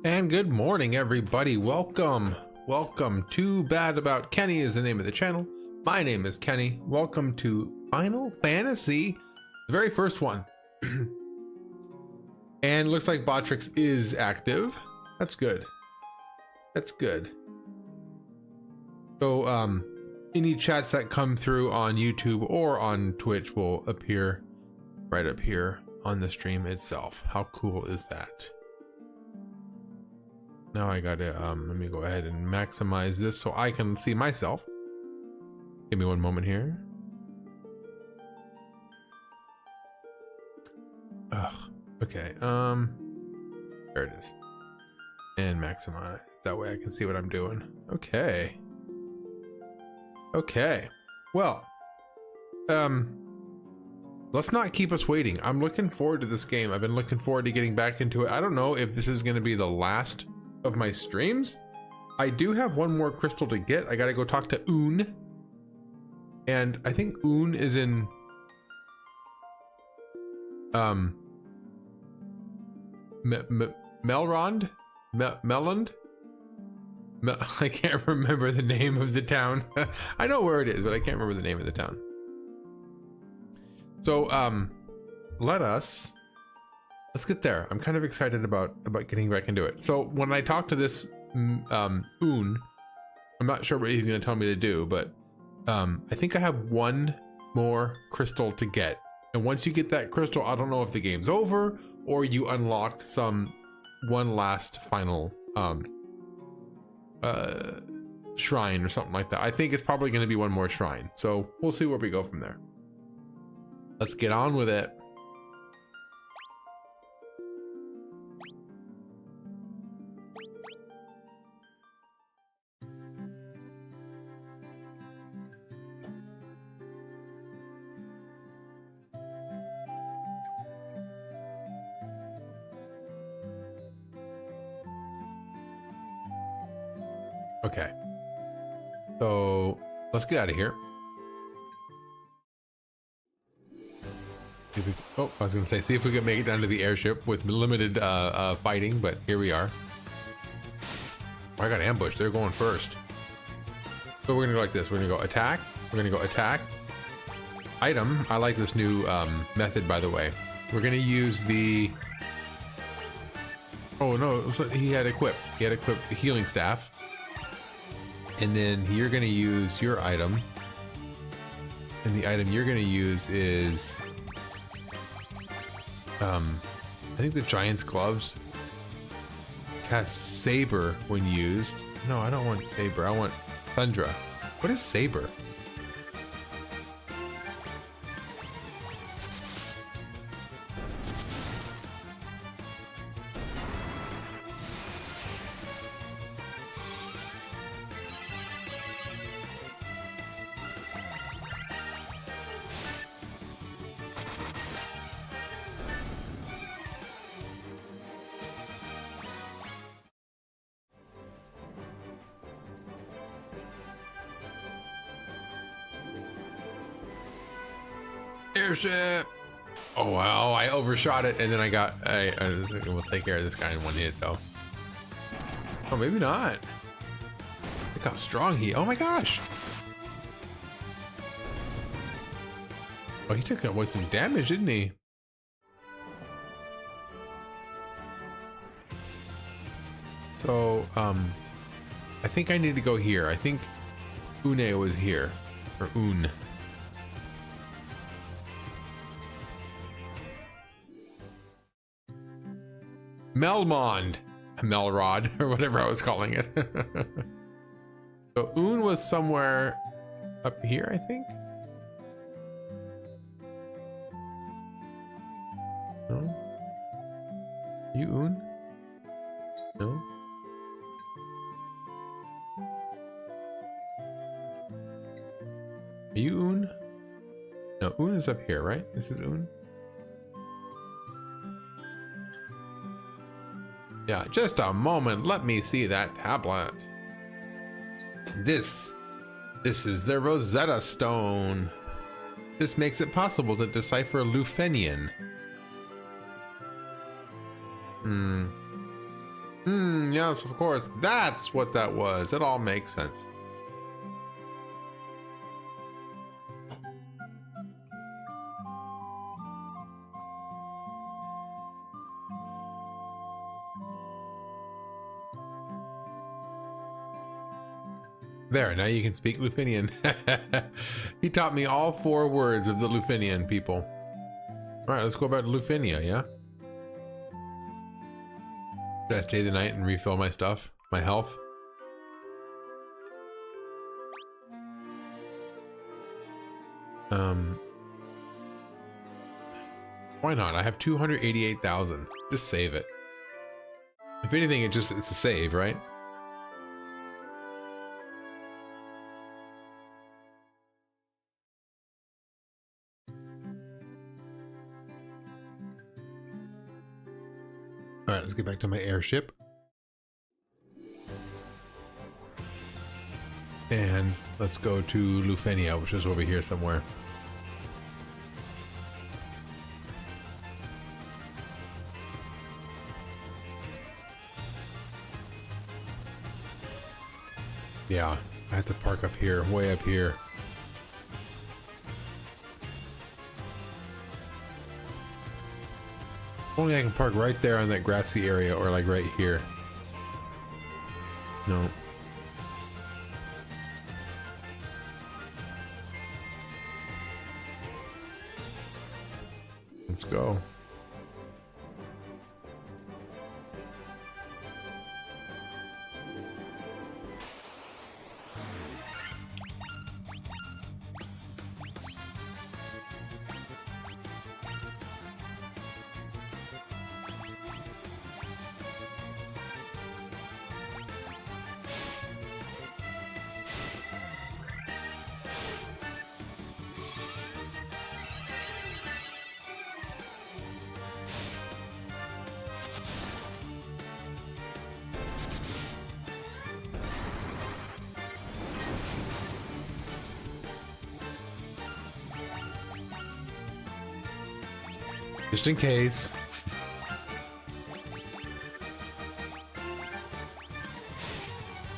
And good morning, everybody. Welcome to Bad About Kenny is the name of the channel. My name is Kenny. Welcome to Final Fantasy, the very first one. And looks like Botrix is active. That's good. That's good. So any chats that come through on YouTube or on Twitch will appear right up here on the stream itself. How cool is that? Now I gotta let me go ahead and maximize this so I can see myself. Give me one moment here. Okay, there it is. And maximize. That way I can see what I'm doing. Okay. Okay. Well, let's not keep us waiting. I'm looking forward to this game. I've been looking forward to getting back into it. I don't know if this is going to be the last of my streams. I do have one more crystal to get. I gotta go talk to Unne. And I think Unne is in Melrond? Melland? I can't remember the name of the town. I know where it is, but I can't remember the name of the town. So let's get there. I'm kind of excited about getting back into it. So when I talk to this Unne, I'm not sure what he's going to tell me to do, but I think I have one more crystal to get. And once you get that crystal, I don't know if the game's over or you unlock one last final shrine or something like that. I think it's probably going to be one more shrine. So we'll see where we go from there. Let's get on with it. Okay, so let's get out of here. Oh, I was gonna say, see if we can make it down to the airship with limited fighting, but here we are. Oh, I got ambushed. They're going first. So we're gonna go like this. We're gonna go attack. We're gonna go attack. Item. I like this new method, by the way. We're gonna use the. Oh no! He had equipped. He had equipped the healing staff. And then you're going to use your item. And the item you're going to use is, I think the giant's gloves. Cast saber when used. No, I don't want saber. I want Thundra. What is saber? Airship. Oh wow, I overshot it and then I will take care of this guy in one hit though. Oh, maybe not. Look how strong he. Oh my gosh. Oh, he took away some damage, didn't he? So I think I need to go here. I think Unne was here, or Unne. Melmond, Melrod, or whatever I was calling it. So Unne was somewhere up here, I think. No? Are you Unne? No? Are you Unne? No, Unne is up here, right? This is Unne. Yeah, just a moment. Let me see that tablet. This is the Rosetta Stone. This makes it possible to decipher Lufenian. Yes, of course. That's what that was. It all makes sense. There, now you can speak Lufenian. He taught me all 4 words of the Lufenian people. Alright, let's go back to Lufenia, yeah? Should I stay the night and refill my stuff? My health? Why not? I have 288,000. Just save it. If anything, it's a save, right? Alright, let's get back to my airship. And let's go to Lufenia, which is over here somewhere. Yeah, I have to park up here, way up here. Only I can park right there on that grassy area, or like right here. No. Let's go. Just in case.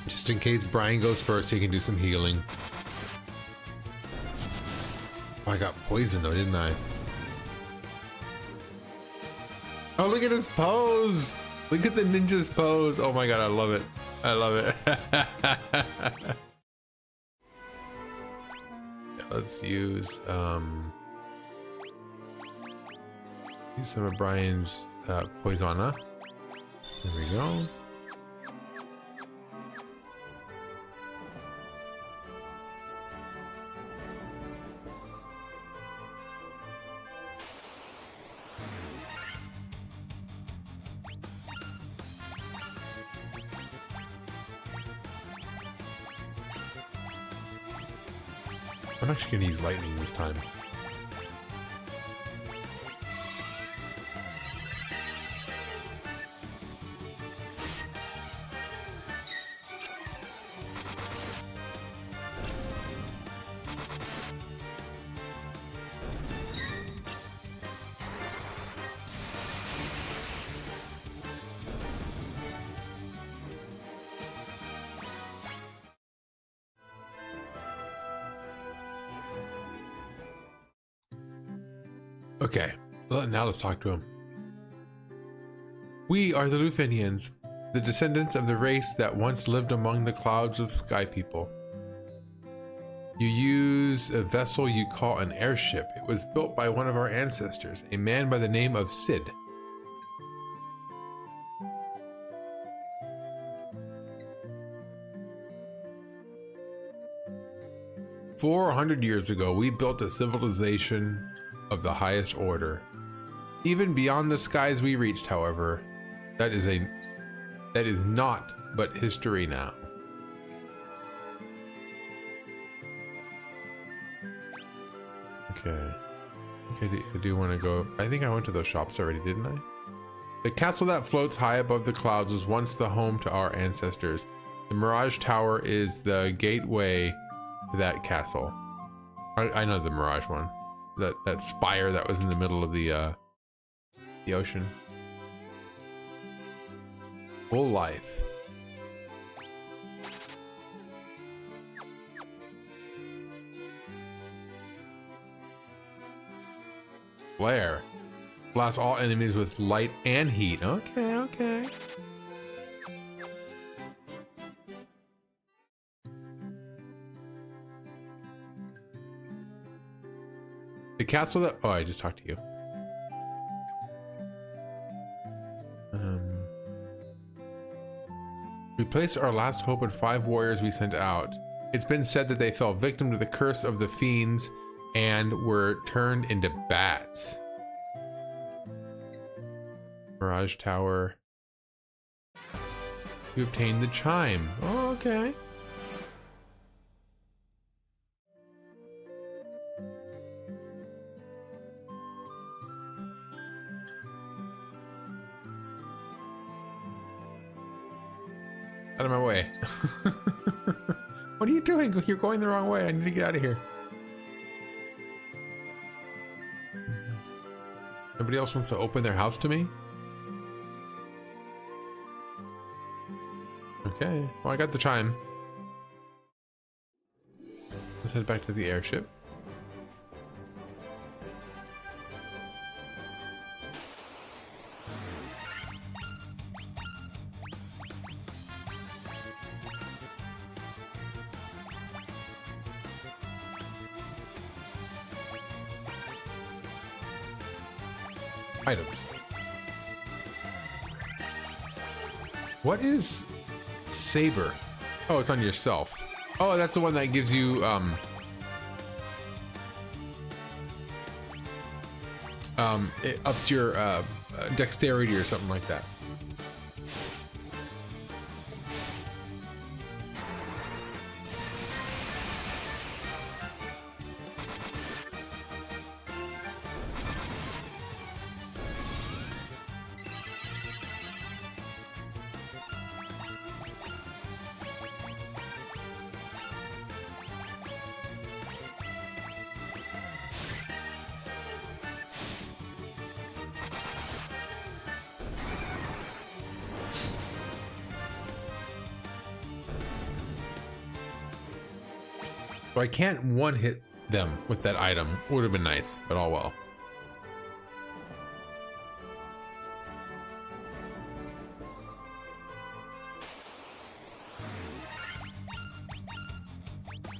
Just in case Brian goes first, he can do some healing. Oh, I got poisoned though, didn't I? Oh, look at his pose! Look at the ninja's pose! Oh my god, I love it. I love it. Yeah, let's use some of Brian's Poisona. There we go. I'm actually going to use lightning this time. Okay, well, now let's talk to him. We are the Lufenians, the descendants of the race that once lived among the clouds of sky people. You use a vessel you call an airship. It was built by one of our ancestors, a man by the name of Sid. "400 years ago, we built a civilization of the highest order. Even beyond the skies we reached, however, that is not but history now." Okay. I do want to go. I think I went to those shops already, didn't I? The castle that floats high above the clouds was once the home to our ancestors. The Mirage Tower is the gateway to that castle. I know the Mirage one. That spire that was in the middle of the ocean. Full life. Flare. Blast all enemies with light and heat. Okay, okay. The castle that... Oh, I just talked to you. Replace our last hope and 5 warriors we sent out. It's been said that they fell victim to the curse of the fiends and were turned into bats. Mirage Tower. You obtained the Chime. Oh, okay. Out of my way. What are you doing? You're going the wrong way. I need to get out of here. Nobody else wants to open their house to me? Okay. Well, I got the chime. Let's head back to the airship. Items. What is saber? Oh, it's on yourself. Oh, that's the one that gives you it ups your dexterity or something like that. So I can't one-hit them with that item. Would have been nice, but all well.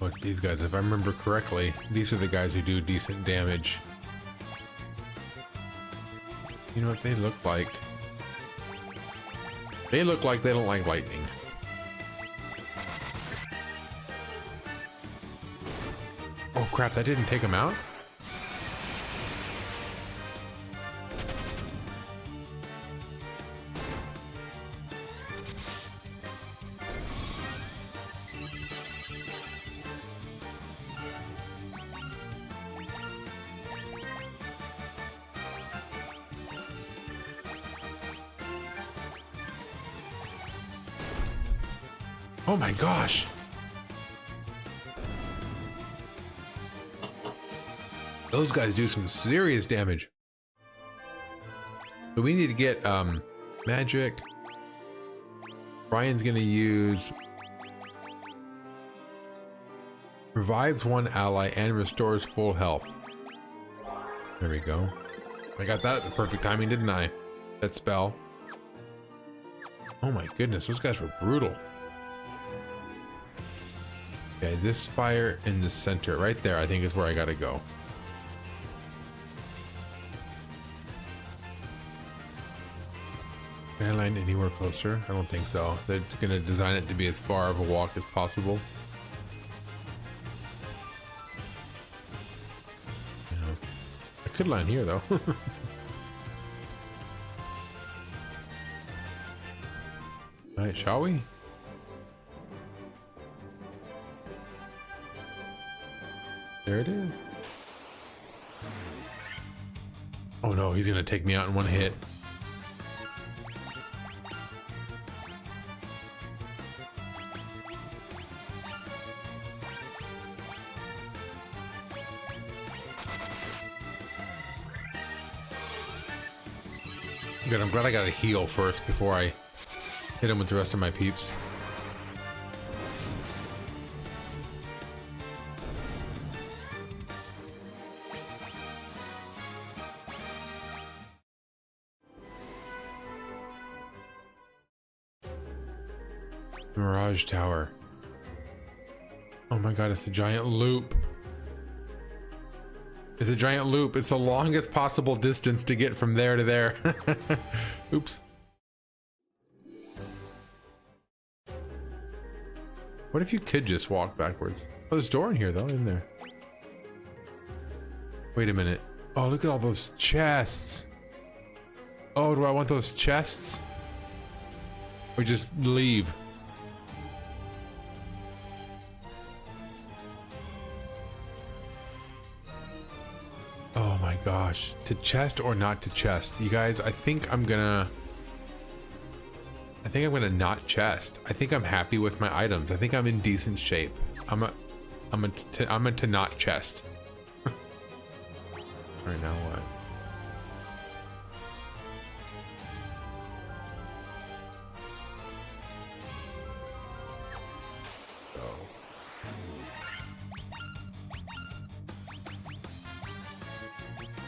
Oh, it's these guys. If I remember correctly, these are the guys who do decent damage. You know what they look like? They look like they don't like lightning. Oh crap, that didn't take him out? Oh my gosh. Those guys do some serious damage. So we need to get magic. Brian's gonna use revives one ally and restores full health. There we go. I got that at the perfect timing, didn't I? That spell. Oh my goodness, those guys were brutal. Okay, this spire in the center, right there, I think is where I gotta go. Can I land anywhere closer? I don't think so. They're gonna design it to be as far of a walk as possible. Yeah. I could land here though. Alright, shall we? There it is. Oh no, he's gonna take me out in one hit. Good, I'm glad I got a heal first before I Hit him with the rest of my peeps. Mirage Tower. Oh my god, it's a giant loop. It's a giant loop. It's the longest possible distance to get from there to there. Oops. What if you could just walk backwards? Oh, there's a door in here though, isn't there? Wait a minute. Oh, look at all those chests. Oh, do I want those chests? Or just leave? Oh my gosh. To chest or not to chest? You guys, I think I'm gonna not chest. I think I'm happy with my items. I think I'm in decent shape. I'm a to not chest. Alright, now what?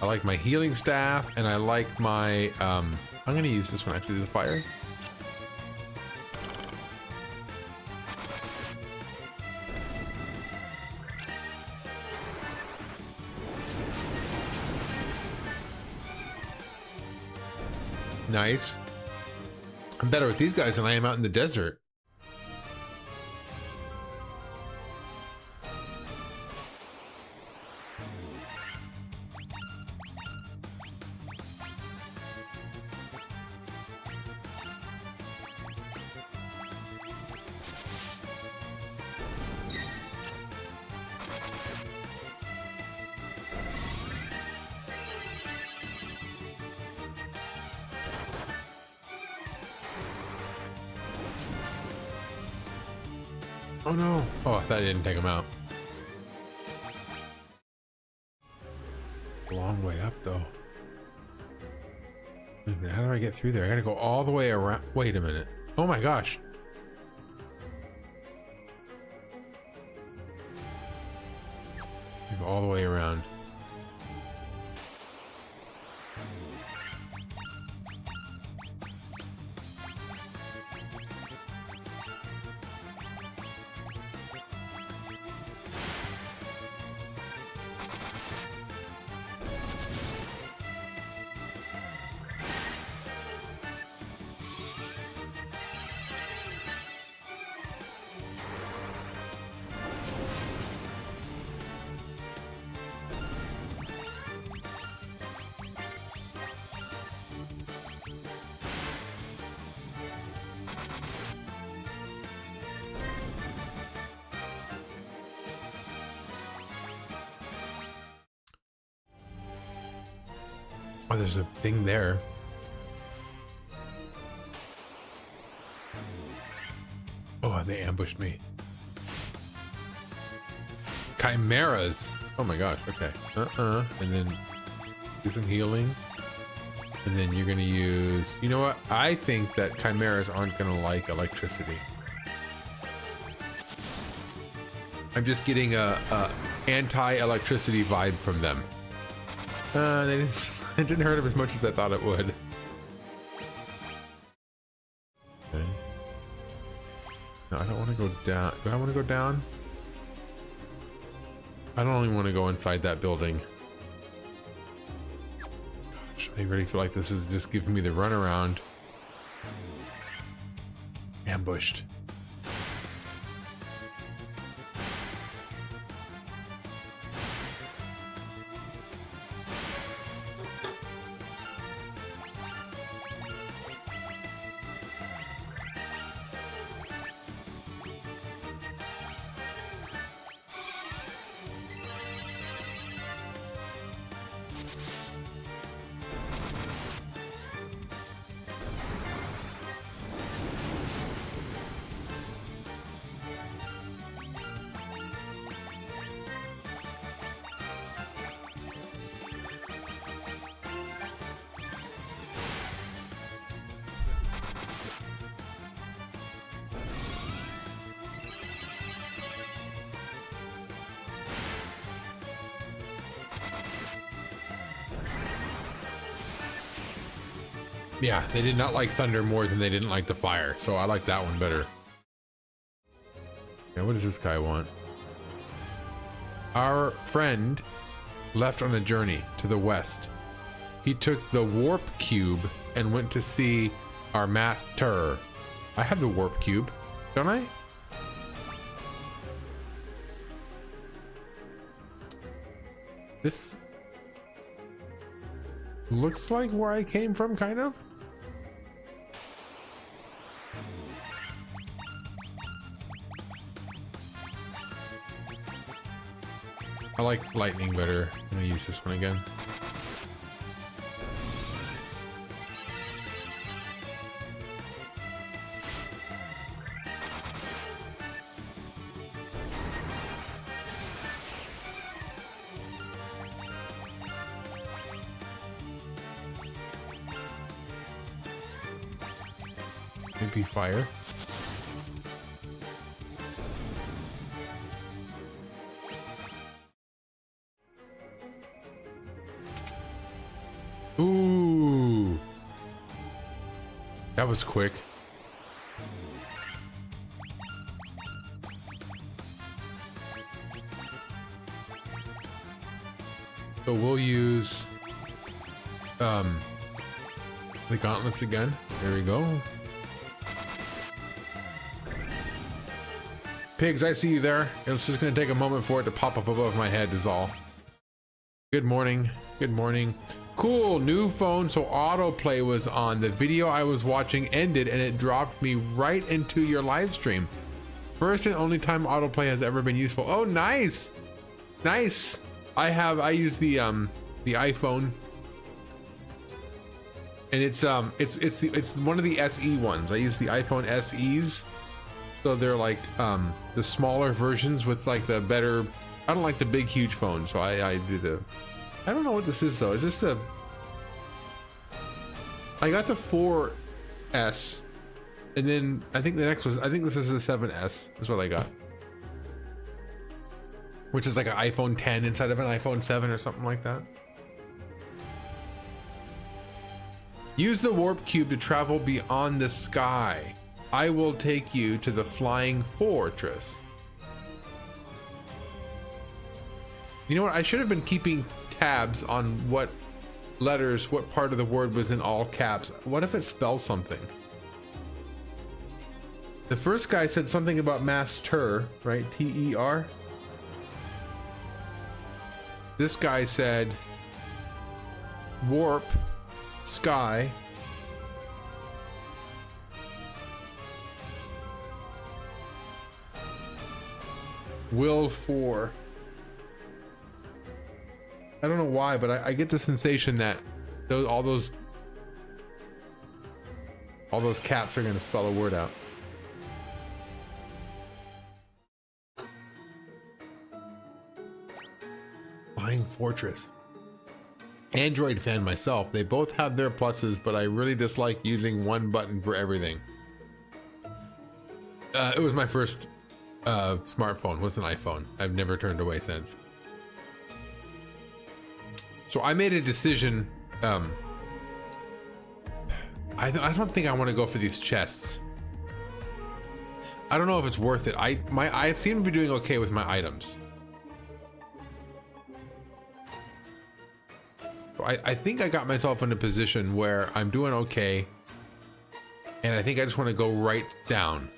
I like my healing staff, and I like my, I'm gonna use this one actually, the fire. Nice. I'm better with these guys than I am out in the desert. Oh no! Oh, I thought I didn't take him out. Long way up though. Wait a minute, how do I get through there? I gotta go all the way around. Wait a minute. Oh my gosh. Go all the way around. Oh, there's a thing there. Oh, they ambushed me. Chimeras. Oh my gosh. Okay. And then do some healing. And then you're gonna use. You know what? I think that chimeras aren't gonna like electricity. I'm just getting a anti-electricity vibe from them. They didn't. It didn't hurt him as much as I thought it would. Okay. No, I don't want to go down. Do I want to go down? I don't even want to go inside that building. Gosh, I really feel like this is just giving me the runaround. Ambushed. Yeah, they did not like thunder more than they didn't like the fire, so I like that one better. Yeah, what does this guy want? Our friend left on a journey to the west. He took the warp cube and went to see our master. I have the warp cube, don't I? This looks like where I came from, kind of. I like lightning better. I'm gonna use this one again. Maybe fire. Ooh, that was quick. So we'll use the gauntlets again. There we go. Pigs, I see you there. It was just gonna take a moment for it to pop up above my head is all. Good morning. Good morning. Cool, new phone, so autoplay was on. The video I was watching ended and it dropped me right into your live stream. First and only time autoplay has ever been useful. Oh, nice. Nice. I use the iPhone. And it's one of the SE ones. I use the iPhone SEs. So they're like the smaller versions with like the better. I don't like the big huge phone, so I do the. I don't know what this is though. Is this the? I got the 4S, and then I think the next was. I think this is the 7S. Is what I got, which is like an iPhone 10 inside of an iPhone 7 or something like that. Use the warp cube to travel beyond the sky. I will take you to the flying fortress. You know what? I should have been keeping tabs on what letters, what part of the word was in all caps. What if it spells something? The first guy said something about master, right? T-E-R. This guy said warp, sky. Will for. I don't know why, but I get the sensation that all those caps are going to spell a word out. Flying Fortress. Android fan myself. They both have their pluses, but I really dislike using one button for everything. It was my first smartphone, was an iPhone. I've never turned away since. So I made a decision. I don't think I want to go for these chests. I don't know if it's worth it. I seem to be doing okay with my items. So I think I got myself in a position where I'm doing okay, and I think I just want to go right down.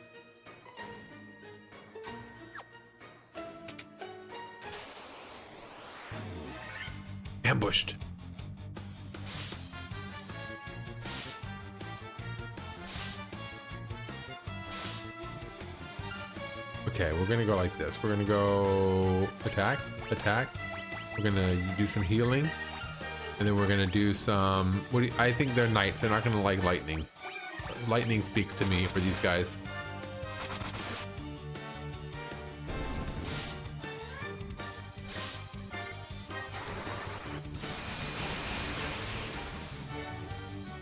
Ambushed. Okay, we're gonna go like this. We're gonna go attack, attack. We're gonna do some healing, and then we're gonna do some. I think they're knights. They're not gonna like lightning. Lightning speaks to me for these guys.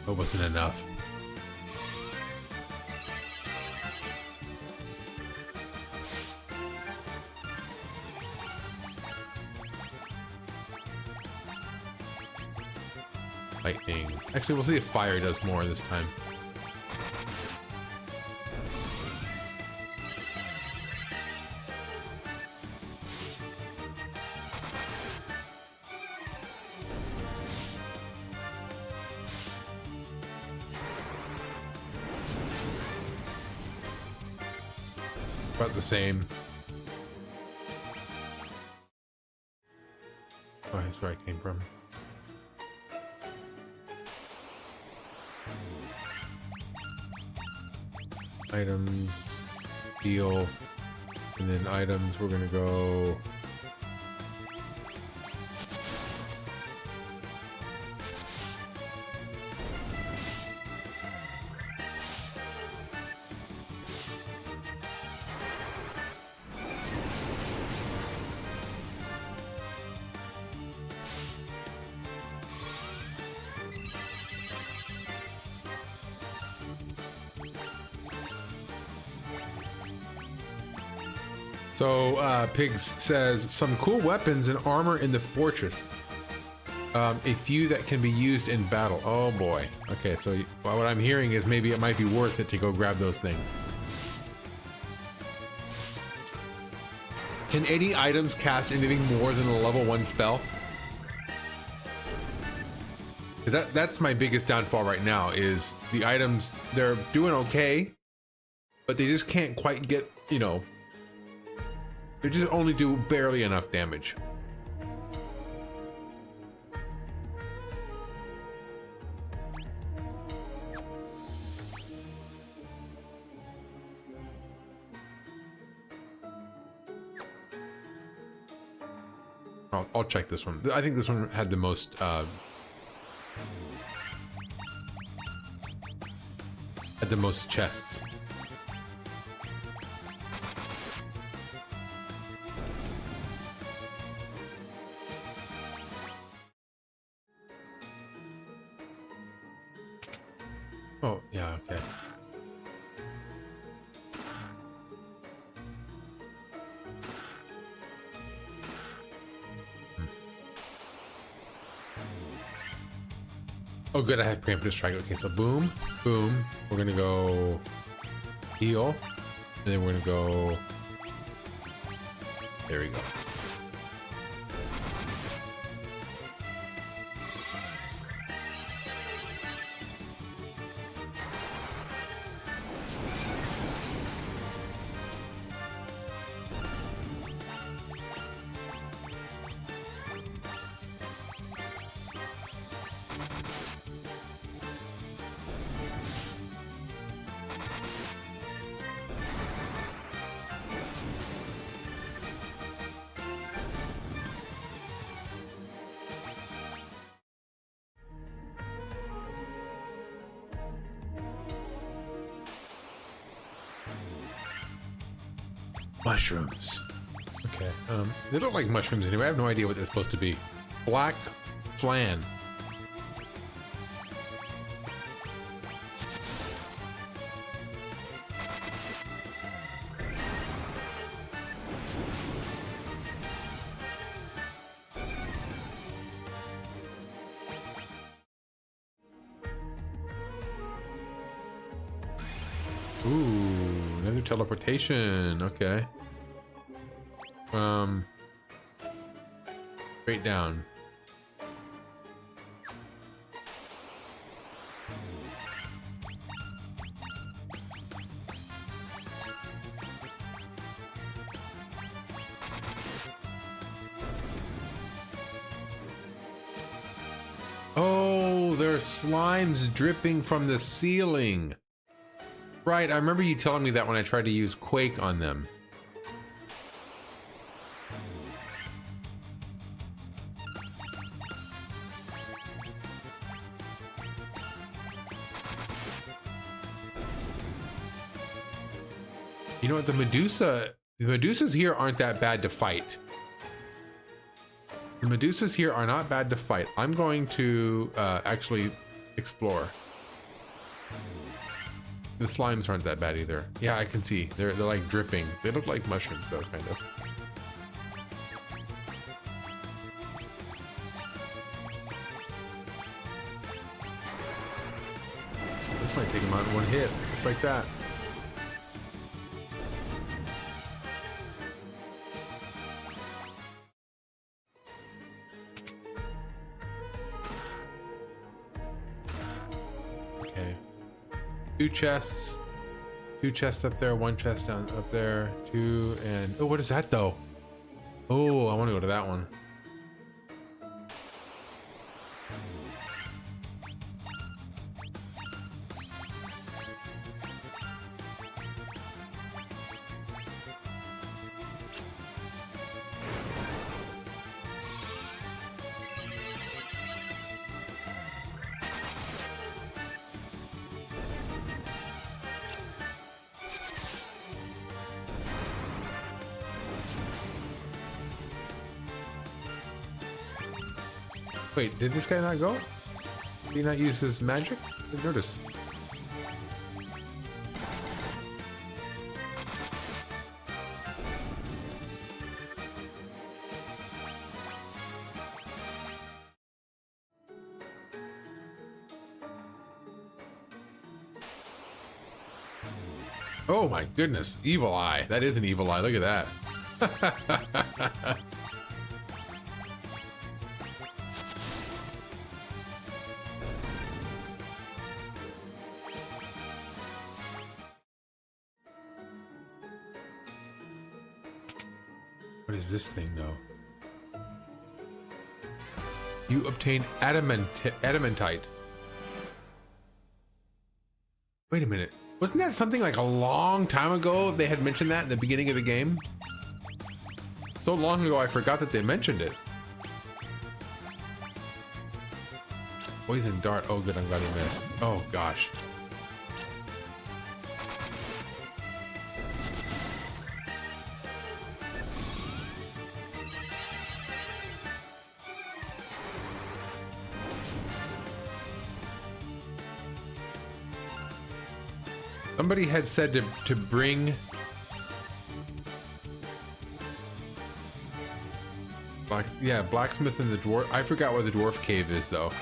It wasn't enough. Lightning. Actually, we'll see if fire does more this time. About the same. Oh, that's where I came from. Items, heal, and then items, we're gonna go So, Pigs says, some cool weapons and armor in the fortress. A few that can be used in battle. Oh boy. Okay, so what I'm hearing is maybe it might be worth it to go grab those things. Can any items cast anything more than a level 1 spell? Because that's my biggest downfall right now, is the items, they're doing okay, but they just can't quite get, you know, they just only do barely enough damage. I'll check this one. I think this one had the most chests. Oh, yeah, okay. Oh, good, I have preemptive strike. Okay, so boom, boom. We're gonna go heal, and then we're gonna go. There we go. Mushrooms. Okay. They look like mushrooms anyway. I have no idea what they're supposed to be. Black flan. Ooh, another teleportation. Okay. Straight down. Oh, there are slimes dripping from the ceiling. Right, I remember you telling me that when I tried to use Quake on them. You know what, the Medusas here aren't that bad to fight. The Medusas here are not bad to fight. I'm going to actually explore. The slimes aren't that bad either. Yeah, I can see. They're like dripping. They look like mushrooms though, kind of. hit, just like that. Okay. 2 chests. 2 chests up there, 1 chest down up there, 2, and oh, what is that though? Oh, I want to go to that one. Wait, did this guy not go? Did he not use his magic? I didn't notice. Oh my goodness, evil eye. That is an evil eye. Look at that. What is this thing though? You obtain adamantite. Wait a minute. Wasn't that something like a long time ago they had mentioned that in the beginning of the game? So long ago I forgot that they mentioned it. Poison dart. Oh good, I'm glad he missed. Oh gosh. Somebody had said to bring blacksmith and the dwarf. I forgot where the dwarf cave is though.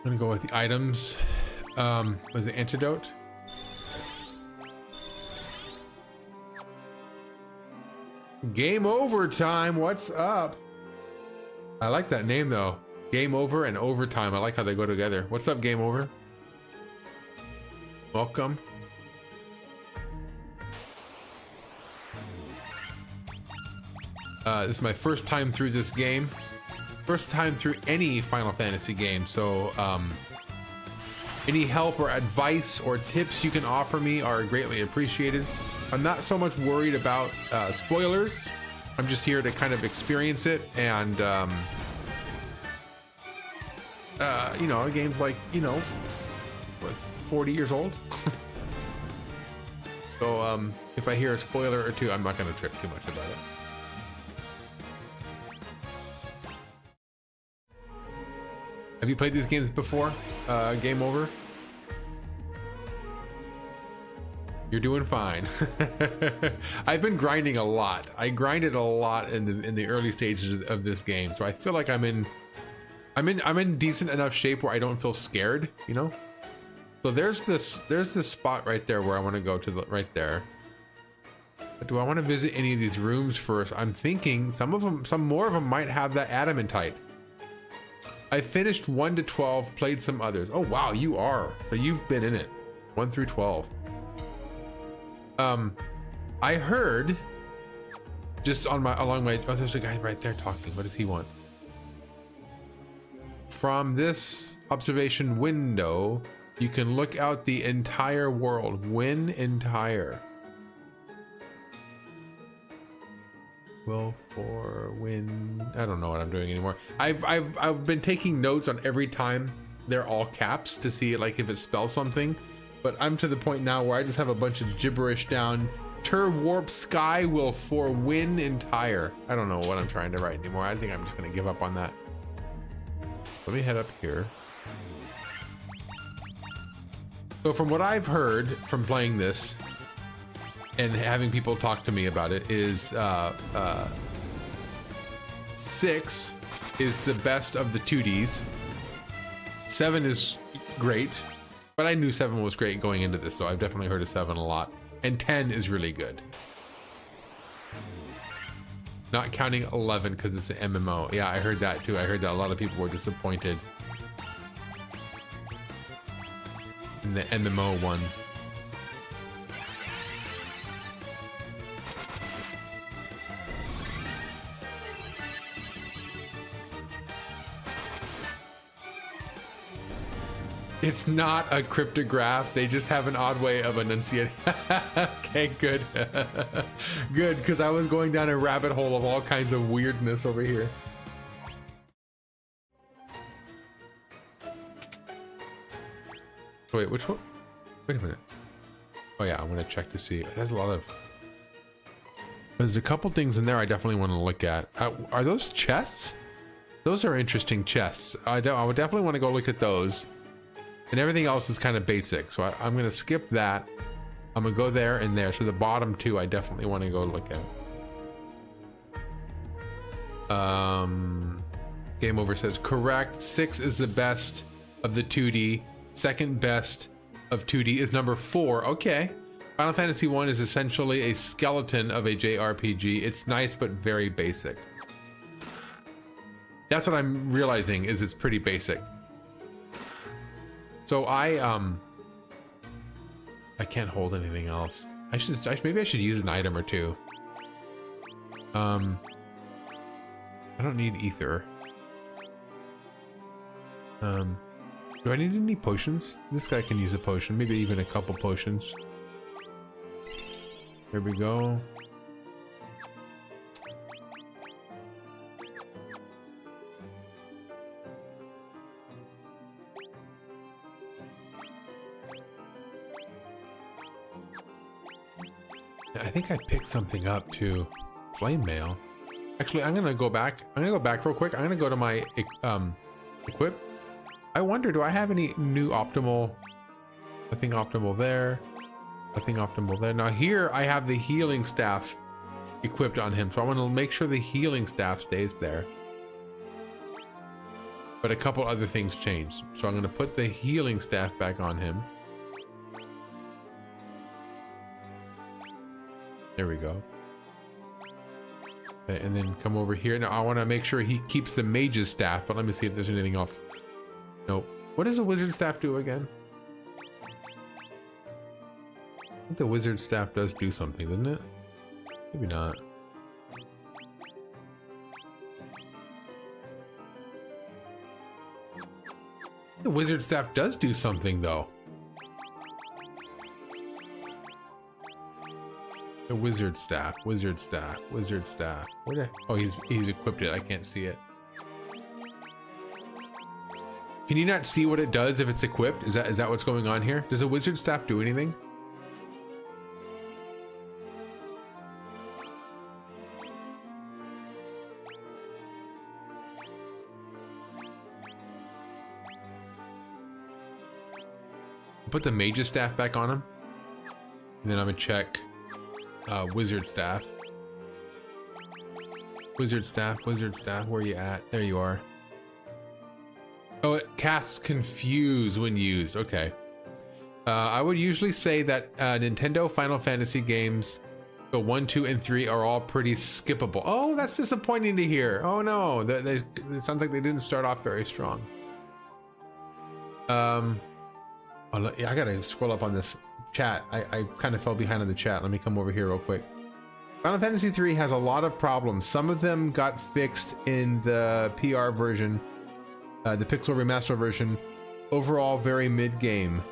I'm gonna go with the items. Was it antidote? Yes. Game over time. What's up? I like that name though. Game over and overtime. I like how they go together. What's up, game over? Welcome. This is my first time through this game. First time through any Final Fantasy game. So, any help or advice or tips you can offer me are greatly appreciated. I'm not so much worried about spoilers. I'm just here to kind of experience it and, you know, a game's like, you know, what, 40 years old? So if I hear a spoiler or two, I'm not going to trip too much about it. Have you played these games before? Game over? You're doing fine. I've been grinding a lot. I grinded a lot in the early stages of this game, so I feel like I'm in decent enough shape where I don't feel scared, you know? So there's this spot right there where I want to go to right there. But do I want to visit any of these rooms first? I'm thinking some more of them might have that adamantite. I finished 1 to 12, played some others. Oh wow, but you've been in it. 1 through 12. I heard just along my oh, there's a guy right there talking. What does he want? From this observation window, you can look out the entire world. When entire. Will for win. I don't know what I'm doing anymore. I've been taking notes on every time they're all caps to see like if it spells something, but I'm to the point now where I just have a bunch of gibberish down. Tur warp sky will for win entire. I don't know what I'm trying to write anymore. I think I'm just gonna give up on that. Let me head up here. So from what I've heard from playing this and having people talk to me about it is 6 is the best of the 2Ds. 7 is great, but I knew 7 was great going into this, so I've definitely heard of 7 a lot. And 10 is really good. Not counting 11 because it's an MMO. Yeah, I heard that too. I heard that a lot of people were disappointed in the MMO one. It's not a cryptograph. They just have an odd way of enunciating. Okay, good. Good, because I was going down a rabbit hole of all kinds of weirdness over here. Wait, which one? Wait a minute. Oh yeah, I'm gonna check to see. There's a lot of... There's a couple things in there I definitely want to look at. Are those chests? Those are interesting chests. I would definitely want to go look at those. And everything else is kind of basic, so I'm going to skip that. I'm going to go there and there. So the bottom 2 I definitely want to go look at. Game Over says correct. 6 is the best of the 2D. Second best of 2D is number 4. Okay. Final Fantasy 1 is essentially a skeleton of a JRPG. It's nice but very basic. That's what I'm realizing, is it's pretty basic. So I can't hold anything else. Maybe I should use an item or two. I don't need ether. Do I need any potions? This guy can use a potion, maybe even a couple potions. Here we go. I think I picked something up too. Flame mail. Actually, I'm gonna go back. I'm gonna go back real quick. I'm gonna go to my equip. I wonder, do I have any new optimal? Nothing optimal there. Nothing optimal there. Now here I have the healing staff equipped on him, so I want to make sure the healing staff stays there. But a couple other things changed, so I'm gonna put the healing staff back on him. There we go. Okay, and then come over here. Now I want to make sure he keeps the mage's staff, but let me see if there's anything else. Nope. What does the wizard staff do again? I think the wizard staff does do something, doesn't it? Maybe not. The wizard staff does do something though. The wizard staff, wizard staff, wizard staff. Where the, oh, he's equipped it. I can't see it. Can you not see what it does if it's equipped? Is that what's going on here? Does a wizard staff do anything? Put the mage's staff back on him, and then I'm gonna check wizard staff. Wizard staff, wizard staff, where you at? There you are. Oh, it casts Confuse when used. Okay. I would usually say that Nintendo Final Fantasy games, the 1, 2, and 3 are all pretty skippable. Oh, that's disappointing to hear. Oh no, it sounds like they didn't start off very strong. Oh, yeah, I gotta scroll up on this chat. I kind of fell behind on the chat. Let me come over here real quick. Final Fantasy 3 has a lot of problems. Some of them got fixed in the PR version, the Pixel Remaster version. Overall, very mid-game.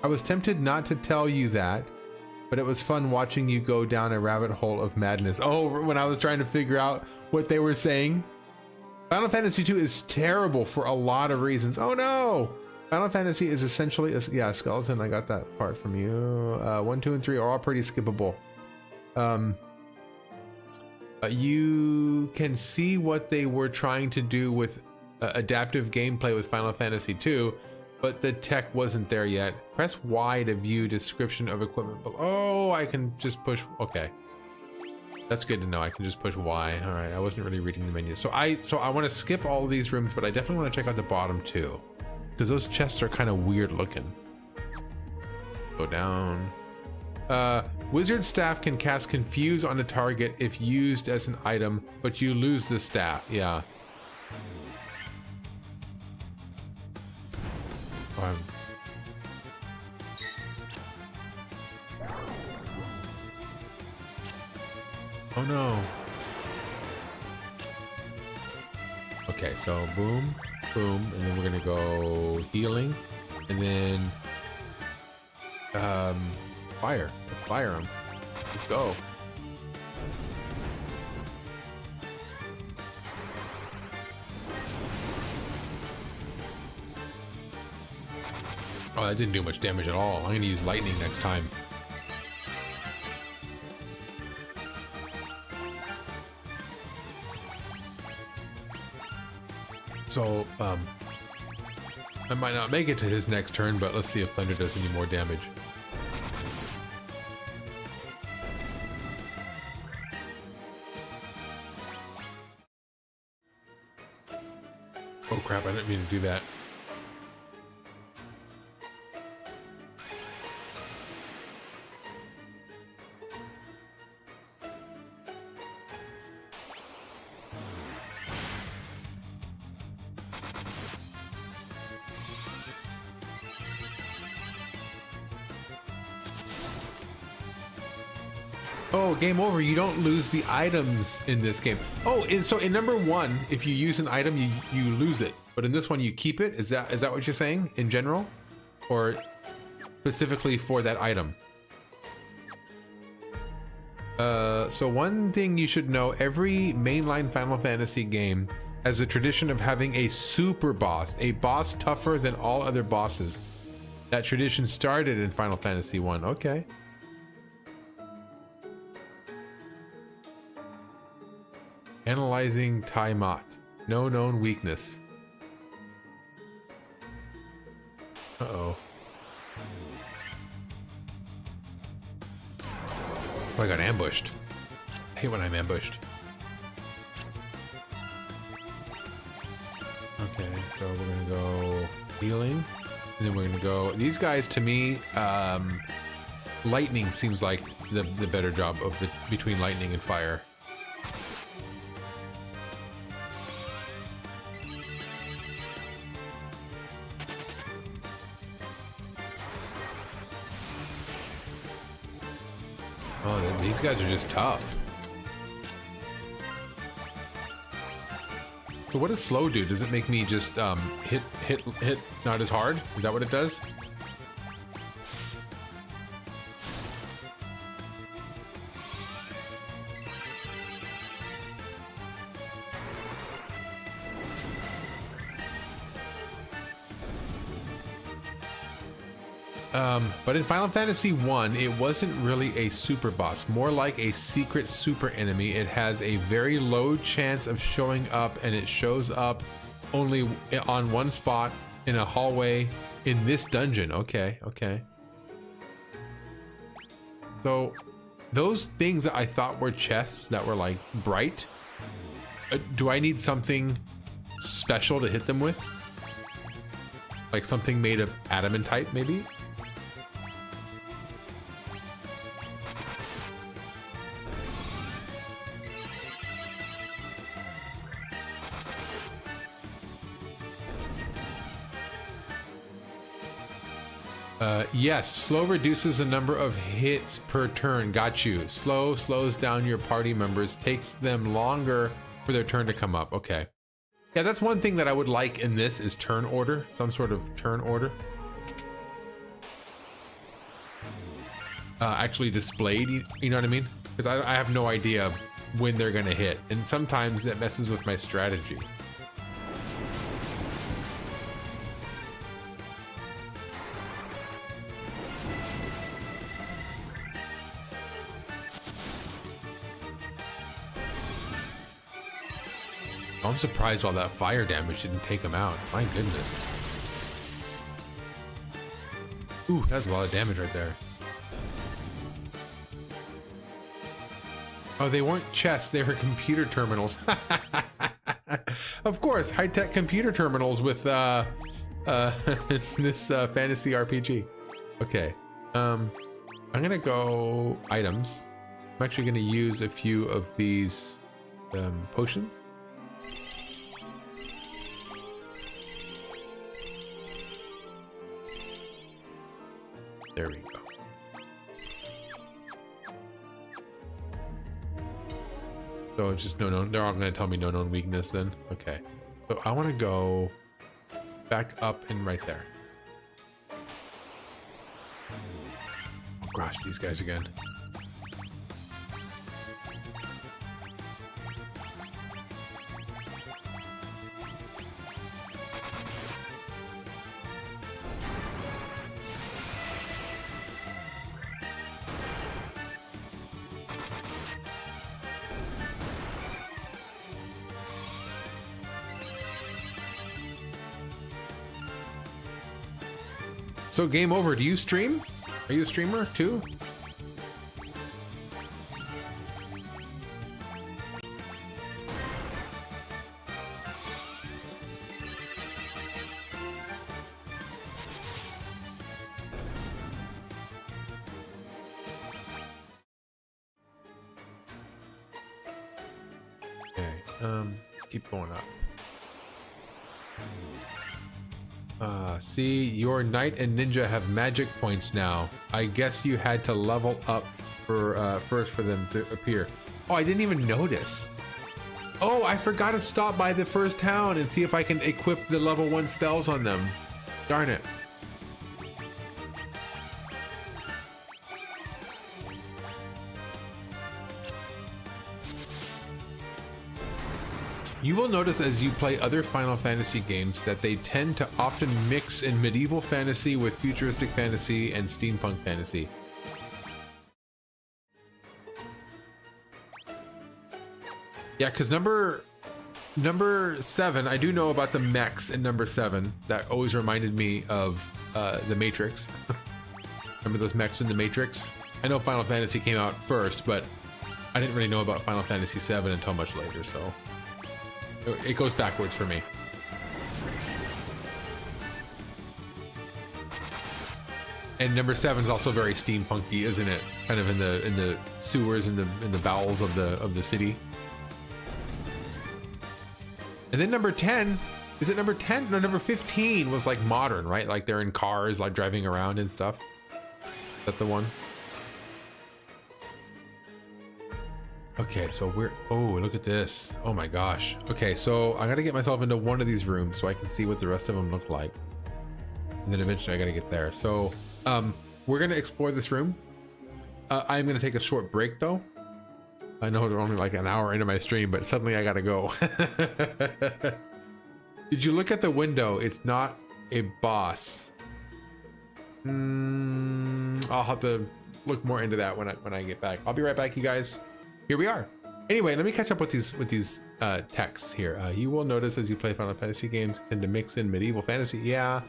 I was tempted not to tell you that, but it was fun watching you go down a rabbit hole of madness. Oh, when I was trying to figure out what they were saying. Final Fantasy 2 is terrible for a lot of reasons. Oh no! Final Fantasy is essentially a, yeah, skeleton. I got that part from you. 1, 2, and 3 are all pretty skippable. You can see what they were trying to do with adaptive gameplay with Final Fantasy 2, but the tech wasn't there yet. Press Y to view description of equipment. Oh, I can just push. Okay. That's good to know. I can just push Y. All right. I wasn't really reading the menu. So I want to skip all of these rooms, but I definitely want to check out the bottom too, because those chests are kind of weird looking. Go down. Wizard staff can cast confuse on a target if used as an item, but you lose the staff. Yeah. Oh no. Okay, so boom, boom, and then we're gonna go healing, and then fire. Let's fire him. Let's go. Oh, that didn't do much damage at all. I'm gonna use lightning next time. So, I might not make it to his next turn, but let's see if Thunder does any more damage. Oh crap, I didn't mean to do that. Oh, game over. You don't lose the items in this game. Oh, and so in number 1, if you use an item, you lose it. But in this one, you keep it. Is that what you're saying in general, or specifically for that item? So one thing you should know: every mainline Final Fantasy game has a tradition of having a super boss, a boss tougher than all other bosses. That tradition started in Final Fantasy 1. Okay. Analyzing Tiamat. No known weakness. Uh-oh. Oh, I got ambushed. I hate when I'm ambushed. Okay, so we're gonna go healing. And then we're gonna go... These guys, to me, lightning seems like the better job of the between lightning and fire. Oh, these guys are just tough. So what does slow do? Does it make me just hit not as hard? Is that what it does? But in Final Fantasy 1, it wasn't really a super boss, more like a secret super enemy. It has a very low chance of showing up, and it shows up only on one spot in a hallway in this dungeon. Okay, okay. So those things that I thought were chests that were like bright, do I need something special to hit them with? Like something made of adamantite, maybe? Yes, slow reduces the number of hits per turn. Got you. Slow slows down your party members, takes them longer for their turn to come up. Okay. Yeah, that's one thing that I would like in this is turn order, some sort of turn order. Actually displayed, you know what I mean? Because I have no idea when they're gonna hit, and sometimes that messes with my strategy. I'm surprised all that fire damage didn't take him out. My goodness. Ooh, that's a lot of damage right there. Oh, they weren't chests, they were computer terminals. Of course, high-tech computer terminals with this fantasy RPG. Okay, I'm gonna go items. I'm actually gonna use a few of these potions. There we go. So it's just no known. They're all going to tell me no known weakness then. Okay. So I want to go back up and right there. Oh gosh, these guys again. So game over. Do you stream? Are you a streamer too? Okay, keep going up. See, your knight and ninja have magic points now. I guess you had to level up for first for them to appear. Oh, I didn't even notice. Oh, I forgot to stop by the first town and see if I can equip the level 1 spells on them. Darn it. You will notice as you play other Final Fantasy games that they tend to often mix in medieval fantasy with futuristic fantasy and steampunk fantasy. Yeah, because number 7, I do know about the mechs in number 7. That always reminded me of the Matrix. Remember those mechs in the Matrix? I know Final Fantasy came out first, but I didn't really know about Final Fantasy 7 until much later, so it goes backwards for me. And number 7 is also very steampunky, isn't it? Kind of in the sewers, in the bowels of the city. And then number 10, is it number 10? No, number 15 was like modern, right? Like they're in cars, like driving around and stuff. Is that the one? Okay, so oh, look at this. Oh my gosh. Okay, so I gotta get myself into one of these rooms so I can see what the rest of them look like. And then eventually I gotta get there. So we're gonna explore this room. I'm gonna take a short break though. I know we're only like an hour into my stream, but suddenly I gotta go. Did you look at the window? It's not a boss. I'll have to look more into that when I get back. I'll be right back, you guys. Here we are. Anyway, let me catch up with these texts here. You will notice as you play Final Fantasy games tend to mix in medieval fantasy. Yeah.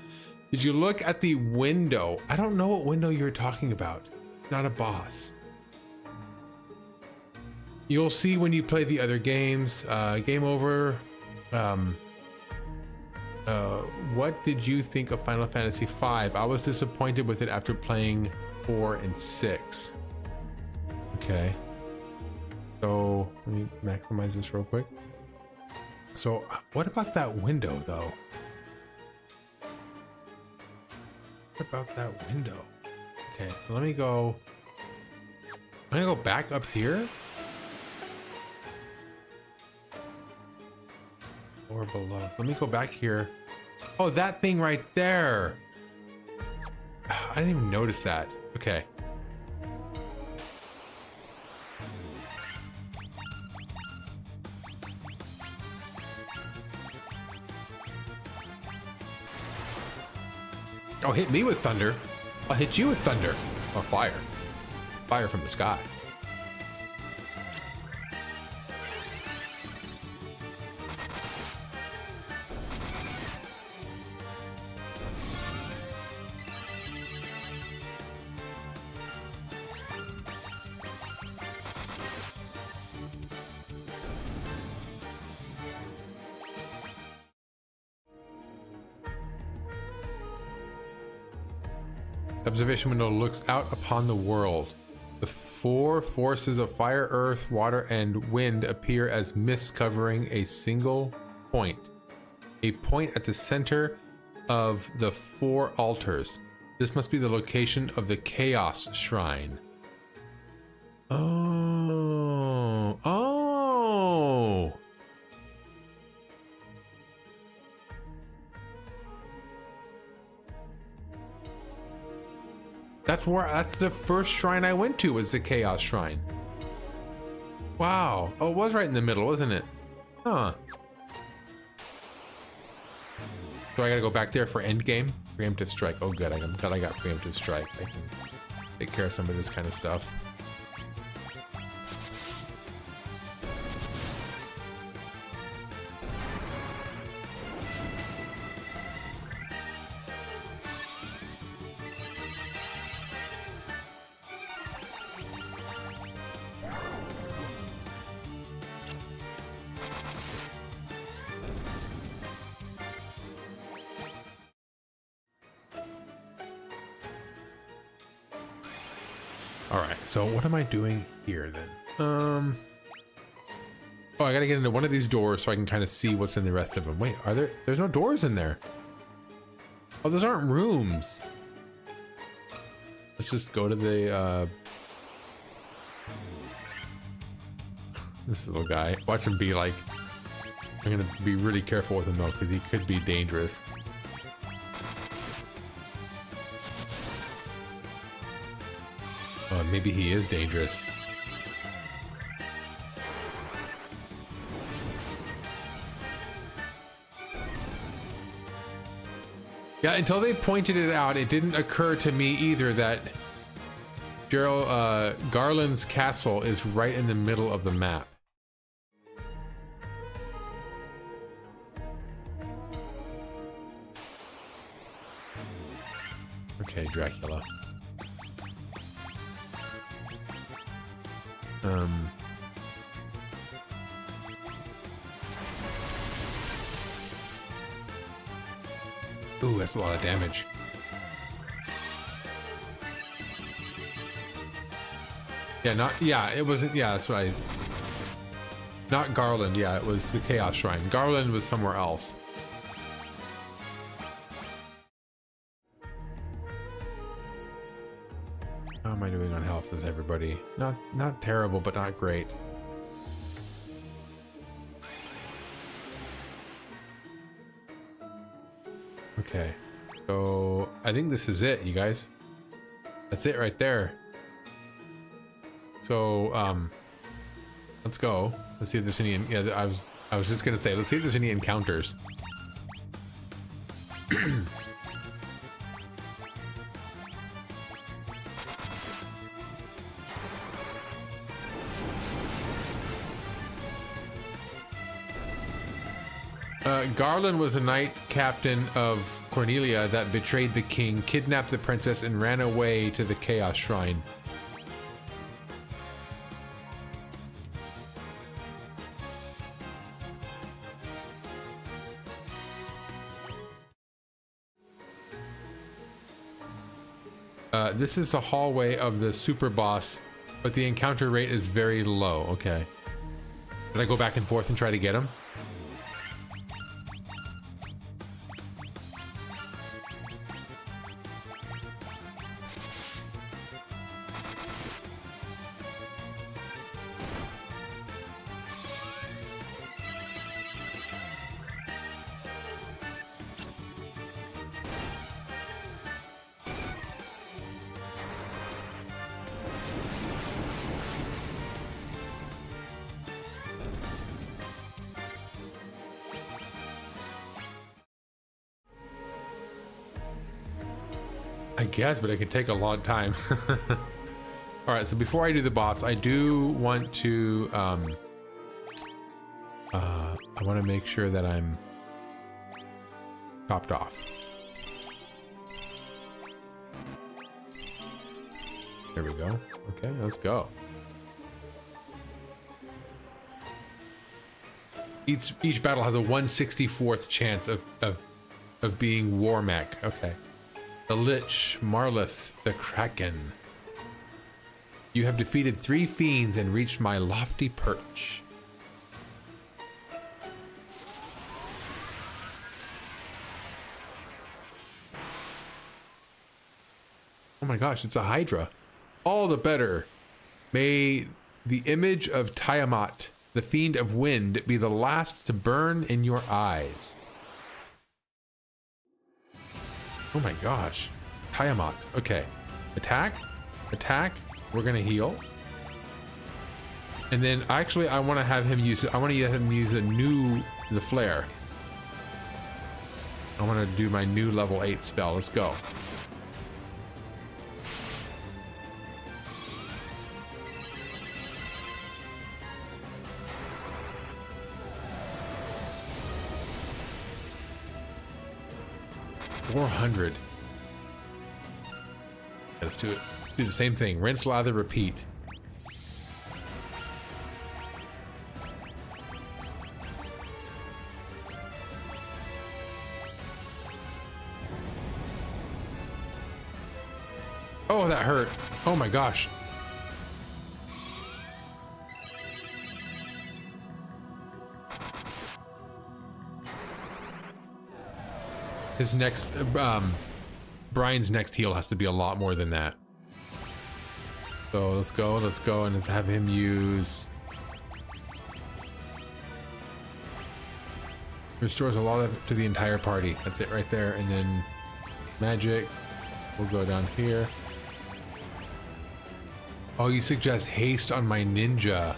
Did you look at the window? I don't know what window you're talking about. Not a boss. You'll see when you play the other games. Game over. What did you think of Final Fantasy V? I was disappointed with it after playing 4 and 6. Okay. So let me maximize this real quick. So what about that window though? What about that window? Okay, so let me go. I'm gonna go back up here. Or below. Let me go back here. Oh, that thing right there. I didn't even notice that. Okay. Oh, hit me with thunder. I'll hit you with thunder. Oh, fire. Fire from the sky. Observation window looks out upon the world. The four forces of fire, earth, water, and wind appear as mists covering a single point. A point at the center of the four altars. This must be the location of the Chaos Shrine. Oh. Oh! That's the first shrine I went to, was the Chaos Shrine. Wow. Oh, it was right in the middle, wasn't it? Huh. So I gotta go back there for endgame? Preemptive strike. Oh good, I'm glad I got preemptive strike. I can take care of some of this kind of stuff. Alright, so what am I doing here then? Oh, I gotta get into one of these doors so I can kind of see what's in the rest of them. Wait, there's no doors in there. Oh, those aren't rooms. Let's just go to the, this little guy. Watch him be like, I'm gonna be really careful with him though, because he could be dangerous. Maybe he is dangerous. Yeah, until they pointed it out, it didn't occur to me either that Garland's castle is right in the middle of the map. Okay, Dracula. Ooh, that's a lot of damage. Yeah, it wasn't, yeah, that's what not Garland, yeah, it was the Chaos Shrine. Garland was somewhere else. How am I doing on health with everybody? Not terrible, but not great. Okay, so I think this is it, you guys. That's it right there. So let's go. Let's see if there's any. Yeah, I was just gonna say, let's see if there's any encounters. Garland was a knight captain of Cornelia that betrayed the king, kidnapped the princess, and ran away to the Chaos Shrine. This is the hallway of the super boss, but the encounter rate is very low. Okay. Did I go back and forth and try to get him? I guess, but it could take a long time. All right, so before I do the boss, I do want to I want to make sure that I'm topped off. There we go. Okay, let's go. Each battle has a 1/64th chance of being war mech. Okay. The Lich, Marlith, the Kraken. You have defeated 3 fiends and reached my lofty perch. Oh my gosh, it's a Hydra. All the better. May the image of Tiamat, the fiend of wind, be the last to burn in your eyes. Oh my gosh. Tiamat. Okay. Attack. Attack. We're gonna heal. And then actually I want to have him use the flare. I want to do my new level 8 spell. Let's go. $400. Let's do it. Do the same thing. Rinse, lather, repeat. Oh, that hurt. Oh my gosh. His next, Brian's next heal has to be a lot more than that. So let's go, and let's have him use... Restores a lot to the entire party. That's it right there. And then magic. We'll go down here. Oh, you suggest haste on my ninja.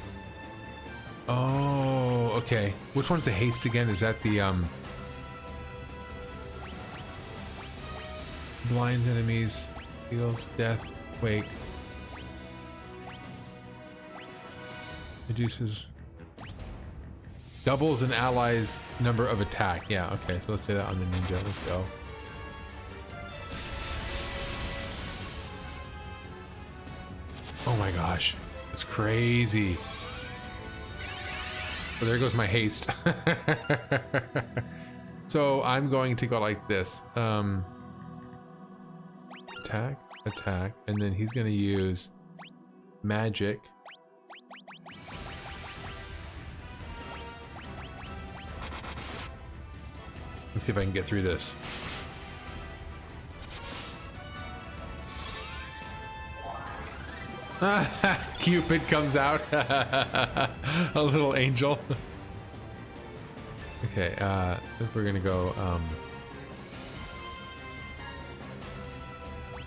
Oh, okay. Which one's the haste again? Is that the, blinds enemies, heals, death, wake. Reduces. Doubles an ally's number of attack. Yeah, okay, so let's do that on the ninja. Let's go. Oh my gosh. That's crazy. So there goes my haste. So I'm going to go like this. Attack, attack, and then he's going to use magic. Let's see if I can get through this. Cupid comes out. A little angel. Okay, we're gonna go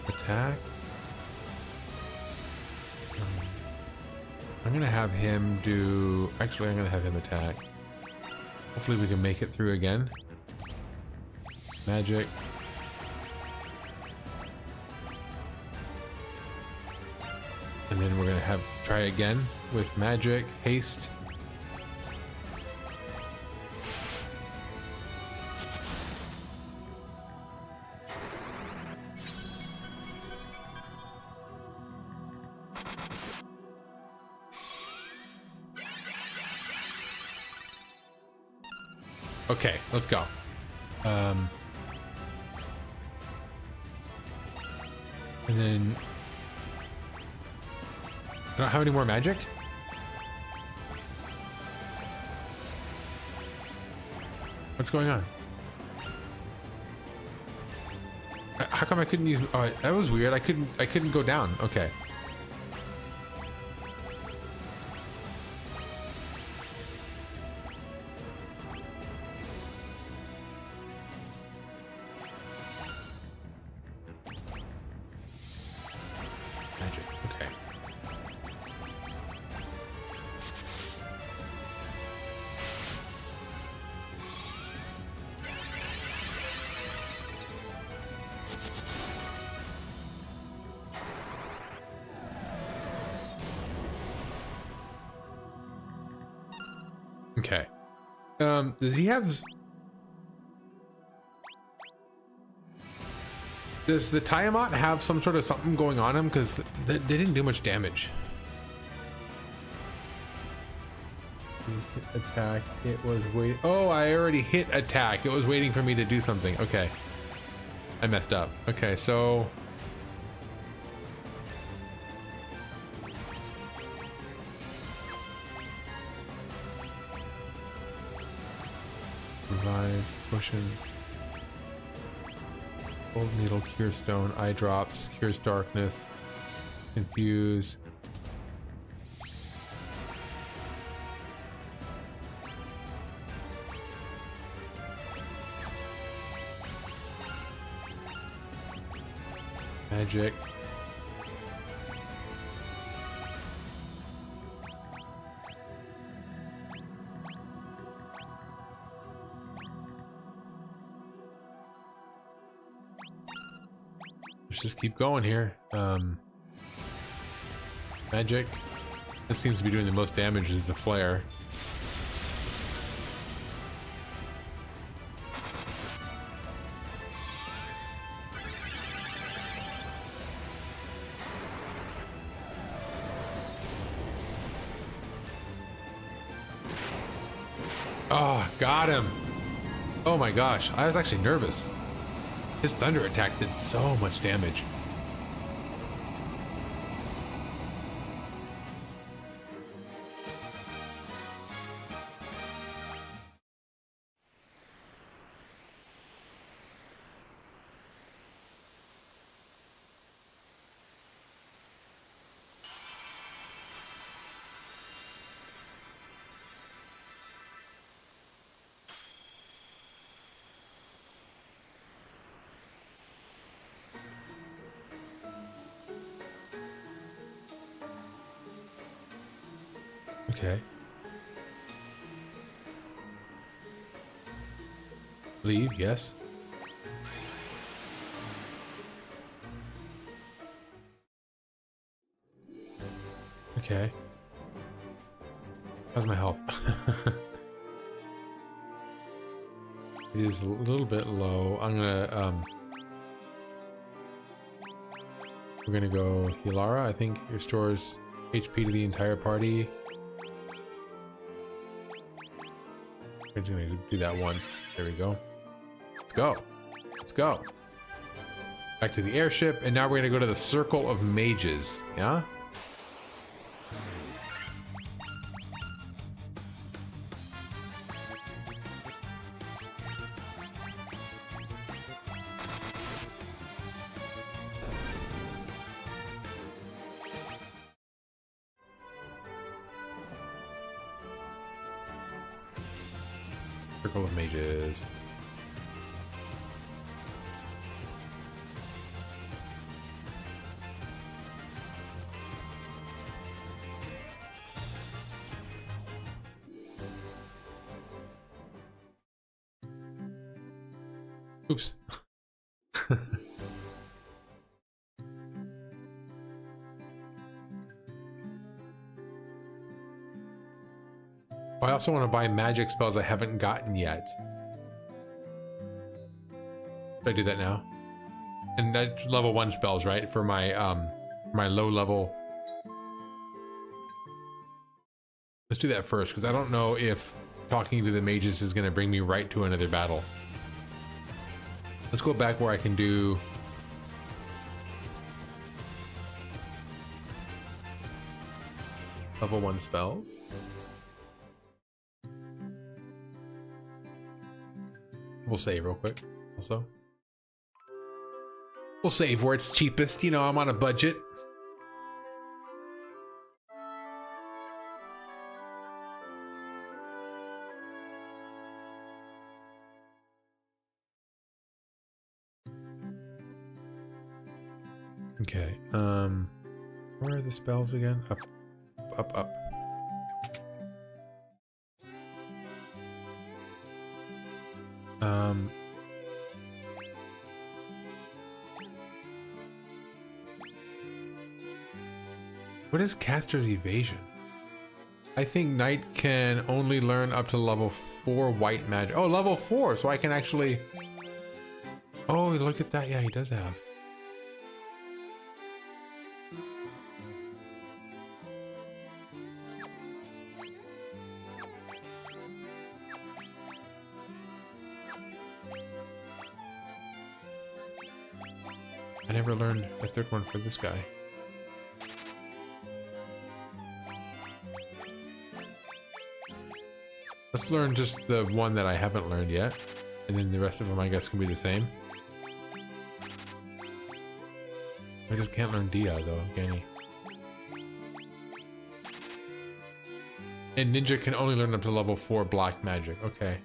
attack. I'm gonna have him do... Actually, I'm gonna have him attack. Hopefully we can make it through again. Magic. And then we're gonna try again with magic, haste. Okay, let's go. And then I don't have any more magic? What's going on? How come I couldn't use... Oh, that was weird. I couldn't go down. Okay. Magic. Okay. Okay. Does he have... Does the Tiamat have some sort of something going on him? Because they didn't do much damage. Attack. It was wait. Oh, I already hit attack. It was waiting for me to do something. Okay. I messed up. Okay, so revise, potion, gold needle, cure stone, eye drops, cures darkness, confuse. Magic. Let's just keep going here. Magic. This seems to be doing the most damage is the flare. Oh, got him. Oh my gosh, I was actually nervous. His thunder attacks did so much damage. Okay. Leave, yes. Okay. How's my health? It is a little bit low. I'm gonna we're gonna go Hilara. I think restores HP to the entire party. We're just gonna do that once. There we go. Let's go. Let's go. Back to the airship, and now we're gonna go to the Circle of Mages. Yeah? Circle of Mages. Oops. I also want to buy magic spells I haven't gotten yet. Should I do that now? And that's level 1 spells, right? For my my low level. Let's do that first, because I don't know if talking to the mages is going to bring me right to another battle. Let's go back where I can do level 1 spells. We'll save real quick. Also, we'll save where it's cheapest. You know, I'm on a budget. Okay. Where are the spells again? Up, up, up. What is Caster's Evasion? I think Knight can only learn up to level 4 white magic. Oh, level 4, so I can actually... Oh, look at that. Yeah, he does have. I never learned a third one for this guy. Let's learn just the one that I haven't learned yet. And then the rest of them, I guess, can be the same. I just can't learn Dia, though, can he? And Ninja can only learn up to level 4 Black Magic. Okay.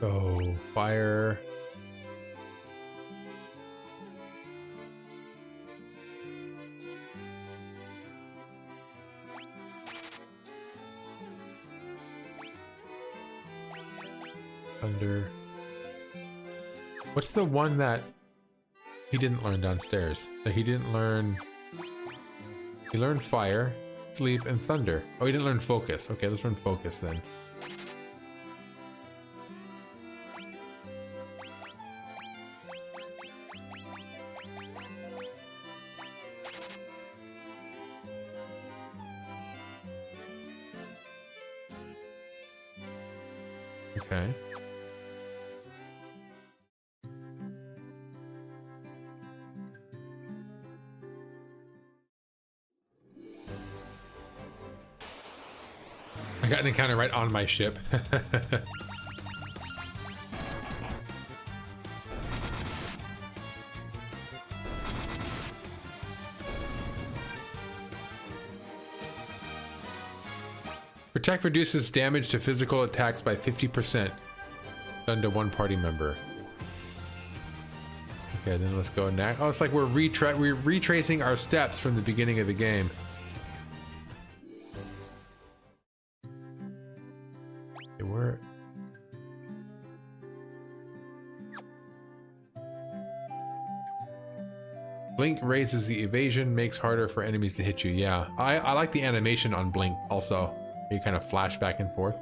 So, fire. Thunder. What's the one that he didn't learn downstairs? That he didn't learn... He learned fire, sleep, and thunder. Oh, he didn't learn focus. Okay, let's learn focus then. Okay. I got an encounter right on my ship. Protect reduces damage to physical attacks by 50%. Done to one party member. Okay, then let's go next. Oh, it's like we're retracing our steps from the beginning of the game. Okay, where? Blink raises the evasion, makes harder for enemies to hit you. Yeah, I like the animation on Blink also. You kind of flash back and forth.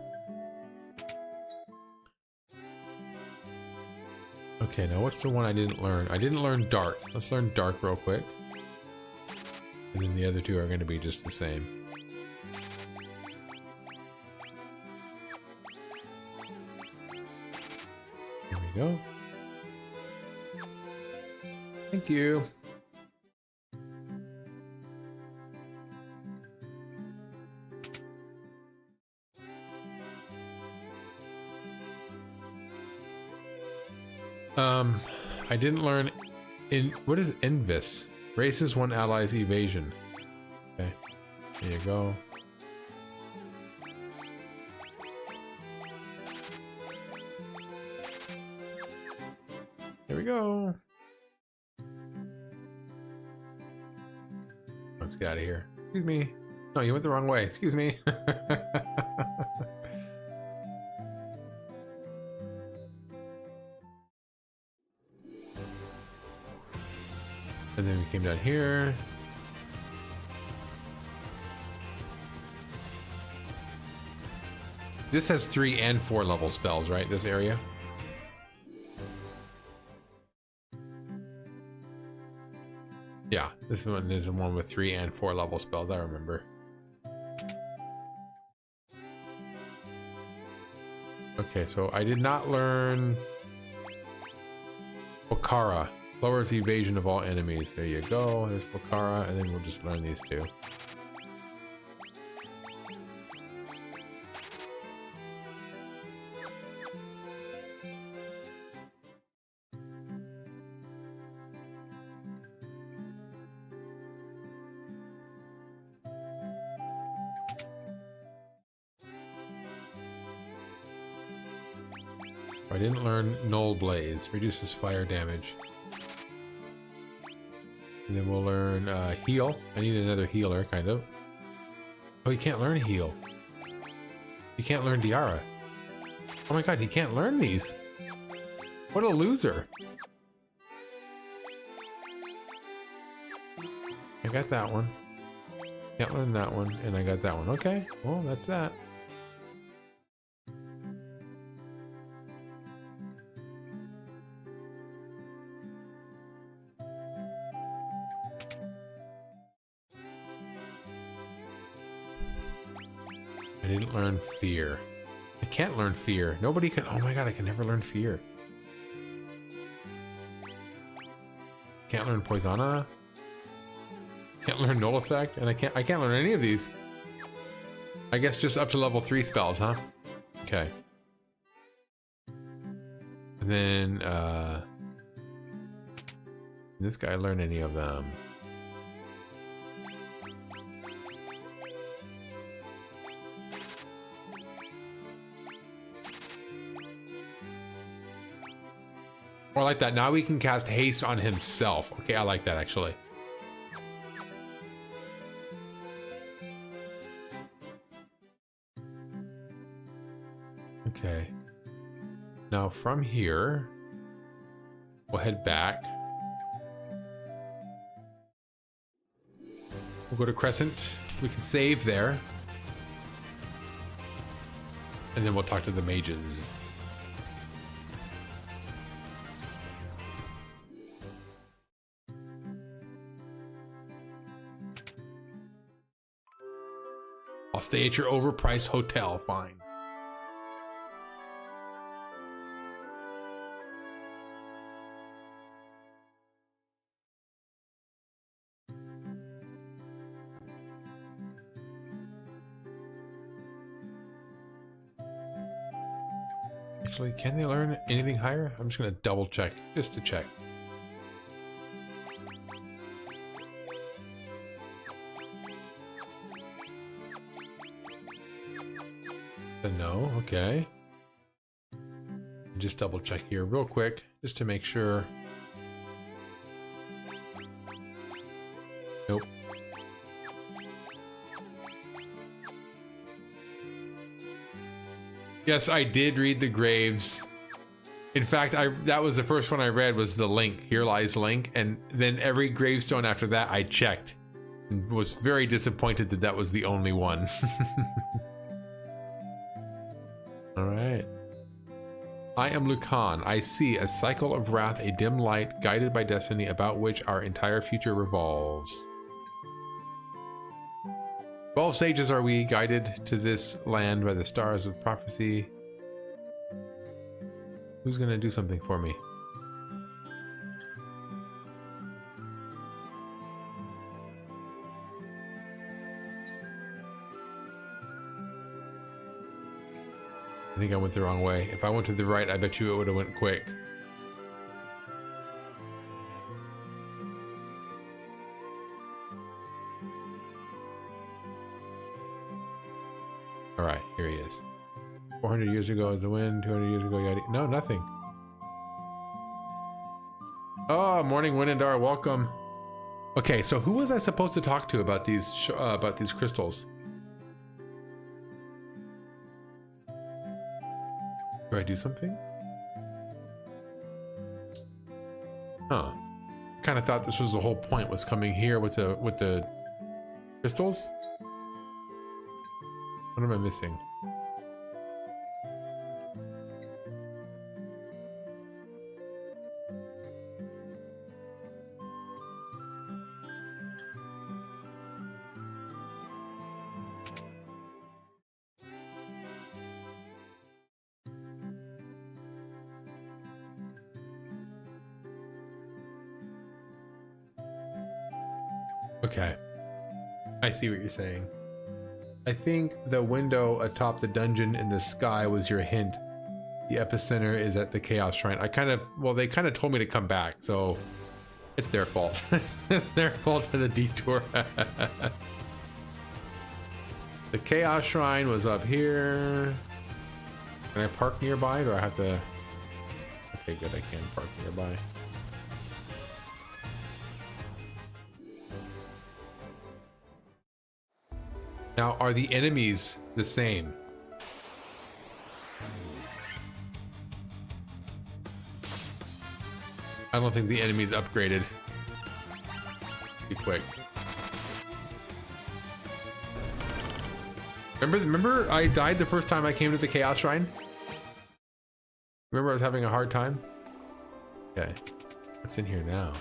Okay, now what's the one I didn't learn? I didn't learn Dark. Let's learn Dark real quick. And then the other two are going to be just the same. Here we go. Thank you. I didn't learn what is Invis? Races one ally's evasion. Okay, there you go. There we go. Let's get out of here. Excuse me. No, you went the wrong way. Excuse me. And then we came down here. This has 3 and 4 level spells, right? This area. Yeah, this one is the one with 3 and 4 level spells, I remember. Okay, so I did not learn Okara. Lowers the evasion of all enemies. There you go. There's Fakara, and then we'll just learn these two. I didn't learn Null Blaze. Reduces fire damage. And then we'll learn heal. I need another healer, kind of. Oh, he can't learn heal. He can't learn Diara. Oh my god, he can't learn these. What a loser. I got that one. Can't learn that one, and I got that one. Okay, well, that's that. didn't learn fear. I can't learn fear. Nobody can. Oh my god, I can never learn fear. Can't learn Poisona. Can't learn Null Effect, and I can't learn any of these. I guess just up to level 3 spells, huh? Okay. And then this guy learn any of them? Oh, I like that. Now we can cast haste on himself. Okay, I like that actually. Okay. Now from here, we'll head back. We'll go to Crescent. We can save there. And then we'll talk to the mages. I'll stay at your overpriced hotel. Fine. Actually, can they learn anything higher? I'm just gonna double check, just to check. No, okay. Just double check here real quick, just to make sure. Nope. Yes, I did read the graves. In fact, that was the first one I read, was the link. Here lies Link, and then every gravestone after that I checked and was very disappointed that that was the only one. All right. I am Lucan. I see a cycle of wrath, a dim light guided by destiny, about which our entire future revolves. 12 sages are we, guided to this land by the stars of prophecy. Who's gonna do something for me? I think I went the wrong way. If I went to the right, I bet you it would have went quick. All right, here he is. 400 years ago is the wind, 200 years ago, yada. No, nothing. Oh, morning, Winandar, welcome. Okay, so who was I supposed to talk to about these crystals? Do I do something? Huh. Kind of thought this was the whole point, was coming here with the crystals. What am I missing? Okay, I see what you're saying. I think the window atop the dungeon in the sky was your hint. The epicenter is at the Chaos Shrine. Well, they kind of told me to come back, so it's their fault. It's their fault for the detour. The Chaos Shrine was up here. Can I park nearby, or do I have to? Okay, good, I can park nearby. Now, are the enemies the same? I don't think the enemies upgraded. Be quick. Remember I died the first time I came to the Chaos Shrine? Remember I was having a hard time? Okay. What's in here now?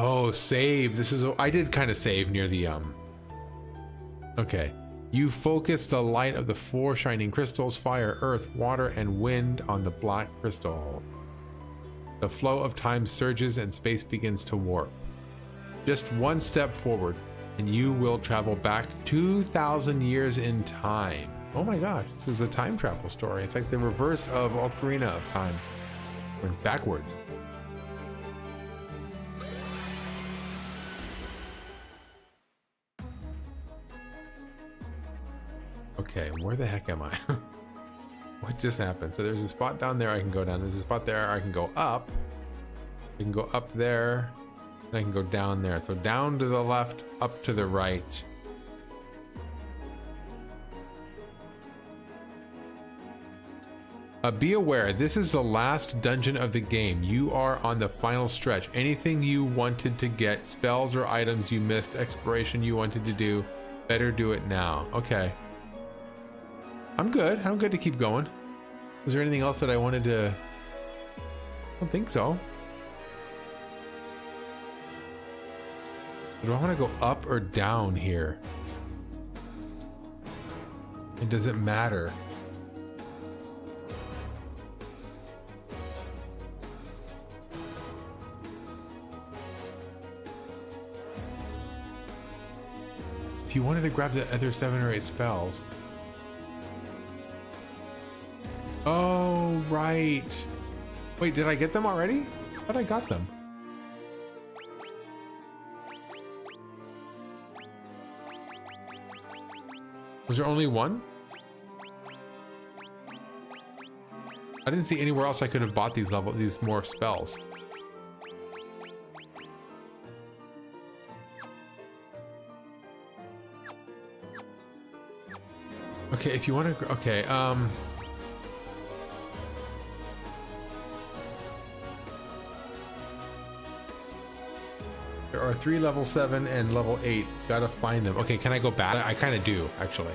Oh, save. This is, I did kind of save near the, okay. You focus the light of the 4 shining crystals, fire, earth, water, and wind on the black crystal. The flow of time surges and space begins to warp. Just one step forward and you will travel back 2,000 years in time. Oh my gosh, this is a time travel story. It's like the reverse of Ocarina of Time. We're backwards. Okay, where the heck am I? What just happened? So there's a spot down there I can go down. There's a spot there I can go up. I can go up there. And I can go down there. So down to the left, up to the right. Be aware, this is the last dungeon of the game. You are on the final stretch. Anything you wanted to get, spells or items you missed, exploration you wanted to do, better do it now. Okay. I'm good. I'm good to keep going. Was there anything else that I wanted to... I don't think so. Do I want to go up or down here? It doesn't matter. If you wanted to grab the other 7 or 8 spells. Oh, right. Wait, did I get them already? I thought I got them. Was there only one? I didn't see anywhere else I could have bought these more spells. Okay, if you want to, okay, there are 3 level 7 and level 8. Gotta find them. Okay, can I go back? I kind of do, actually.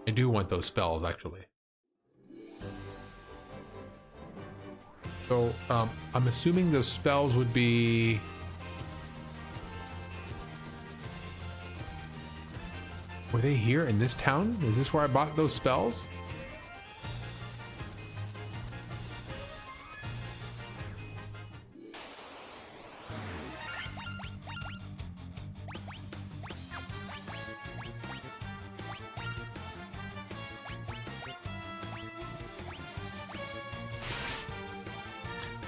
I do want those spells, actually. So, I'm assuming those spells would be... Were they here in this town? Is this where I bought those spells?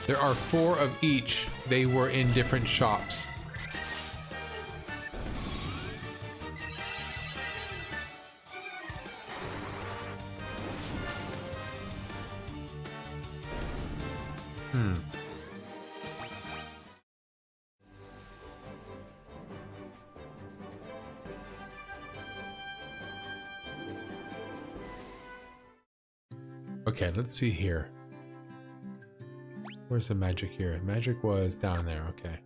There are 4 of each. They were in different shops. Okay, let's see here. Where's the magic here? Magic was down there, okay.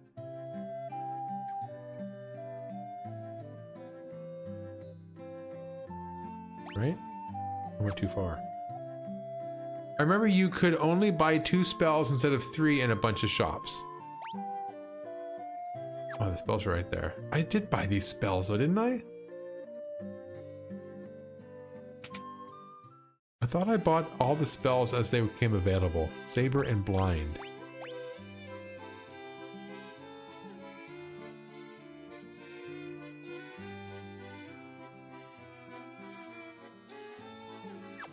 Right? I went too far. I remember you could only buy 2 spells instead of 3 in a bunch of shops. Oh, the spells are right there. I did buy these spells though, didn't I? I thought I bought all the spells as they became available. Saber and Blind.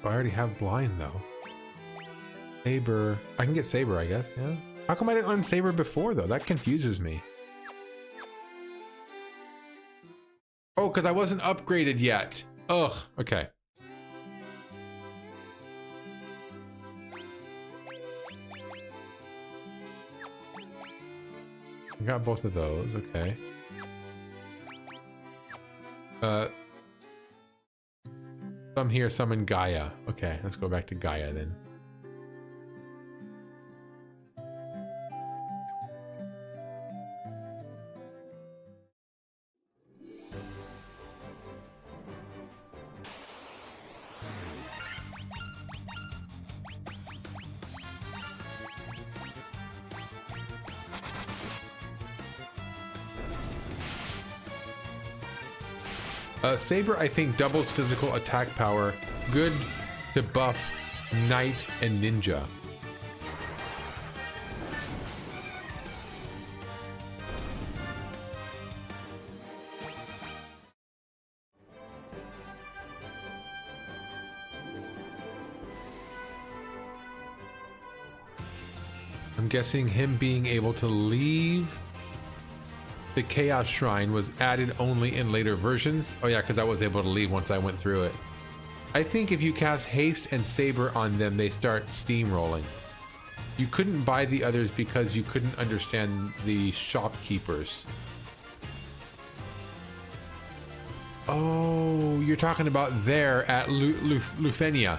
I already have Blind though. Saber. I can get Saber, I guess. Yeah. How come I didn't learn Saber before though? That confuses me. Oh, because I wasn't upgraded yet. Ugh. Okay. I got both of those, okay. Some here, some in Gaia. Okay, let's go back to Gaia then. Saber, I think, doubles physical attack power. Good to buff Knight and Ninja. I'm guessing him being able to leave the Chaos Shrine was added only in later versions. Oh yeah, because I was able to leave once I went through it. I think if you cast Haste and Saber on them, they start steamrolling. You couldn't buy the others because you couldn't understand the shopkeepers. Oh, you're talking about there at Lufenia.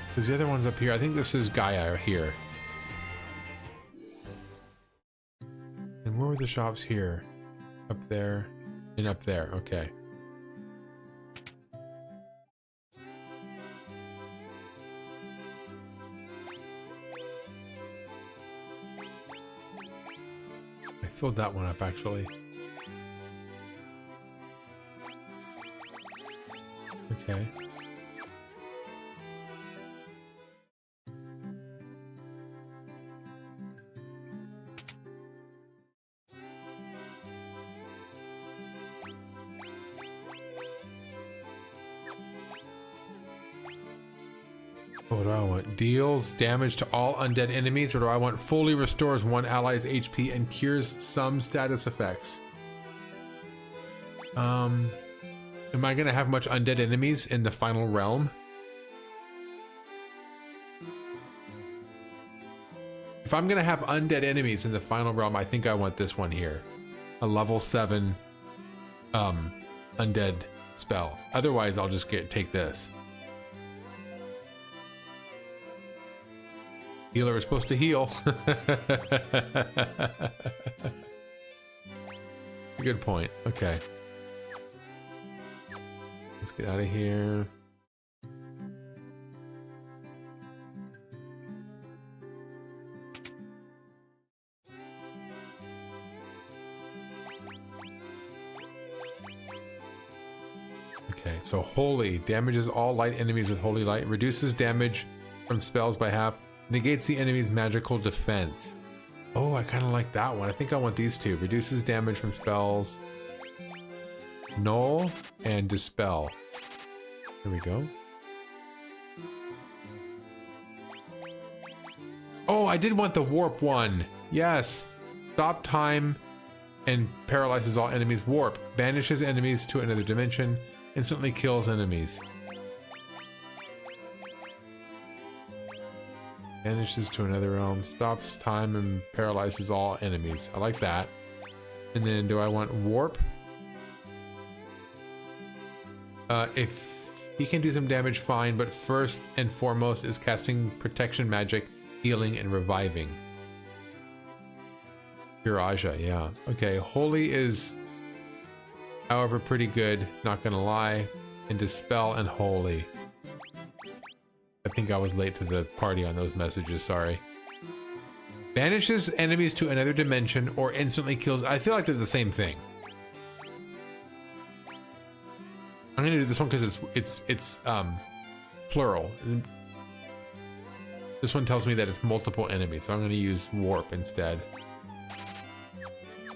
Because the other one's up here. I think this is Gaia here. And where were the shops here? Up there and up there. Okay. I filled that one up actually. Okay. What do I want? Deals damage to all undead enemies, or do I want fully restores one ally's HP and cures some status effects? Am I gonna have much undead enemies in the final realm? If I'm gonna have undead enemies in the final realm, I think I want this one here. A level 7 undead spell. Otherwise, I'll just take this. Healer is supposed to heal. Good point. Okay. Let's get out of here. Okay, so Holy damages all light enemies with Holy Light, reduces damage from spells by half, negates the enemy's magical defense. Oh, I kind of like that one. I think I want these two. Reduces damage from spells. Null and Dispel. Here we go. Oh, I did want the Warp one. Yes. Stop time and paralyzes all enemies. Warp. Banishes enemies to another dimension. Instantly kills enemies. Vanishes to another realm, stops time and paralyzes all enemies. I like that. And then do I want Warp? If he can do some damage, fine, but first and foremost is casting protection magic, healing, and reviving. Puraja, yeah. Okay, Holy is, however, pretty good, not gonna lie. And Dispel and Holy. I think I was late to the party on those messages, sorry. Banishes enemies to another dimension or instantly kills. I feel like they're the same thing. I'm gonna do this one because it's plural. This one tells me that it's multiple enemies, so I'm gonna use Warp instead.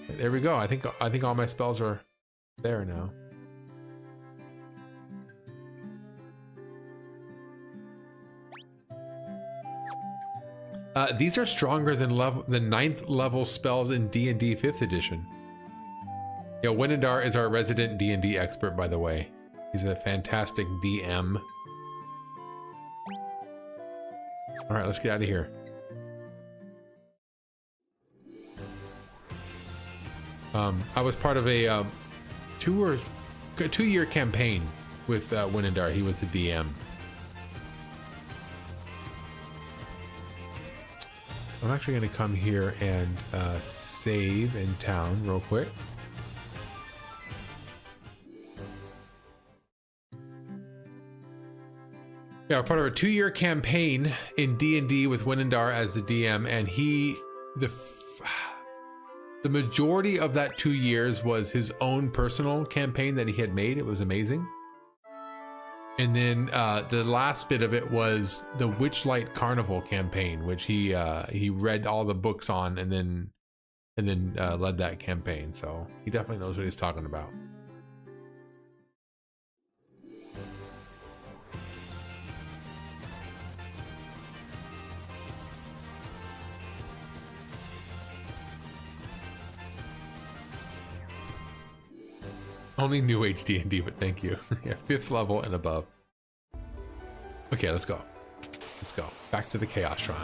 There we go. I think all my spells are there now. These are stronger than the 9th level spells in D&D 5th edition. Yeah, Winadar is our resident D&D expert, by the way. He's a fantastic DM. All right, let's get out of here. I was part of a 2-year campaign with Winadar. He was the DM. I'm actually going to come here and save in town real quick. Yeah, we're part of a 2-year campaign in D&D with Winandar as the DM, and The majority of that 2 years was his own personal campaign that he had made. It was amazing. And then the last bit of it was the Witchlight Carnival campaign, which he read all the books on and then led that campaign. So he definitely knows what he's talking about. Only new age D&D, but thank you. Yeah, 5th level and above. Okay, let's go. Let's go. Back to the Chaos Shrine.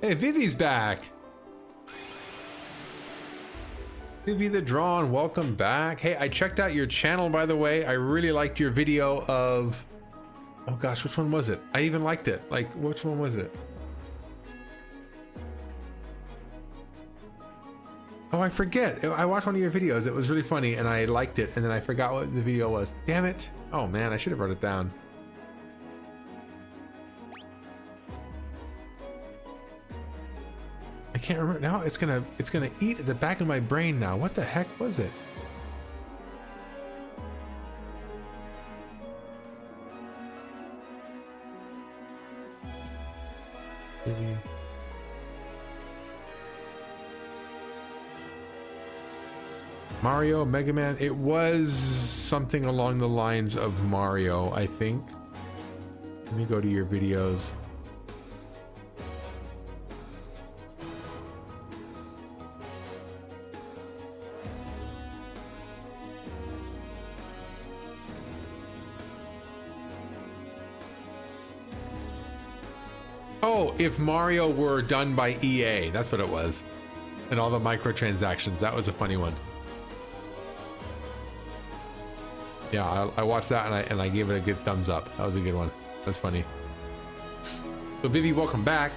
Hey, Vivi's back. Vivi the Drawn, welcome back. Hey, I checked out your channel, by the way. I really liked your video of... Oh gosh, which one was it? I even liked it. Like, which one was it? Oh, I forget. I watched one of your videos. It was really funny and I liked it. And then I forgot what the video was. Damn it. Oh man, I should have wrote it down. I can't remember now. It's gonna eat at the back of my brain now. What the heck was it? Mario, Mega Man. It was something along the lines of Mario, I think. Let me go to your videos. Oh, if Mario were done by EA, that's what it was. And all the microtransactions, that was a funny one. Yeah, I watched that and I gave it a good thumbs up. That was a good one. That's funny. So Vivi, welcome back.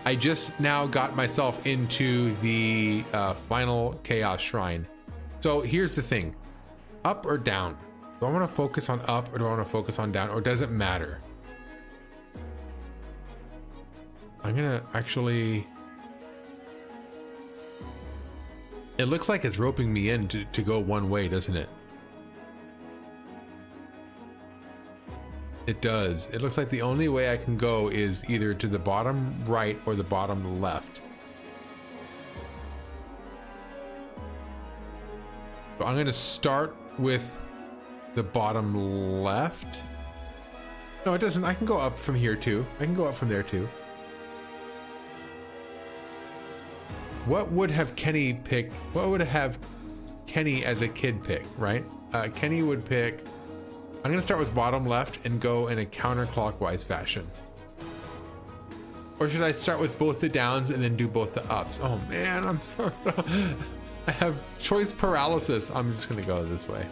I just now got myself into the final Chaos Shrine. So here's the thing. Up or down? Do I want to focus on up or do I want to focus on down, or does it matter? I'm gonna actually... It looks like it's roping me in to go one way, doesn't it? It does. It looks like the only way I can go is either to the bottom right or the bottom left. So I'm gonna start with the bottom left. No, it doesn't. I can go up from here too. I can go up from there too. What would have Kenny pick? What would have Kenny as a kid pick, right? Kenny would pick... I'm gonna start with bottom left and go in a counterclockwise fashion. Or should I start with both the downs and then do both the ups? Oh man, I'm so I have choice paralysis. I'm just gonna go this way.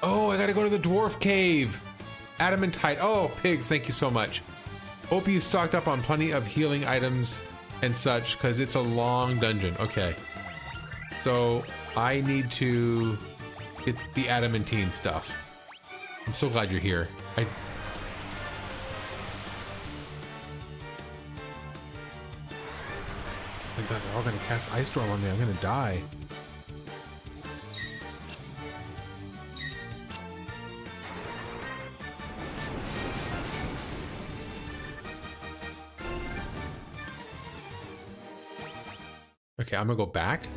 Oh, I gotta go to the dwarf cave. Adamantite. Oh, pigs, thank you so much. Hope you stocked up on plenty of healing items and such, because it's a long dungeon. Okay. So I need to get the adamantine stuff. I'm so glad you're here. Oh my god, they're all gonna cast Ice Storm on me. I'm gonna die. Okay, I'm gonna go back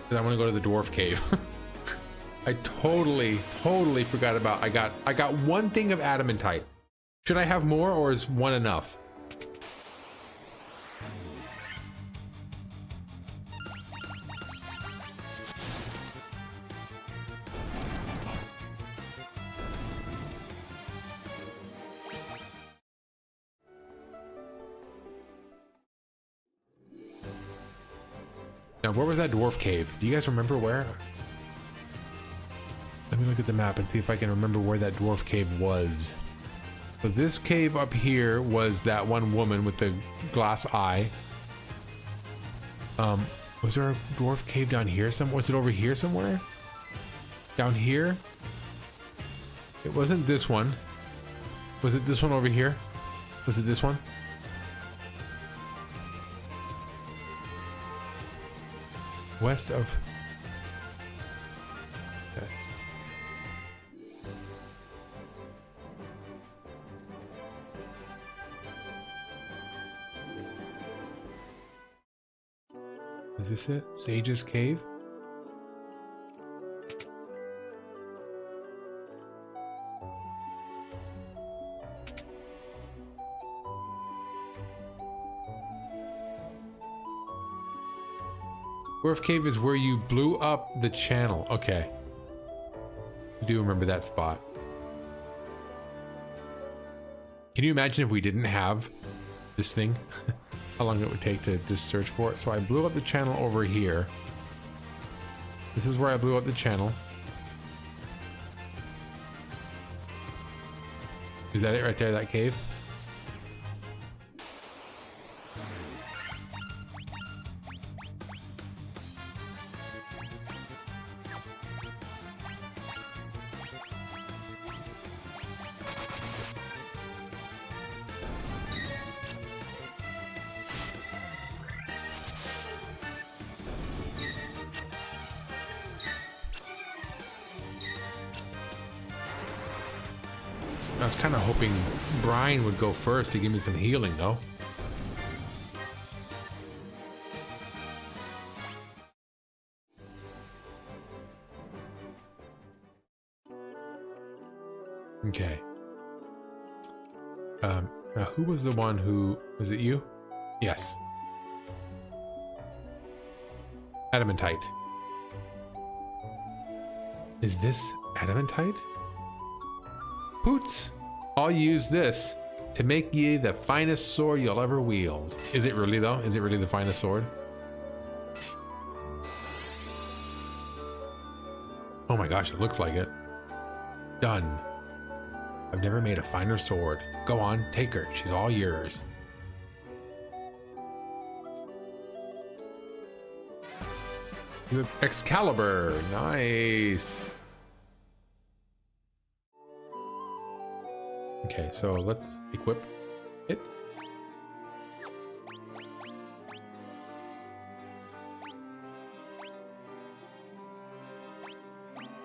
because I want to go to the dwarf cave. I totally forgot about. I got one thing of adamantite. Should I have more, or is one enough? Now, where was that dwarf cave? Do you guys remember where? Let me look at the map and see if I can remember where that dwarf cave was. So this cave up here was that one woman with the glass eye. Was there a dwarf cave down here somewhere? Was it over here somewhere? Down here? It wasn't this one. Was it this one over here? Was it this one? West of... Yes. Is this it? Sage's Cave? Dwarf Cave is where you blew up the channel. Okay. I do remember that spot. Can you imagine if we didn't have this thing? How long it would take to just search for it? So I blew up the channel over here. This is where I blew up the channel. Is that it right there, that cave? I was kind of hoping Brian would go first to give me some healing, though. Okay. Now who was the one who... Was it you? Yes. Adamantite. Is this adamantite? Poots! I'll use this to make ye the finest sword you'll ever wield. Is it really though? Is it really the finest sword? Oh my gosh, it looks like it. Done. I've never made a finer sword. Go on, take her. She's all yours. You have Excalibur. Nice. Okay, so let's equip it.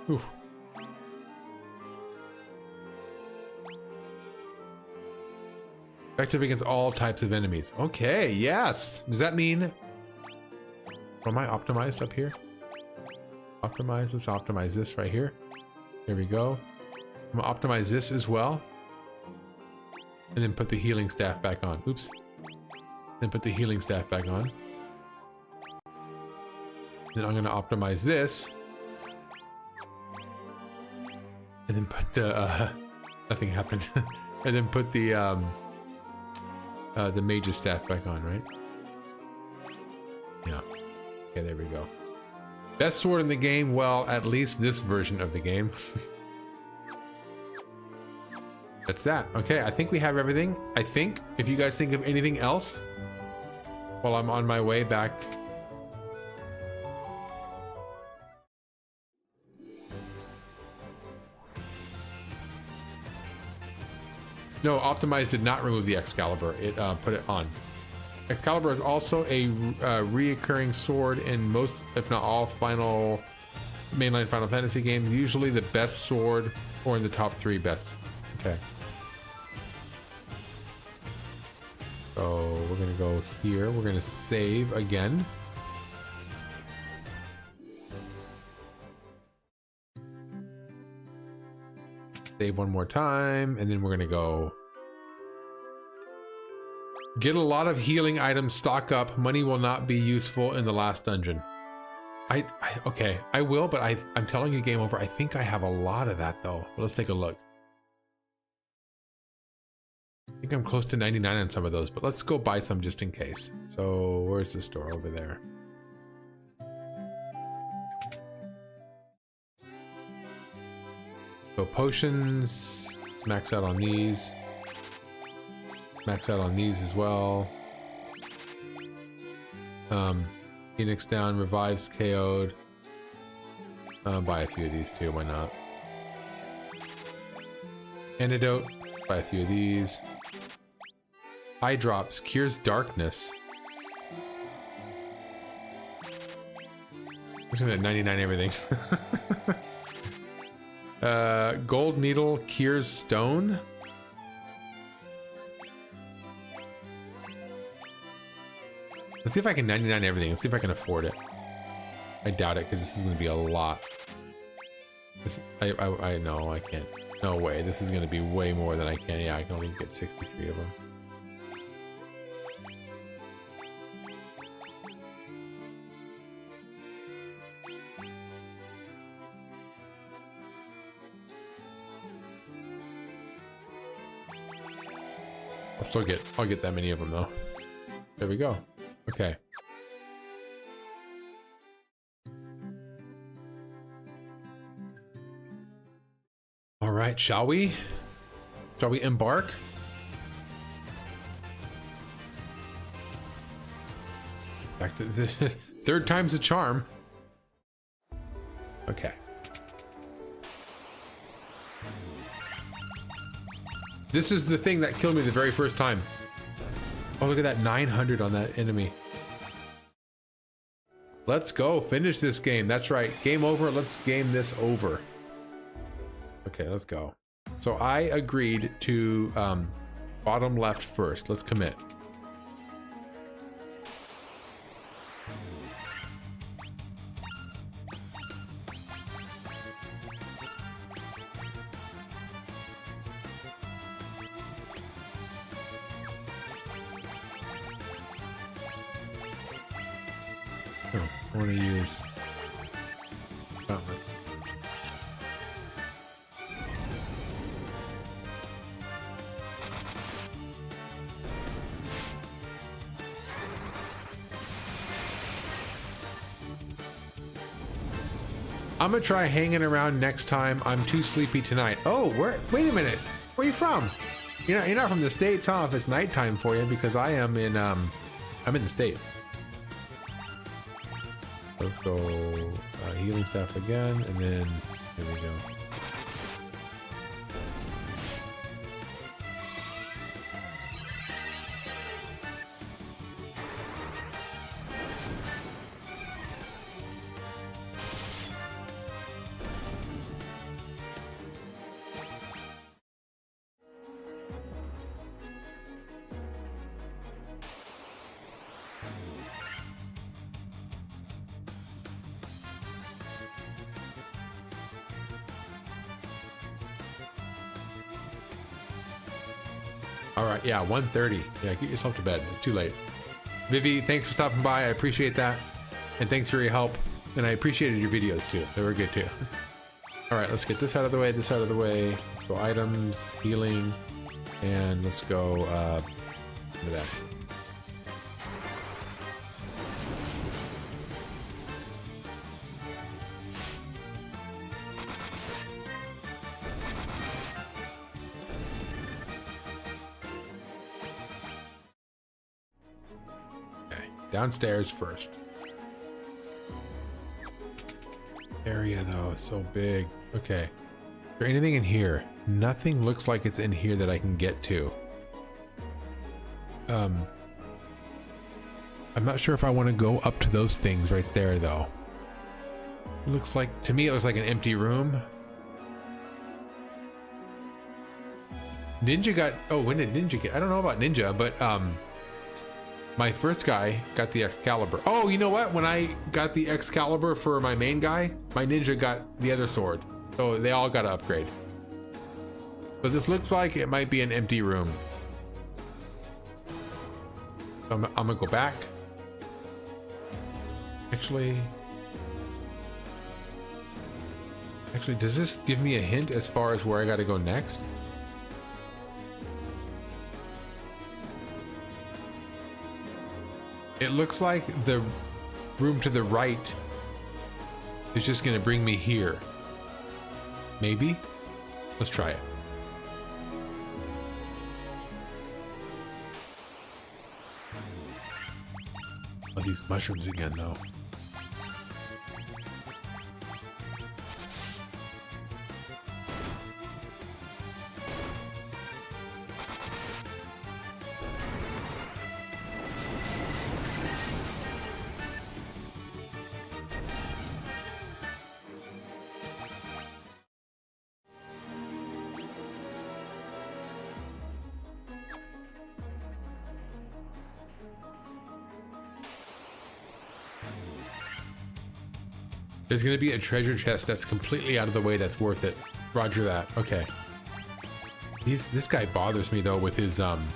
Oof. Effective against all types of enemies. Okay, yes. Does that mean... Am I optimized up here? Optimize. Let's optimize this right here. There we go. I'm gonna optimize this as well. And then put the healing staff back on. Oops. Then put the healing staff back on. Then I'm going to optimize this. And then put the... nothing happened. And then put the mage's staff back on, right? Yeah. Okay, there we go. Best sword in the game? Well, at least this version of the game. That's that. Okay, I think we have everything. I think. If you guys think of anything else while I'm on my way back. No, Optimize did not remove the Excalibur. It put it on. Excalibur is also a reoccurring sword in most, if not all, mainline Final Fantasy games. Usually the best sword or in the top 3 best. Okay. So we're gonna go here. We're gonna save again. Save one more time, and then we're gonna go get a lot of healing items, stock up. Money will not be useful in the last dungeon. Okay, I will, but I'm telling you, game over. I think I have a lot of that though. But let's take a look. I think I'm close to 99 on some of those, but let's go buy some just in case. So where's the store? Over there. So potions, let's max out on these. max out on these as well. Phoenix down, revives KO'd. Buy a few of these too, why not? Antidote, buy a few of these. Eye drops, cures darkness. I'm just gonna 99 everything. Gold needle cures stone. Let's see if I can 99 everything. Let's see if I can afford it. I doubt it because this is going to be a lot. This, I know I can't. No way. This is going to be way more than I can. Yeah, I can only get 63 of them. I'll get that many of them though. There we go. Okay. All right, shall we? Shall we embark? Back to the third time's a charm. Okay. This is the thing that killed me the very first time. Oh, look at that 900 on that enemy. Let's go finish this game. That's right. Game over. Let's game this over. Okay, let's go. So I agreed to bottom left first. Let's commit. I want to use gauntlets. I'm gonna try hanging around next time. I'm too sleepy tonight. Oh, wait a minute. Where are you from? You're not from the States, huh? If it's nighttime for you, because I am in I'm in the States. Let's go healing staff again, and then here we go. All right, yeah, 1:30. Yeah, get yourself to bed. It's too late. Vivi, thanks for stopping by. I appreciate that. And thanks for your help. And I appreciated your videos too. They were good too. All right, let's get this out of the way, this out of the way. Let's go items, healing, and let's go into that. Downstairs first. Area though is so big. Okay. Is there anything in here? Nothing looks like it's in here that I can get to. I'm not sure if I want to go up to those things right there though. It looks like, to me it looks like an empty room. Ninja got, oh, when did Ninja get? I don't know about Ninja, but my first guy got the Excalibur. Oh, you know what? When I got the Excalibur for my main guy, my ninja got the other sword. So they all got to upgrade. But this looks like it might be an empty room. I'm gonna go back. Actually, does this give me a hint as far as where I got to go next? It looks like the room to the right is just gonna bring me here. Maybe? Let's try it. Oh, these mushrooms again, though. There's gonna be a treasure chest that's completely out of the way that's worth it. Roger that. Okay. This guy bothers me though with his trying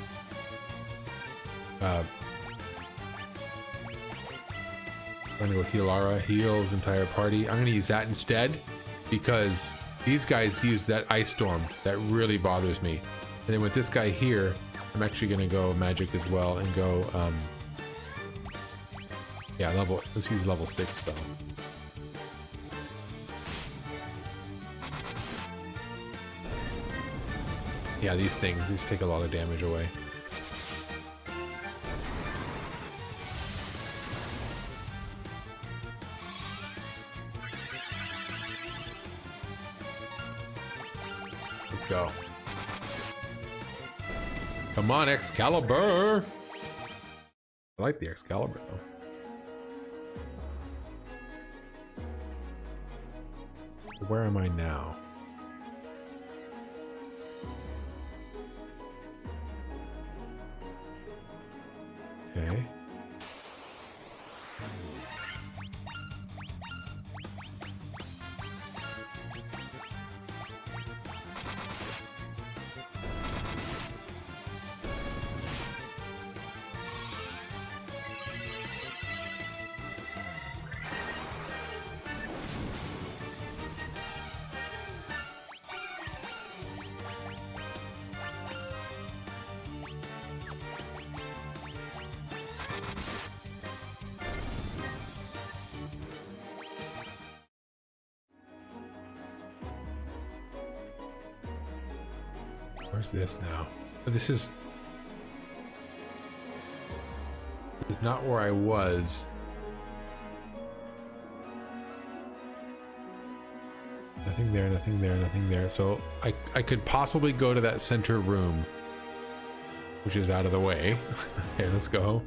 to go heal Aura, heals entire party. I'm gonna use that instead because these guys use that ice storm that really bothers me. And then with this guy here, I'm actually gonna go magic as well and go yeah, let's use level 6 spell. Yeah, these take a lot of damage away. Let's go. Come on, Excalibur! I like the Excalibur, though. Where am I now? Okay. Where's this now? This is not where I was. Nothing there, nothing there, nothing there. So I could possibly go to that center room, which is out of the way. Okay, let's go.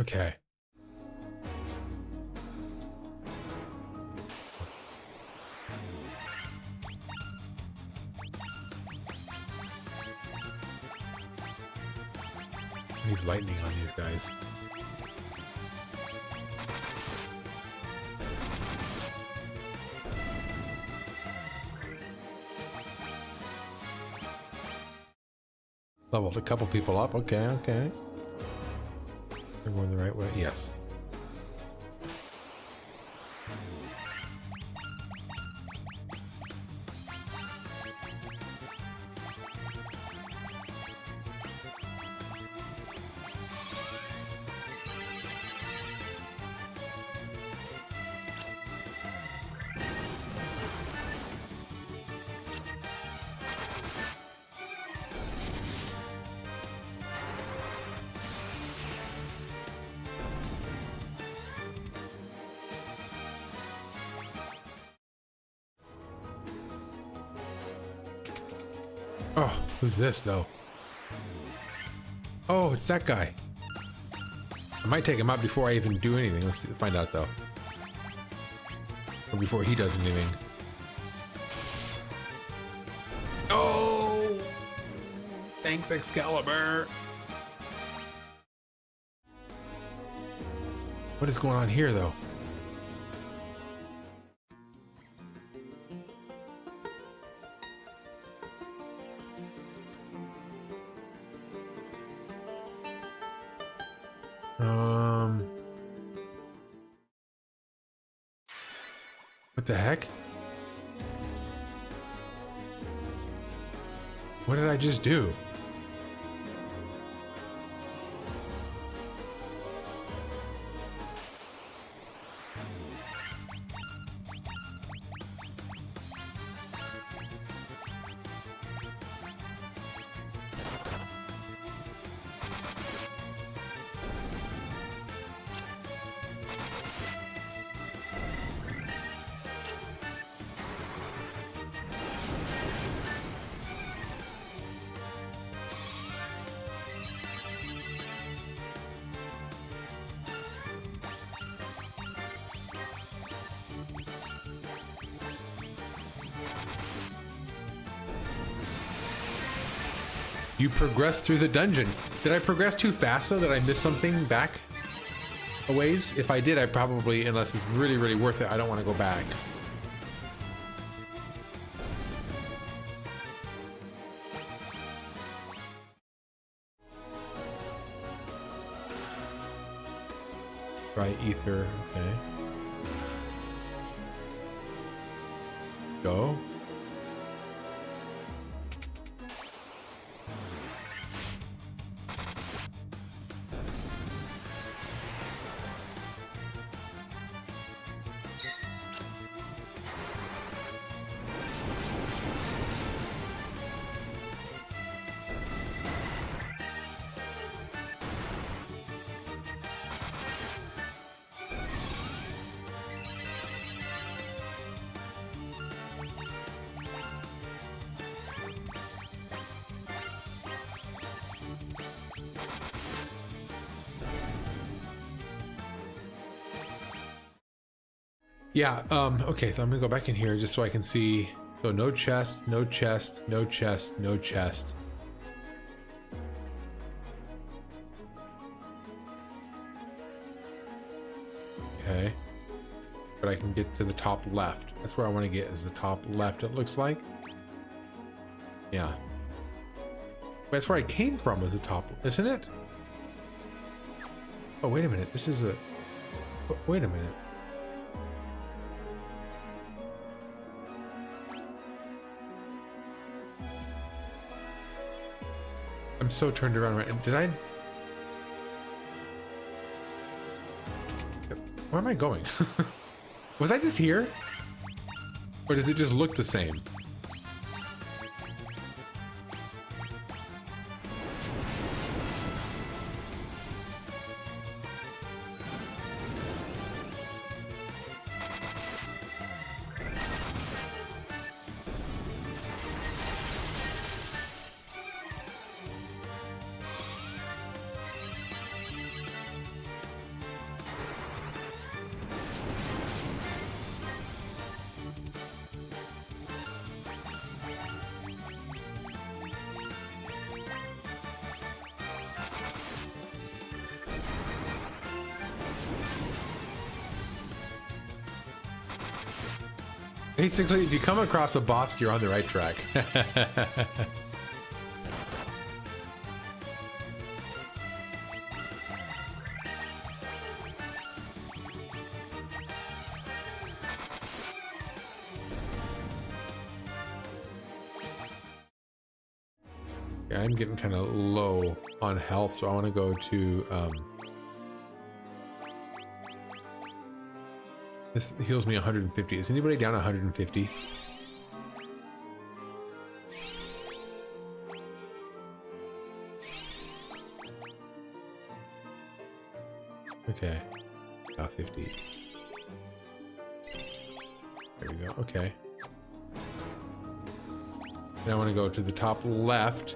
Okay. He's lightning on these guys. Leveled a couple people up. Okay, okay. We're going the right way. Yes. Oh, who's this though? Oh, it's that guy. I might take him out before I even do anything. Let's find out though. Or before he does anything. Oh! Thanks, Excalibur! What is going on here though? What the heck? What did I just do? You progress through the dungeon. Did I progress too fast so that I missed something back a ways? If I did, I probably, unless it's really, really worth it, I don't want to go back. Try ether, okay. Go. Yeah, okay, so I'm gonna go back in here just so I can see. So no chest, no chest, no chest, no chest. Okay. But I can get to the top left. That's where I want to get, is the top left, it looks like. Yeah. That's where I came from, was the top, isn't it? Oh, wait a minute, this is a... Wait a minute. I'm so turned around right. Did I? Where am I going? Was I just here? Or does it just look the same? Basically, if you come across a boss, you're on the right track. Yeah, I'm getting kind of low on health, so I want to go to... This heals me 150. Is anybody down 150? Okay. 50. There we go. Okay. Now I want to go to the top left.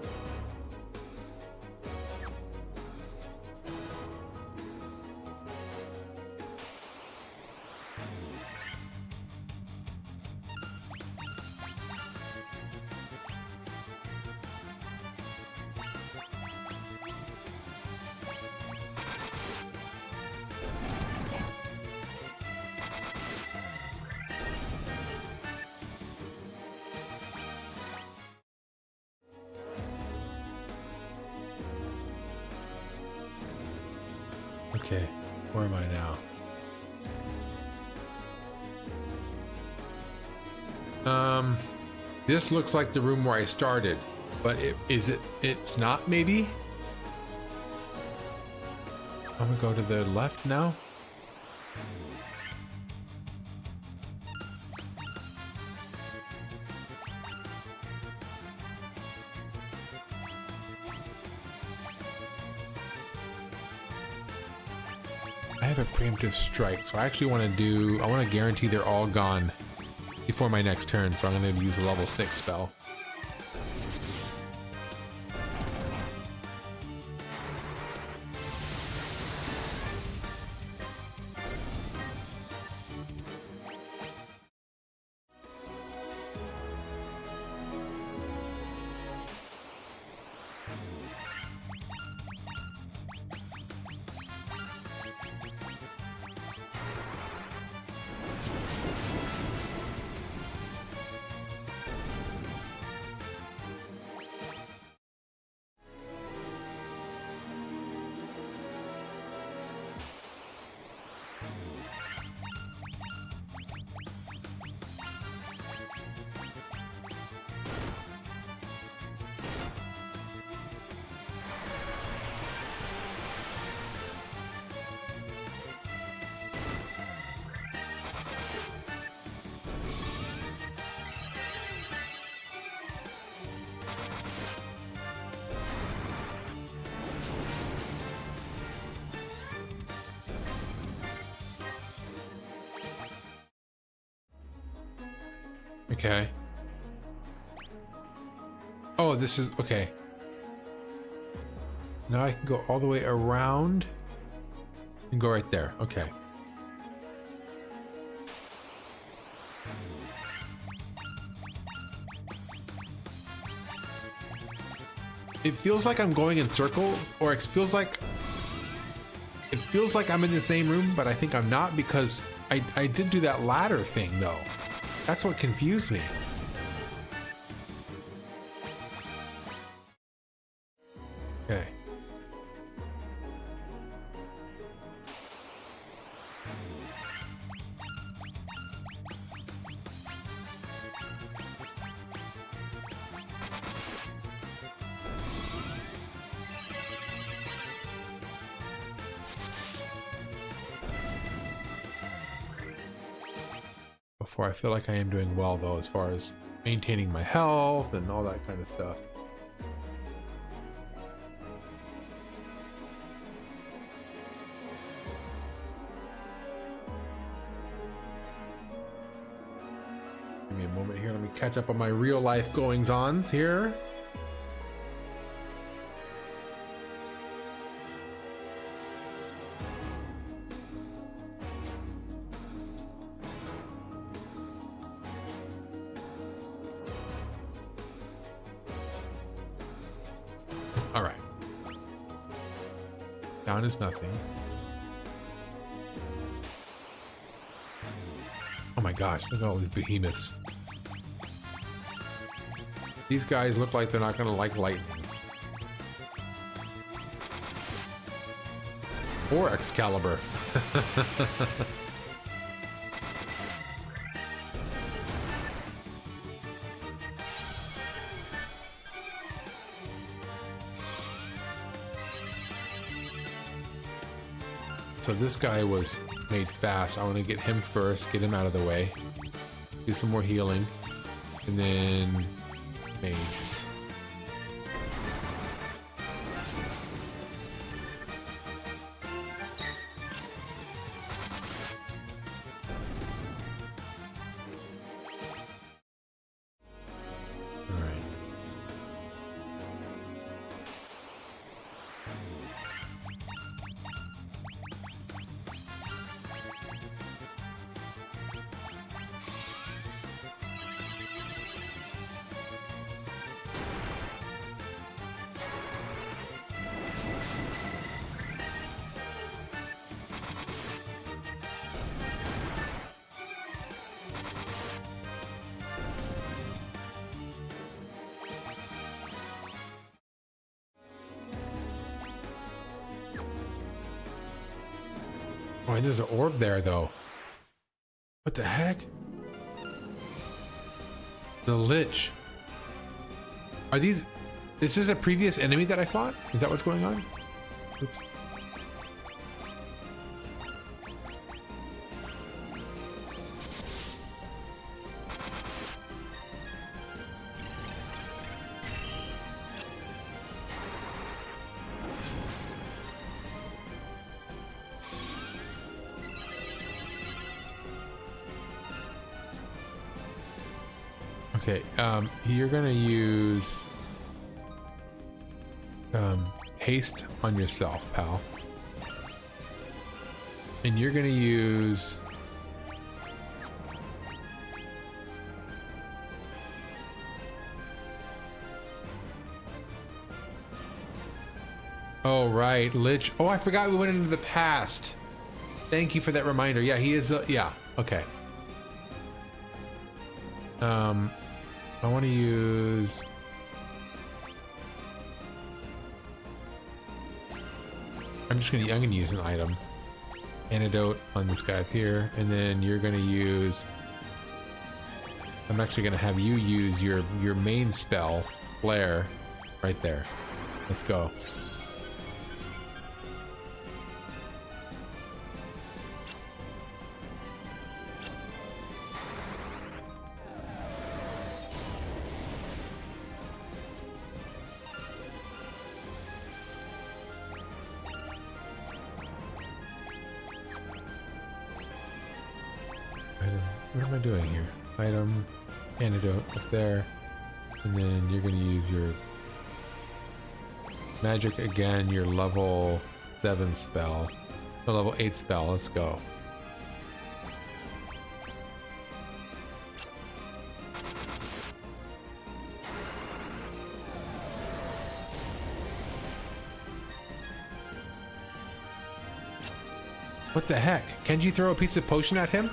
Okay, where am I now? This looks like the room where I started, but it's not, maybe? I'm gonna go to the left now. I have a preemptive strike, so I actually want to guarantee they're all gone before my next turn, so I'm going to use a level 6 spell. Okay. Oh, this is okay. Now I can go all the way around and go right there. Okay. It feels like I'm going in circles, or it feels like I'm in the same room, but I think I'm not, because I did do that ladder thing though. That's what confused me. Okay. Before I feel like I am doing well though, as far as maintaining my health and all that kind of stuff. Give me a moment here, let me catch up on my real life goings-ons here. All right. Down is nothing. Oh my gosh, look at all these behemoths. These guys look like they're not gonna like lightning. Or Excalibur. So this guy was made fast. I want to get him first, get him out of the way, do some more healing, and then mage. Oh, and there's an orb there, though. What the heck? The Lich. Are these... Is this a previous enemy that I fought? Is that what's going on? Oops. Okay, you're gonna use haste on yourself, pal. And you're gonna use oh right, Lich. Oh, I forgot we went into the past. Thank you for that reminder. Yeah, he is the yeah, okay. I want to use I'm gonna use an item. Antidote on this guy up here, and then you're gonna use I'm actually gonna have you use your main spell, Flare, right there. Let's go. What am I doing here? Item, antidote up there, and then you're going to use your magic again, your level 7 spell, or level 8 spell. Let's go. What the heck? Can't you throw a piece of potion at him?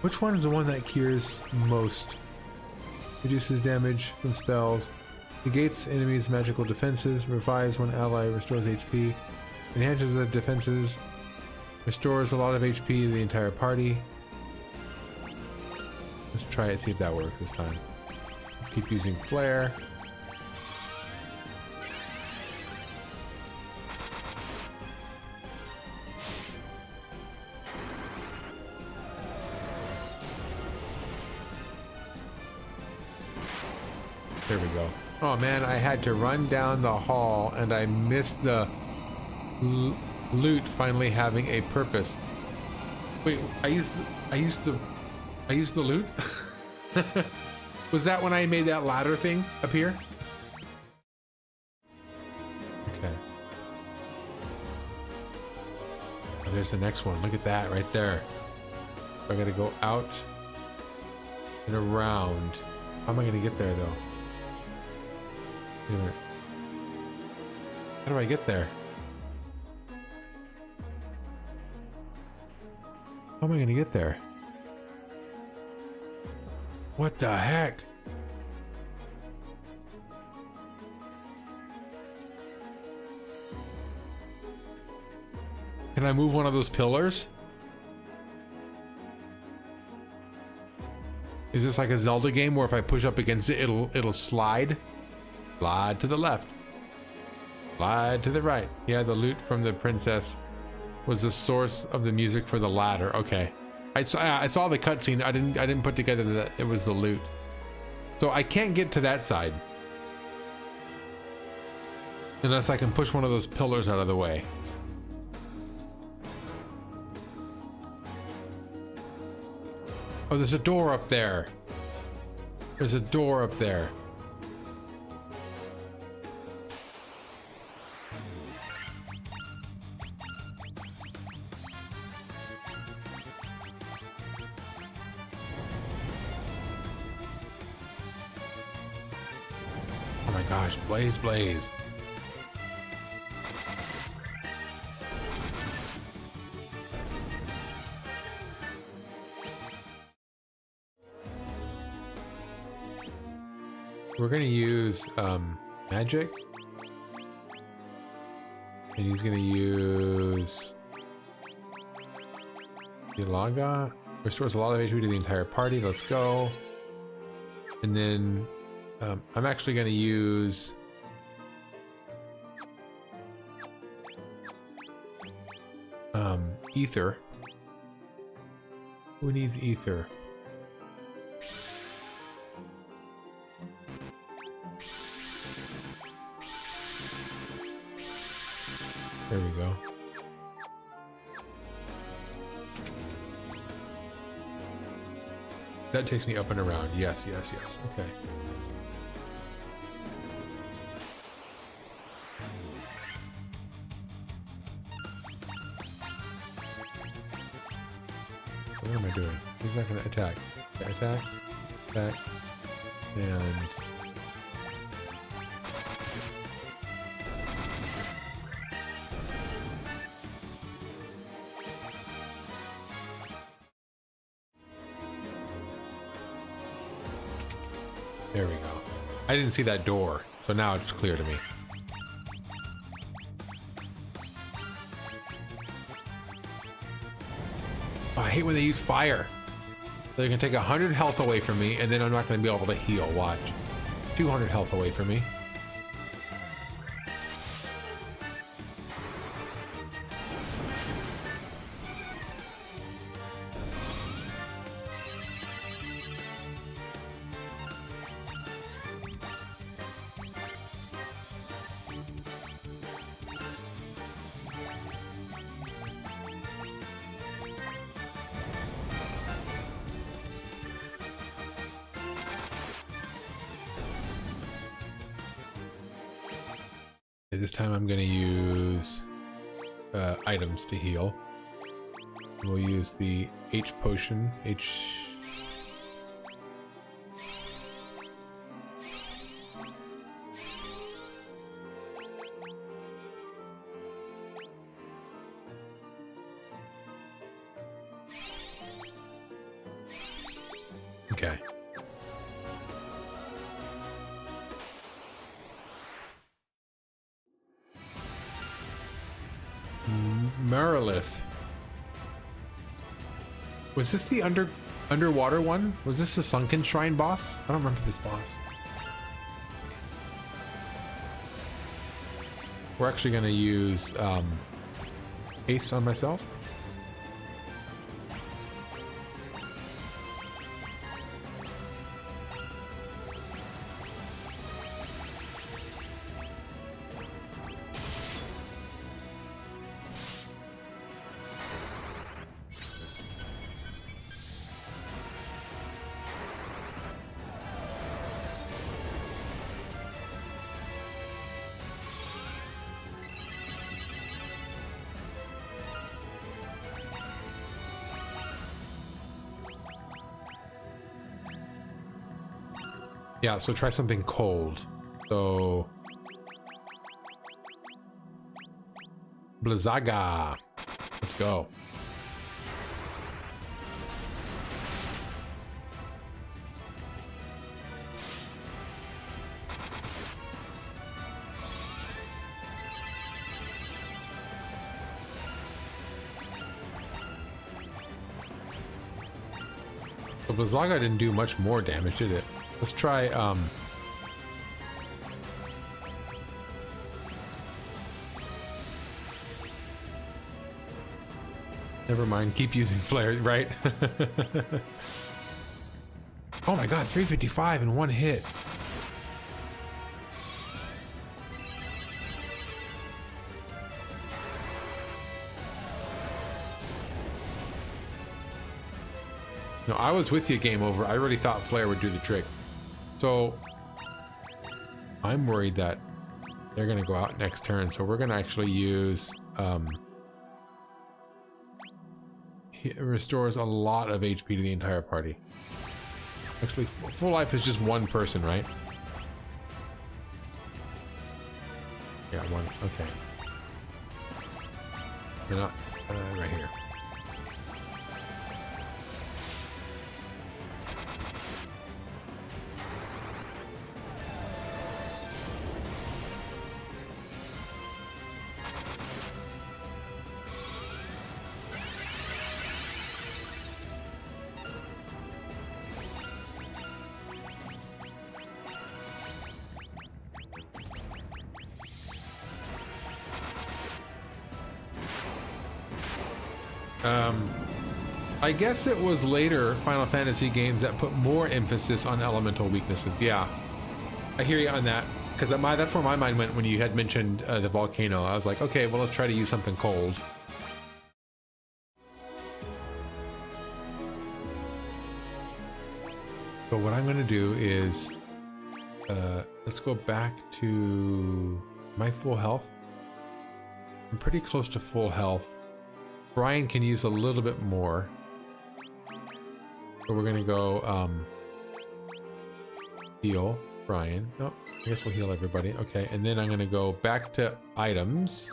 Which one is the one that cures most? Reduces damage from spells, negates enemies' magical defenses, revives when ally, restores HP, enhances the defenses, restores a lot of HP to the entire party. Let's try it, see if that works this time. Let's keep using Flare. There we go. Oh man, I had to run down the hall and I missed the loot finally having a purpose. Wait, I used the loot? Was that when I made that ladder thing appear? Okay. Oh, there's the next one. Look at that right there. So I gotta go out and around. How am I gonna get there though? Wait a minute. How do I get there? How am I gonna get there? What the heck? Can I move one of those pillars? Is this like a Zelda game where if I push up against it, it'll slide? Slide to the left. Slide to the right. Yeah, the loot from the princess was the source of the music for the ladder. Okay. I saw the cutscene. I didn't put together that it was the loot. So I can't get to that side unless I can push one of those pillars out of the way. Oh, there's a door up there. There's a door up there. gosh, blaze, blaze. We're gonna use magic, and he's gonna use Ilaga. Restores a lot of HP to the entire party. Let's go. And then I'm actually gonna use ether. Who needs ether? There we go. That takes me up and around. Yes, yes, yes. Okay. What am I doing? He's not going to attack. Attack. Attack. And... there we go. I didn't see that door, so now it's clear to me. Oh, I hate when they use fire. They're gonna take 100 health away from me, and then I'm not gonna be able to heal. Watch. 200 health away from me. This time I'm going to use items to heal. We'll use the H potion. Okay. Marilith. Was this the underwater one? Was this the Sunken Shrine boss? I don't remember this boss. We're actually going to use haste on myself. Yeah, so try something cold. So... Blizzaga. Let's go. So Blizzaga didn't do much more damage, did it? Let's try, never mind, keep using flares, right? Oh my god, 355 in one hit. No, I was with you, game over. I really thought flare would do the trick. So, I'm worried that they're going to go out next turn, so we're going to actually use, it restores a lot of HP to the entire party. Actually, full life is just one person, right? Yeah, one. Okay. They're not right here. I guess it was later Final Fantasy games that put more emphasis on elemental weaknesses. Yeah, I hear you on that, because that's where my mind went when you had mentioned the volcano. I was like, okay, well, let's try to use something cold. But what I'm going to do is, let's go back to my full health. I'm pretty close to full health. Brian can use a little bit more. So we're gonna go heal Brian. No, I guess we'll heal everybody. Okay, and then I'm gonna go back to items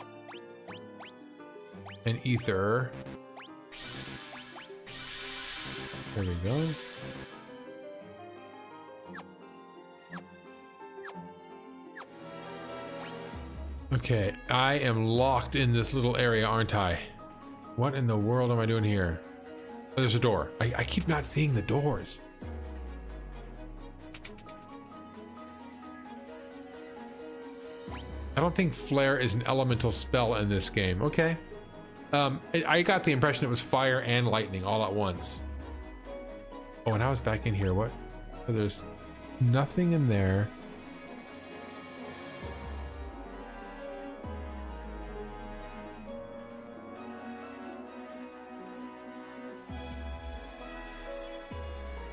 and ether. There we go. Okay, I am locked in this little area, aren't I? What in the world am I doing here? Oh, there's a door. I keep not seeing the doors. I don't think flare is an elemental spell in this game. Okay. I got the impression it was fire and lightning all at once. Oh, and I was back in here. What? Oh, there's nothing in there.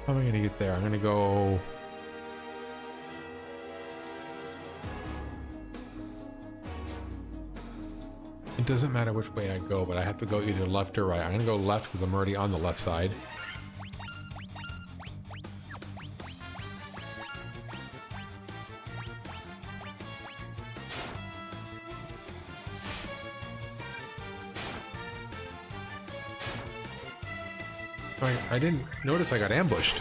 How am I gonna get there? I'm gonna go... It doesn't matter which way I go, but I have to go either left or right. I'm gonna go left because I'm already on the left side. I didn't notice I got ambushed.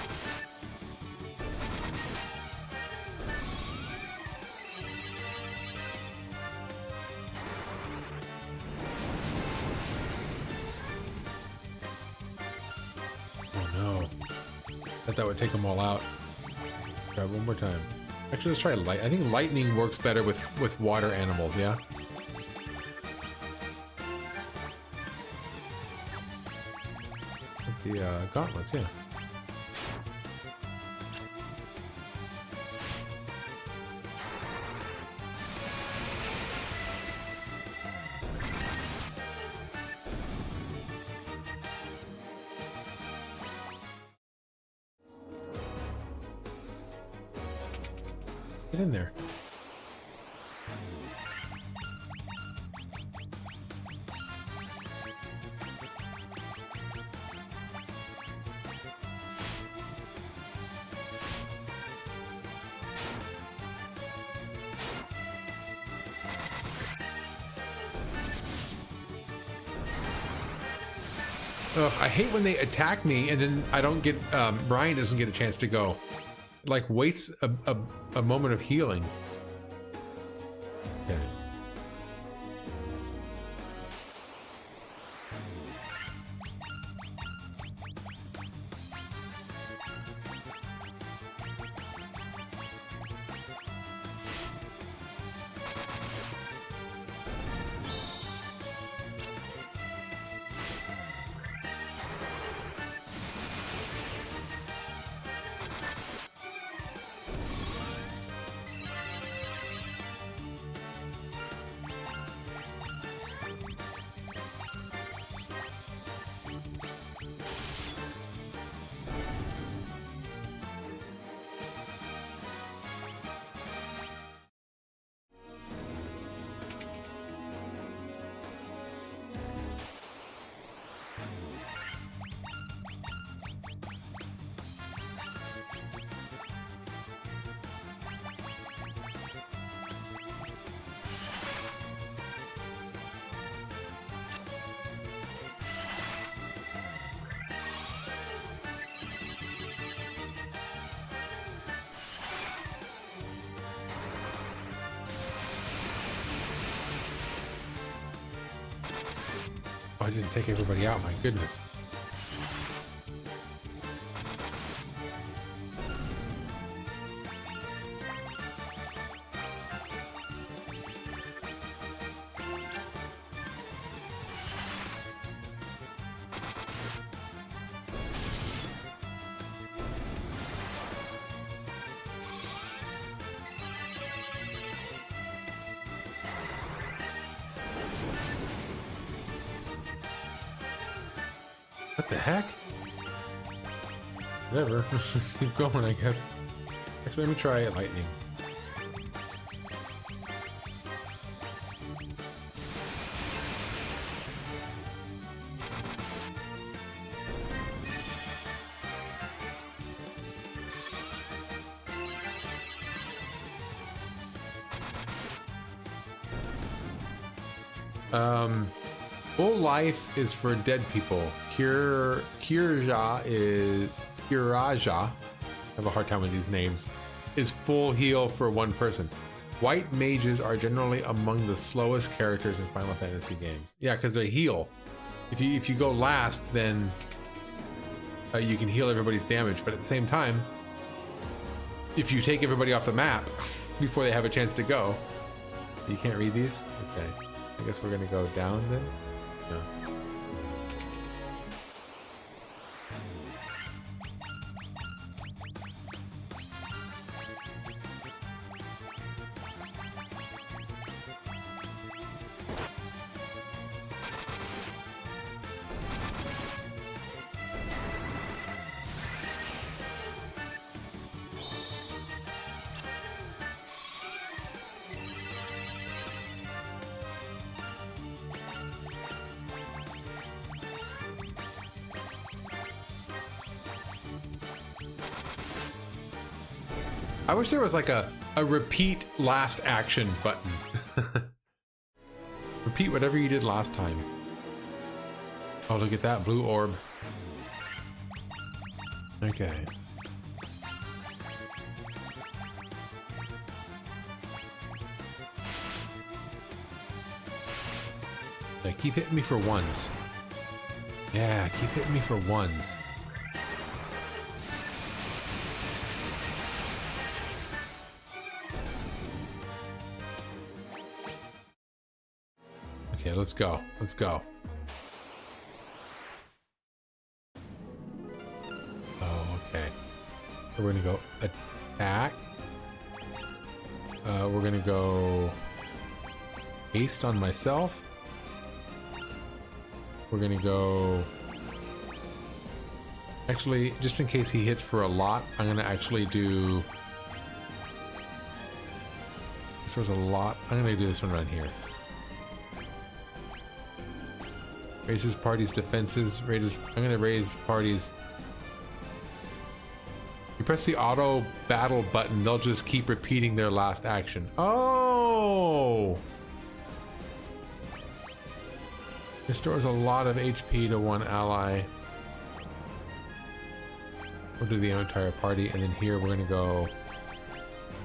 Oh no. Thought that would take them all out. Try one more time. Actually, let's try light. I think lightning works better with water animals, yeah? The gauntlets, yeah. Get in there. Ugh, I hate when they attack me and then I don't get, Brian doesn't get a chance to go. It, like, wastes a moment of healing. Okay. I didn't take everybody out, my goodness. What the heck? Whatever. Let's just keep going, I guess. Actually, let me try lightning. Full life is for dead people. Kiraja, I have a hard time with these names, is full heal for one person. White mages are generally among the slowest characters in Final Fantasy games. Yeah, because they heal. If you go last, then you can heal everybody's damage. But at the same time, if you take everybody off the map before they have a chance to go, you can't read these. Okay, I guess we're gonna go down then. No. I wish there was like a repeat last action button. Repeat whatever you did last time. Oh, look at that blue orb. Okay. Okay, keep hitting me for ones. Yeah, keep hitting me for ones. Okay, let's go. Let's go. Oh, okay. So we're gonna go attack. We're gonna go haste on myself. We're gonna go. Actually, just in case he hits for a lot, I'm gonna actually do. If there's a lot, I'm gonna do this one right here. Raises party's defenses. I'm gonna raise parties. You press the auto battle button, they'll just keep repeating their last action. Oh! Restores a lot of HP to one ally. We'll do the entire party, and then here we're gonna go.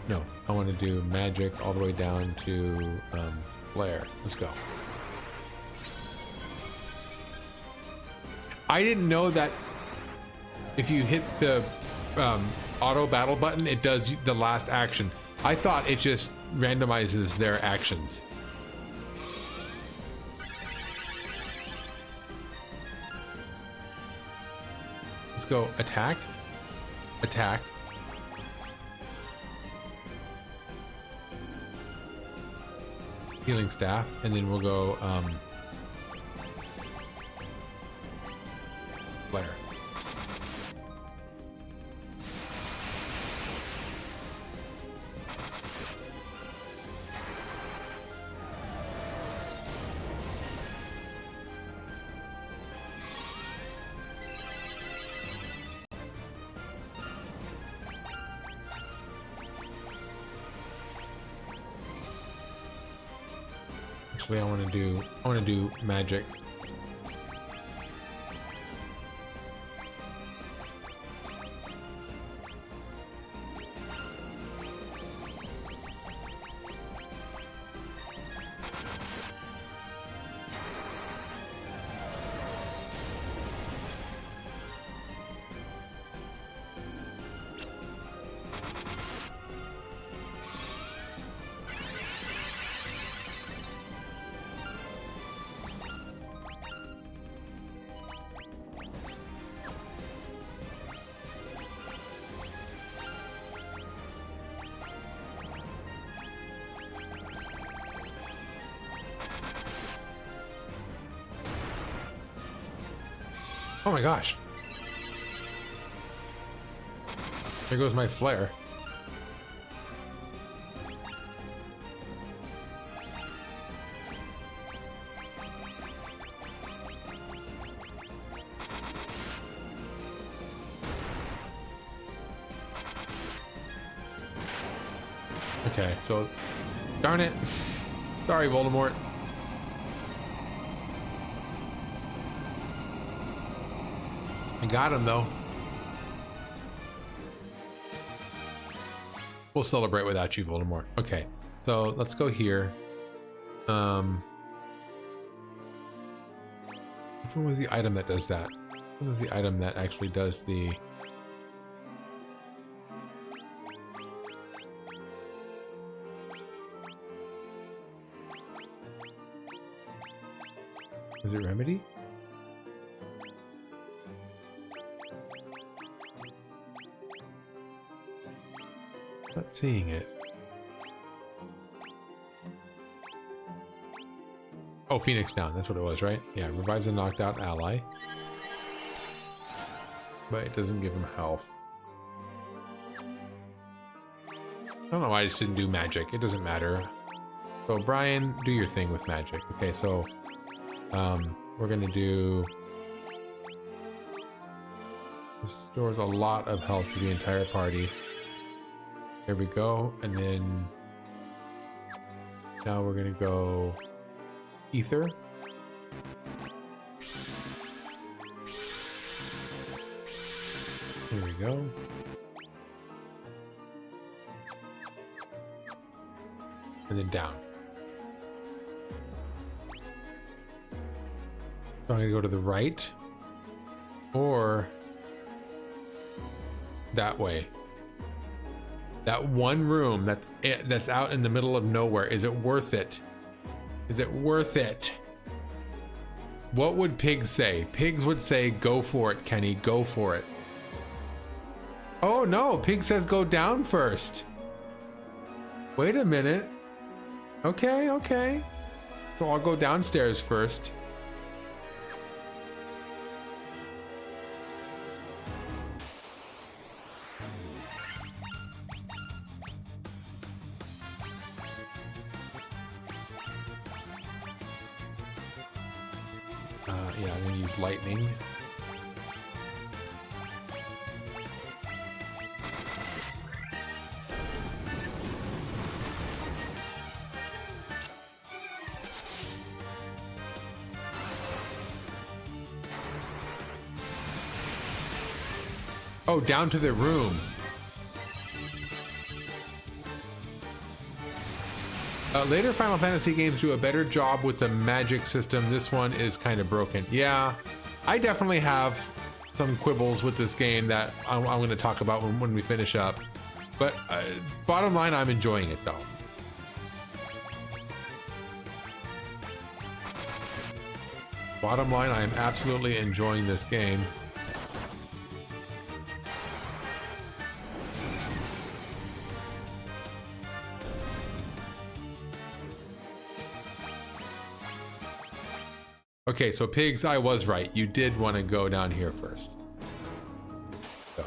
No, I want to do magic all the way down to flare. Let's go. I didn't know that if you hit the auto battle button, it does the last action. I thought it just randomizes their actions. Let's go attack, attack. Healing staff, and then we'll go flare. Actually, I want to do magic. Oh my gosh. There goes my flare. Okay, so darn it. Sorry, Voldemort. I got him though. We'll celebrate without you, Voldemort. Okay, so let's go here. Which one was the item that does that? What was the item that actually does the... Was it Remedy? Not seeing it. Oh, Phoenix Down. That's what it was, right? Yeah, revives a knocked out ally. But it doesn't give him health. I don't know why I just didn't do magic. It doesn't matter. So, Brian, do your thing with magic. Okay, so... we're gonna do... Restores a lot of health to the entire party. There we go, and then... Now we're gonna go... Ether. There we go. And then down. So I'm gonna go to the right, or that way. That one room that's out in the middle of nowhere. Is it worth it? Is it worth it? What would pigs say? Pigs would say, "Go for it, Kenny. Go for it." Oh no, pig says go down first. Wait a minute. Okay, okay. So I'll go downstairs first. Yeah, I'm gonna use lightning. Oh, down to the room. Later Final Fantasy games do a better job with the magic system. This one is kind of broken. Yeah, I definitely have some quibbles with this game that I'm going to talk about when we finish up. But bottom line, I'm enjoying it though. Bottom line, I am absolutely enjoying this game. Okay, so pigs, I was right. You did want to go down here first. Go.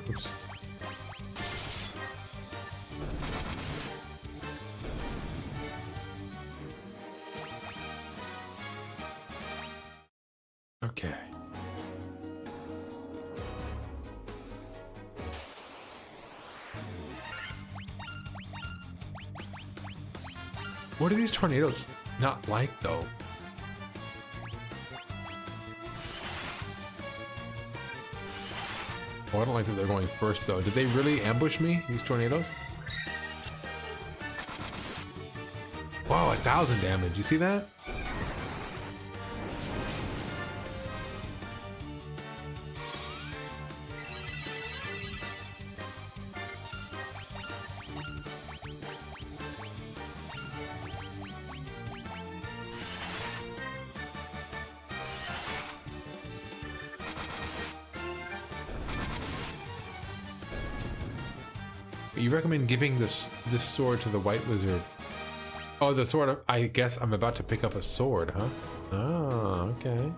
Oops. Okay. What are these tornadoes not like though? Oh, I don't like that they're going first though. Did they really ambush me, these tornadoes? Wow, 1,000 damage. You see that? you recommend giving this sword to the white wizard. Oh, the sword. I guess I'm about to pick up a sword, huh? Oh, okay.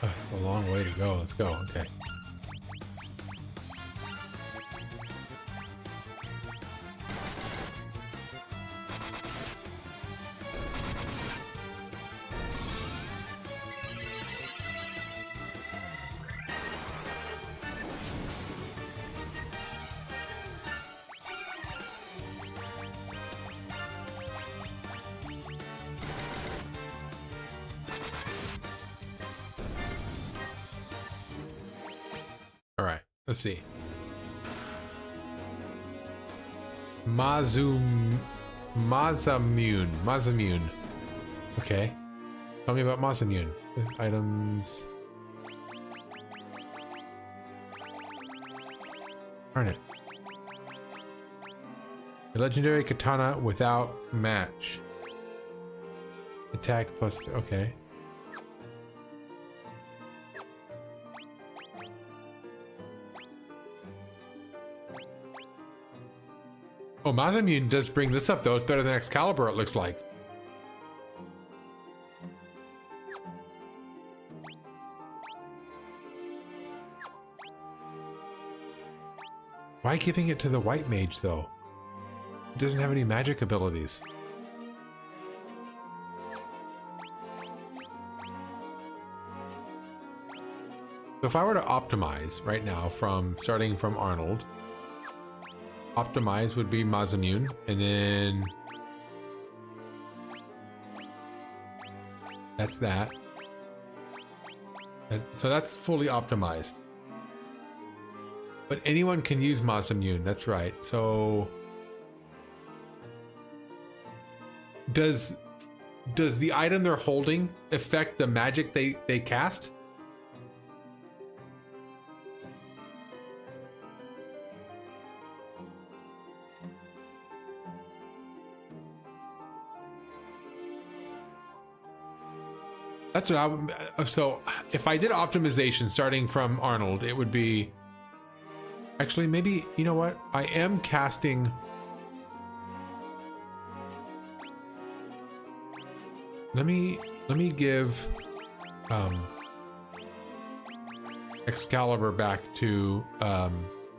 Oh, it's a long way to go. Let's go. Okay. All right, let's see. Mazamune. Okay. Tell me about Mazamune. Items. Darn it. A legendary katana without match. Attack plus. Okay. Oh, Mazamune does bring this up, though. It's better than Excalibur, it looks like. Why giving it to the white mage, though? It doesn't have any magic abilities. So if I were to optimize right now starting from Arnold, optimize would be Mazamune, and then that's that. So that's fully optimized. But anyone can use Mazamune, that's right. So does the item they're holding affect the magic they cast? That's what I would. So if I did optimization starting from Arnold, it would be actually maybe, you know what? I am casting. Let me give Excalibur back to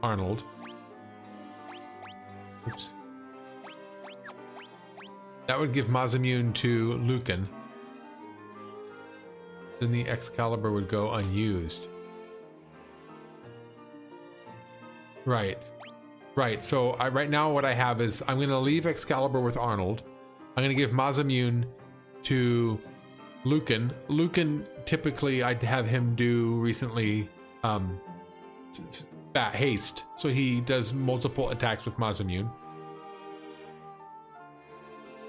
Arnold. Oops. That would give Mazamune to Lucan. Then the Excalibur would go unused. Right. So right now what I have is I'm going to leave Excalibur with Arnold. I'm going to give Mazamune to Lucan. Lucan, typically I'd have him do recently haste. So he does multiple attacks with Mazamune.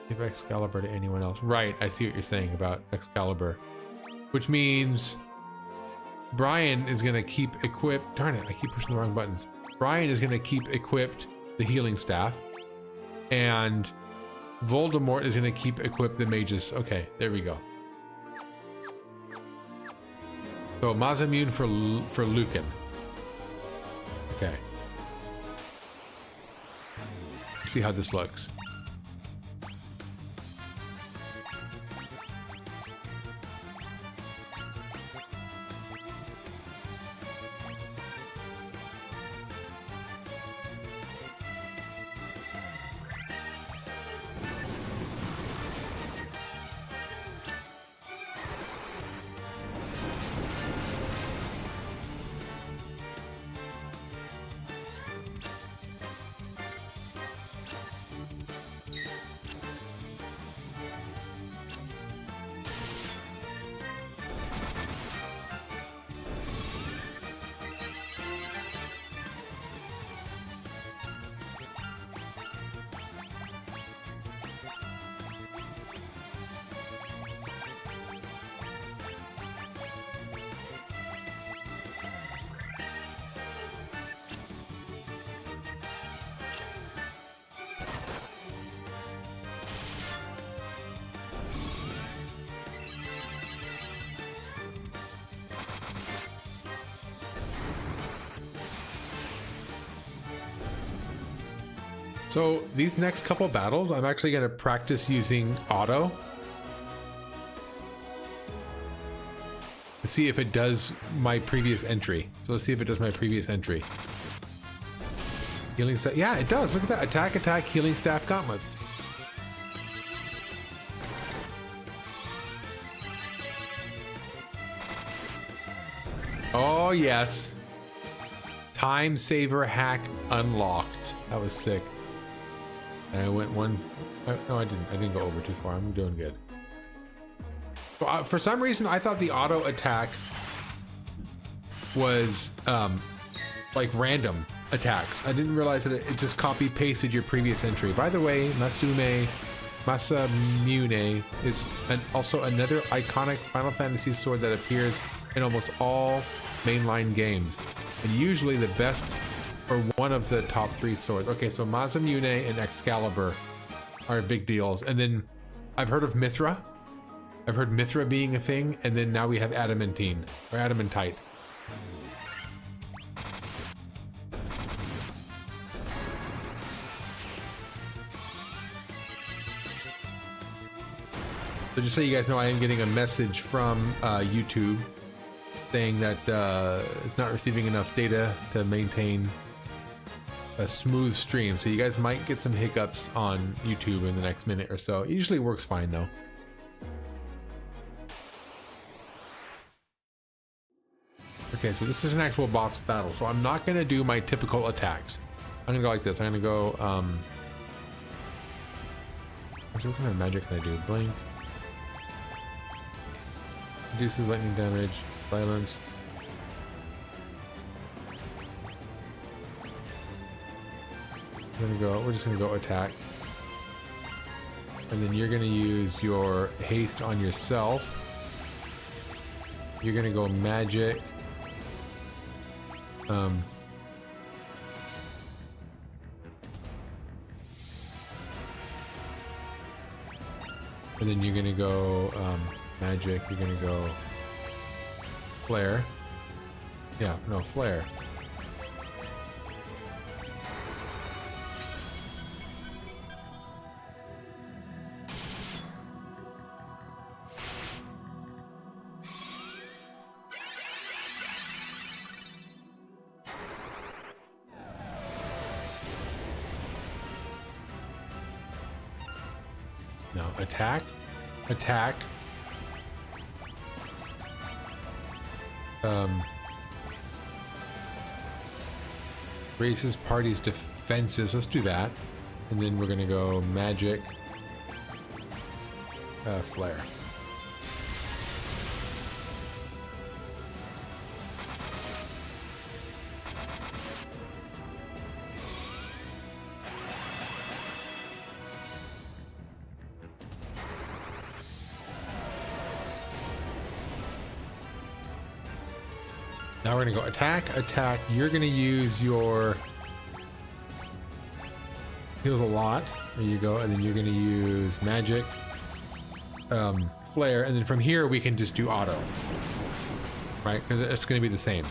Give Excalibur to anyone else. Right, I see what you're saying about Excalibur. Which means Brian is going to keep equipped. Darn it, I keep pushing the wrong buttons. Brian is going to keep equipped the healing staff. And Voldemort is going to keep equipped the mages. Okay, there we go. So Mazamune for Lucan. Okay. Let's see how this looks. So these next couple battles, I'm actually going to practice using auto to see if it does my previous entry. So let's see if it does my previous entry. Healing staff. Yeah, it does. Look at that. Attack, attack, healing staff, gauntlets. Oh, yes. Time saver hack unlocked. That was sick. And I went one. No, I didn't. I didn't go over too far. I'm doing good. So, for some reason, I thought the auto attack was like random attacks. I didn't realize that it just copy pasted your previous entry. By the way, Masamune is also another iconic Final Fantasy sword that appears in almost all mainline games, and usually the best or one of the top 3 swords. Okay, so Masamune and Excalibur are big deals, and then I've heard of Mithra. I've heard Mithra being a thing, and then now we have Adamantine or Adamantite. So just so you guys know, I am getting a message from YouTube saying that it's not receiving enough data to maintain a smooth stream. So you guys might get some hiccups on YouTube in the next minute or so. It usually works fine though. Okay, so this is an actual boss battle. So I'm not gonna do my typical attacks. I'm gonna go like this. I'm gonna go, what kind of magic can I do? Blink. Reduces lightning damage. Silence. We're just gonna go attack. And then you're gonna use your haste on yourself. You're gonna go magic. And then you're gonna go magic, you're gonna go flare. Yeah, no, flare. Now attack, attack. Raises party's defenses. Let's do that. And then we're gonna go magic, flare. Now we're gonna go attack, attack. You're gonna use your heals a lot. There you go. And then you're gonna use magic, flare, and then from here we can just do auto, right? Because it's gonna be the same.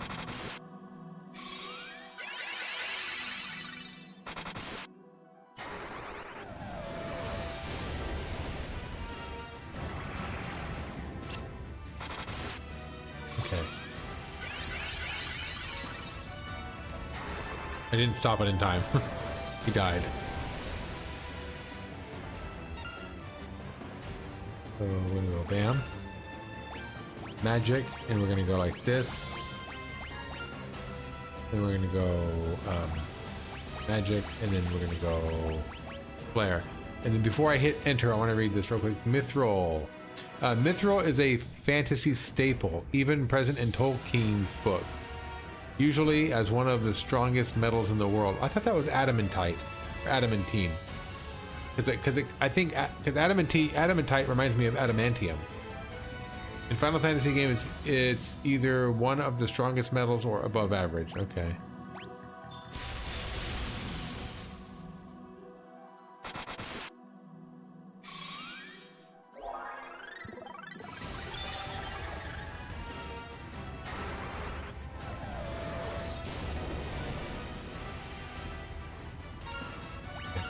I didn't stop it in time. He died. So we're gonna go bam. Magic, and we're gonna go like this. Then we're gonna go magic, and then we're gonna go flare. And then before I hit enter, I want to read this real quick. Mithril. Mithril is a fantasy staple, even present in Tolkien's book. Usually as one of the strongest metals in the world. I thought that was adamantite or adamantine. Because adamantite reminds me of adamantium. In Final Fantasy games, it's either one of the strongest metals or above average. Okay.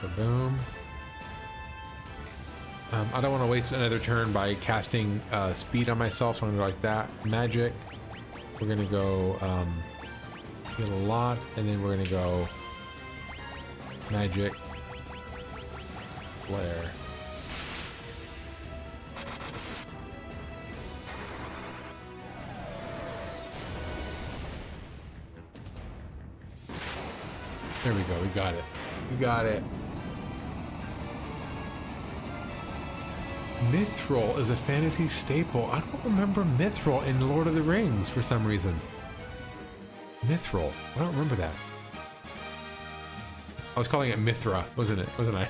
So boom. I don't want to waste another turn by casting speed on myself, so I'm going to go like that. Magic. We're going to go heal a lot, and then we're going to go magic. Flare. There we go. We got it. We got it. Mithril is a fantasy staple. I don't remember Mithril in Lord of the Rings for some reason. Mithril. I don't remember that. I was calling it Mithra, wasn't it? Wasn't I?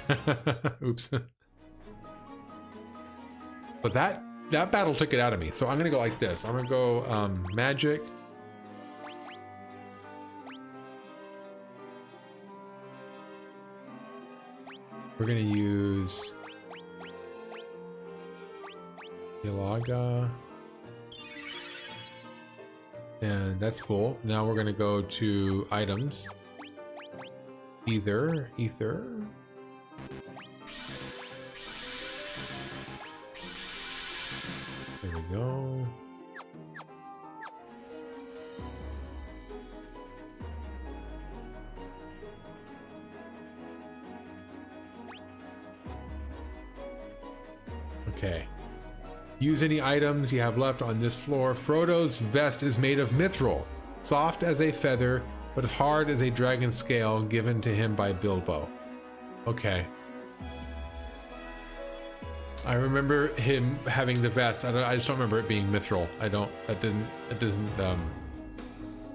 Oops. But that battle took it out of me. So I'm gonna go like this. I'm gonna go magic. We're gonna use Ilaga. And that's full. Now we're gonna go to items. Ether. There we go. Okay. Use any items you have left on this floor. Frodo's vest is made of mithril, soft as a feather, but hard as a dragon scale, given to him by Bilbo. Okay. I remember him having the vest. I just don't remember it being mithril.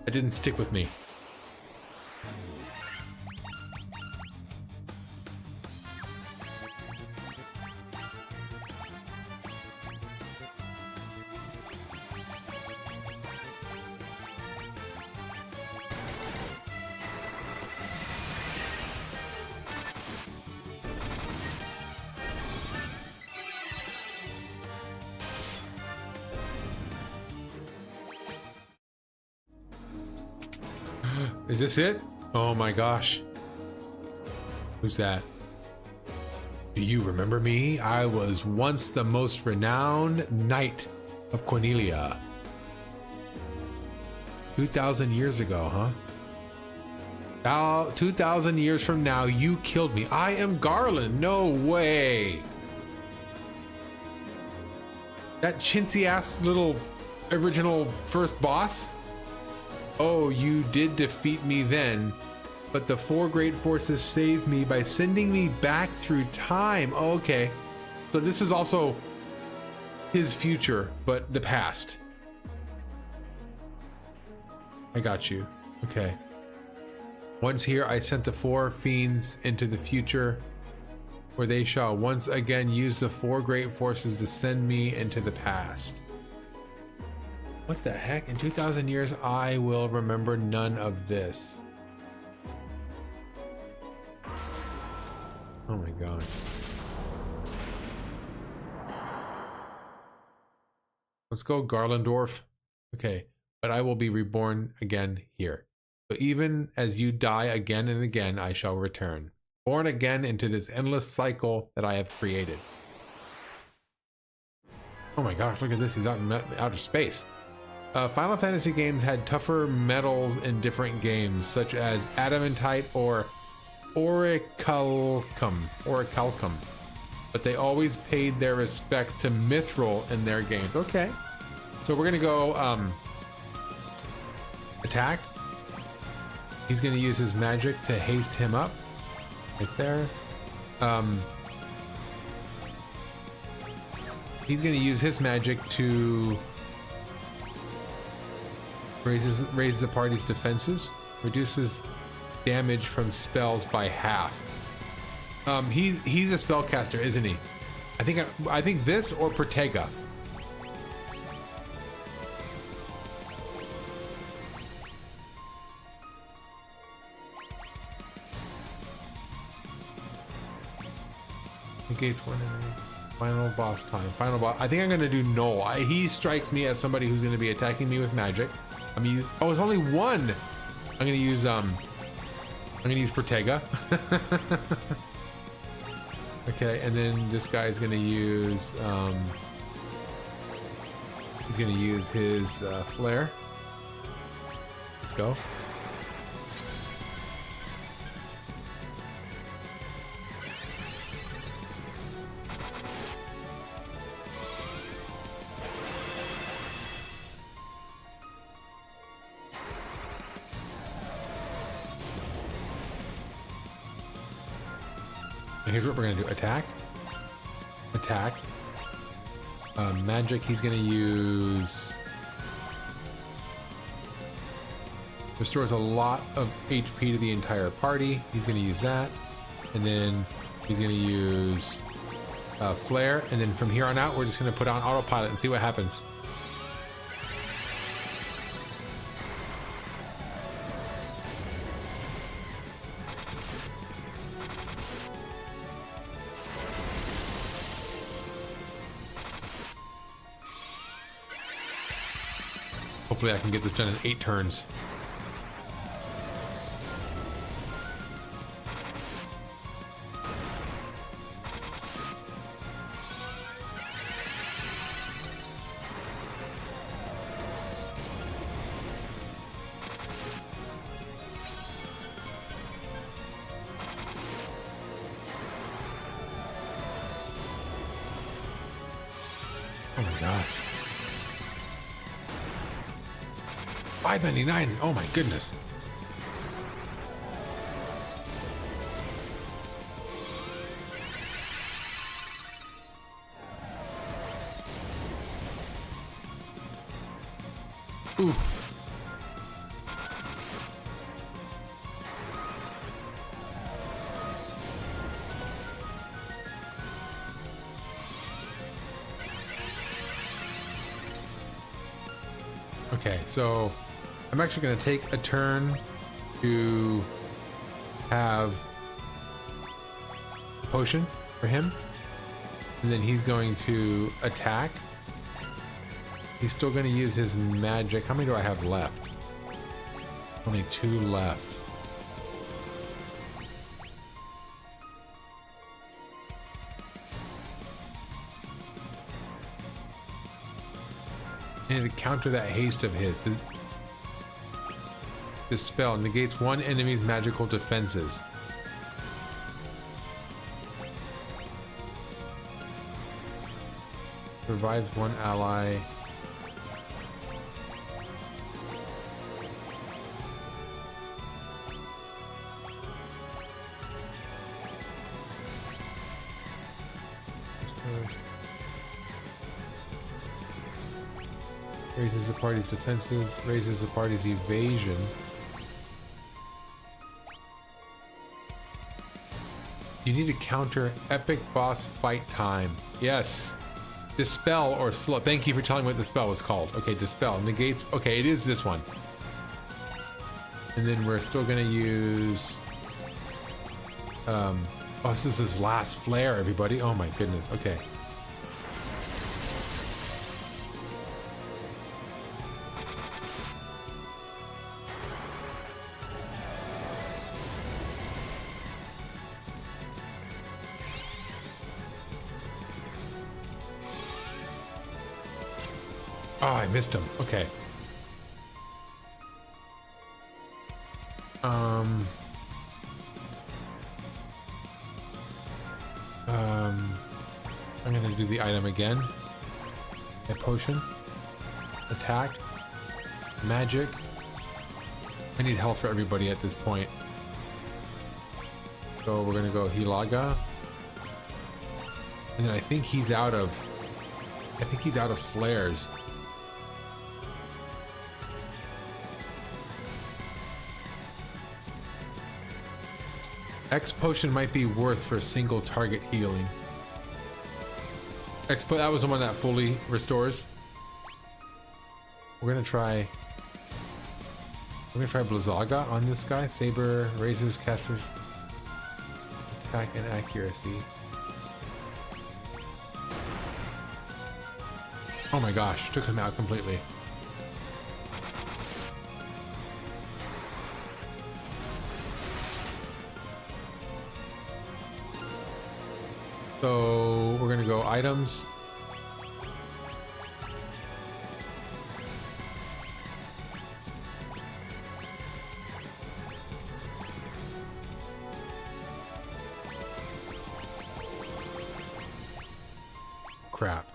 It didn't stick with me. Is this it? Oh my gosh. Who's that? Do you remember me? I was once the most renowned knight of Cornelia. 2,000 years ago, huh? Now, 2,000 years from now, you killed me. I am Garland. No way. That chintzy ass little original first boss? Oh, you did defeat me then, but the four great forces saved me by sending me back through time. Oh, okay. So this is also his future, but the past. I got you. Okay. Once here, I sent the four fiends into the future, where they shall once again use the four great forces to send me into the past. What the heck? In 2,000 years, I will remember none of this. Oh my gosh. Let's go, Garlandorf. Okay, but I will be reborn again here. So even as you die again and again, I shall return, born again into this endless cycle that I have created. Oh my gosh, look at this. He's out in outer space. Final Fantasy games had tougher metals in different games, such as adamantite or orichalcum, but they always paid their respect to mithril in their games. Okay, so we're gonna go attack. He's gonna use his magic to haste him up, right there. He's gonna use his magic to raise the party's defenses, reduces damage from spells by half. He's a spellcaster, isn't he? I think this or Protega. Negates one enemy. Final boss time. Final boss. I think I'm gonna do Null. He strikes me as somebody who's gonna be attacking me with magic. I'm gonna use. Oh, it's only one. I'm gonna use Protega. Okay, and then this guy's gonna use he's gonna use his flare. Let's go. Here's what we're gonna do: attack, attack. Magic. He's gonna use restores a lot of HP to the entire party. He's gonna use that, and then he's gonna use flare, and then from here on out, we're just gonna put on autopilot and see what happens. Hopefully I can get this done in 8 turns. Oh my gosh. 599. Oh my goodness. Ooh. Okay, so I'm actually going to take a turn to have a potion for him, and then he's going to attack. He's still going to use his magic. How many do I have left? Only 2 left. I need to counter that haste of his. This spell negates one enemy's magical defenses. Revives one ally. Raises the party's defenses, raises the party's evasion. You need to counter epic boss fight time. Yes. Dispel or slow. Thank you for telling me what the spell was called. Okay, dispel. Negates. Okay, it is this one. And then we're still gonna use oh, this is his last flare, everybody. Oh my goodness. Okay. Oh, I missed him. Okay. I'm gonna do the item again. A potion. Attack. Magic. I need health for everybody at this point. So we're gonna go Hilaga. And then I think he's out of flares. X potion might be worth for single target healing. That was the one that fully restores. We're gonna try Blizzaga on this guy. Saber raises caster's attack and accuracy. Oh my gosh, took him out completely. So we're gonna go items. Crap.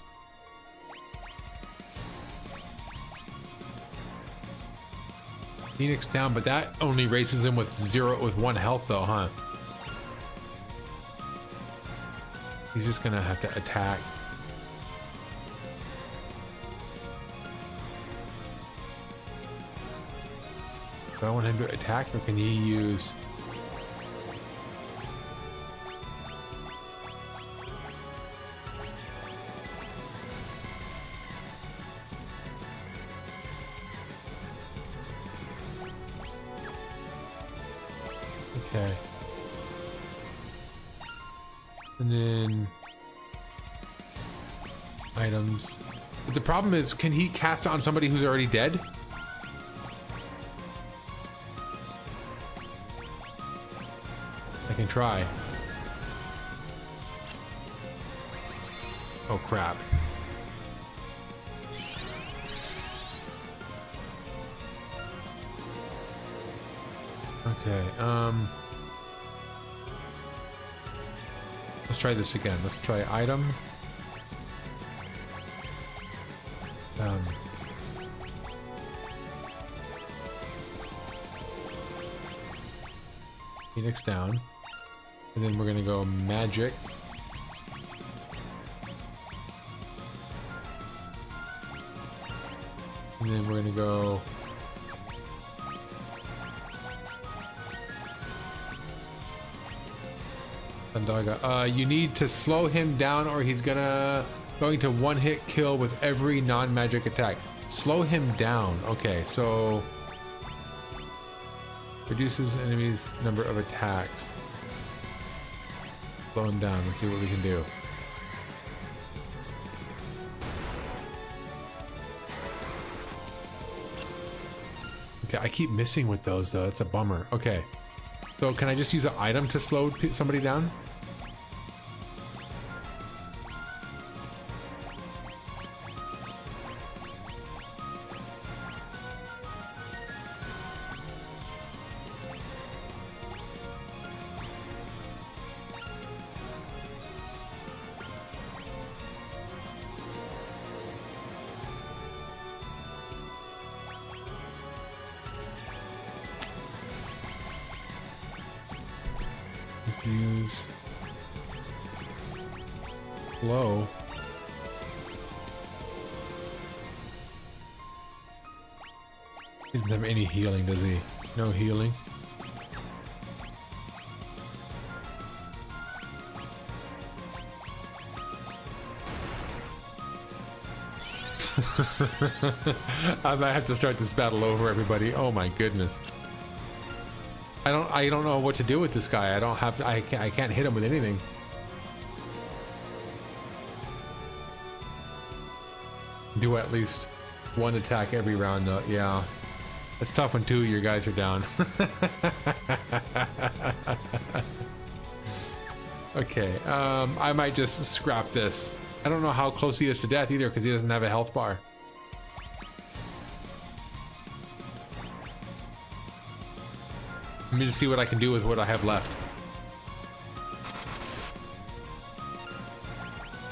Phoenix down, but that only raises him with 1 health though, huh? He's just gonna have to attack. Do I want him to attack, or can he use... Okay. And then items. But the problem is, can he cast it on somebody who's already dead? I can try. Oh crap. Okay, let's try this again. Let's try item. Phoenix down. And then we're gonna go magic. And then we're gonna go Sandaga. You need to slow him down or he's going to one-hit kill with every non-magic attack. Slow him down. Okay, so reduces enemies' number of attacks. Slow him down. Let's see what we can do. Okay, I keep missing with those though. It's a bummer. Okay, so can I just use an item to slow somebody down? Confuse. Low. He doesn't have any healing, does he? No healing. I might have to start this battle over, everybody. Oh my goodness. I don't know what to do with this guy. I can't hit him with anything. Do at least one attack every round though. Yeah. It's tough when 2 of your guys are down. Okay, I might just scrap this. I don't know how close he is to death either because he doesn't have a health bar. Let me just see what I can do with what I have left.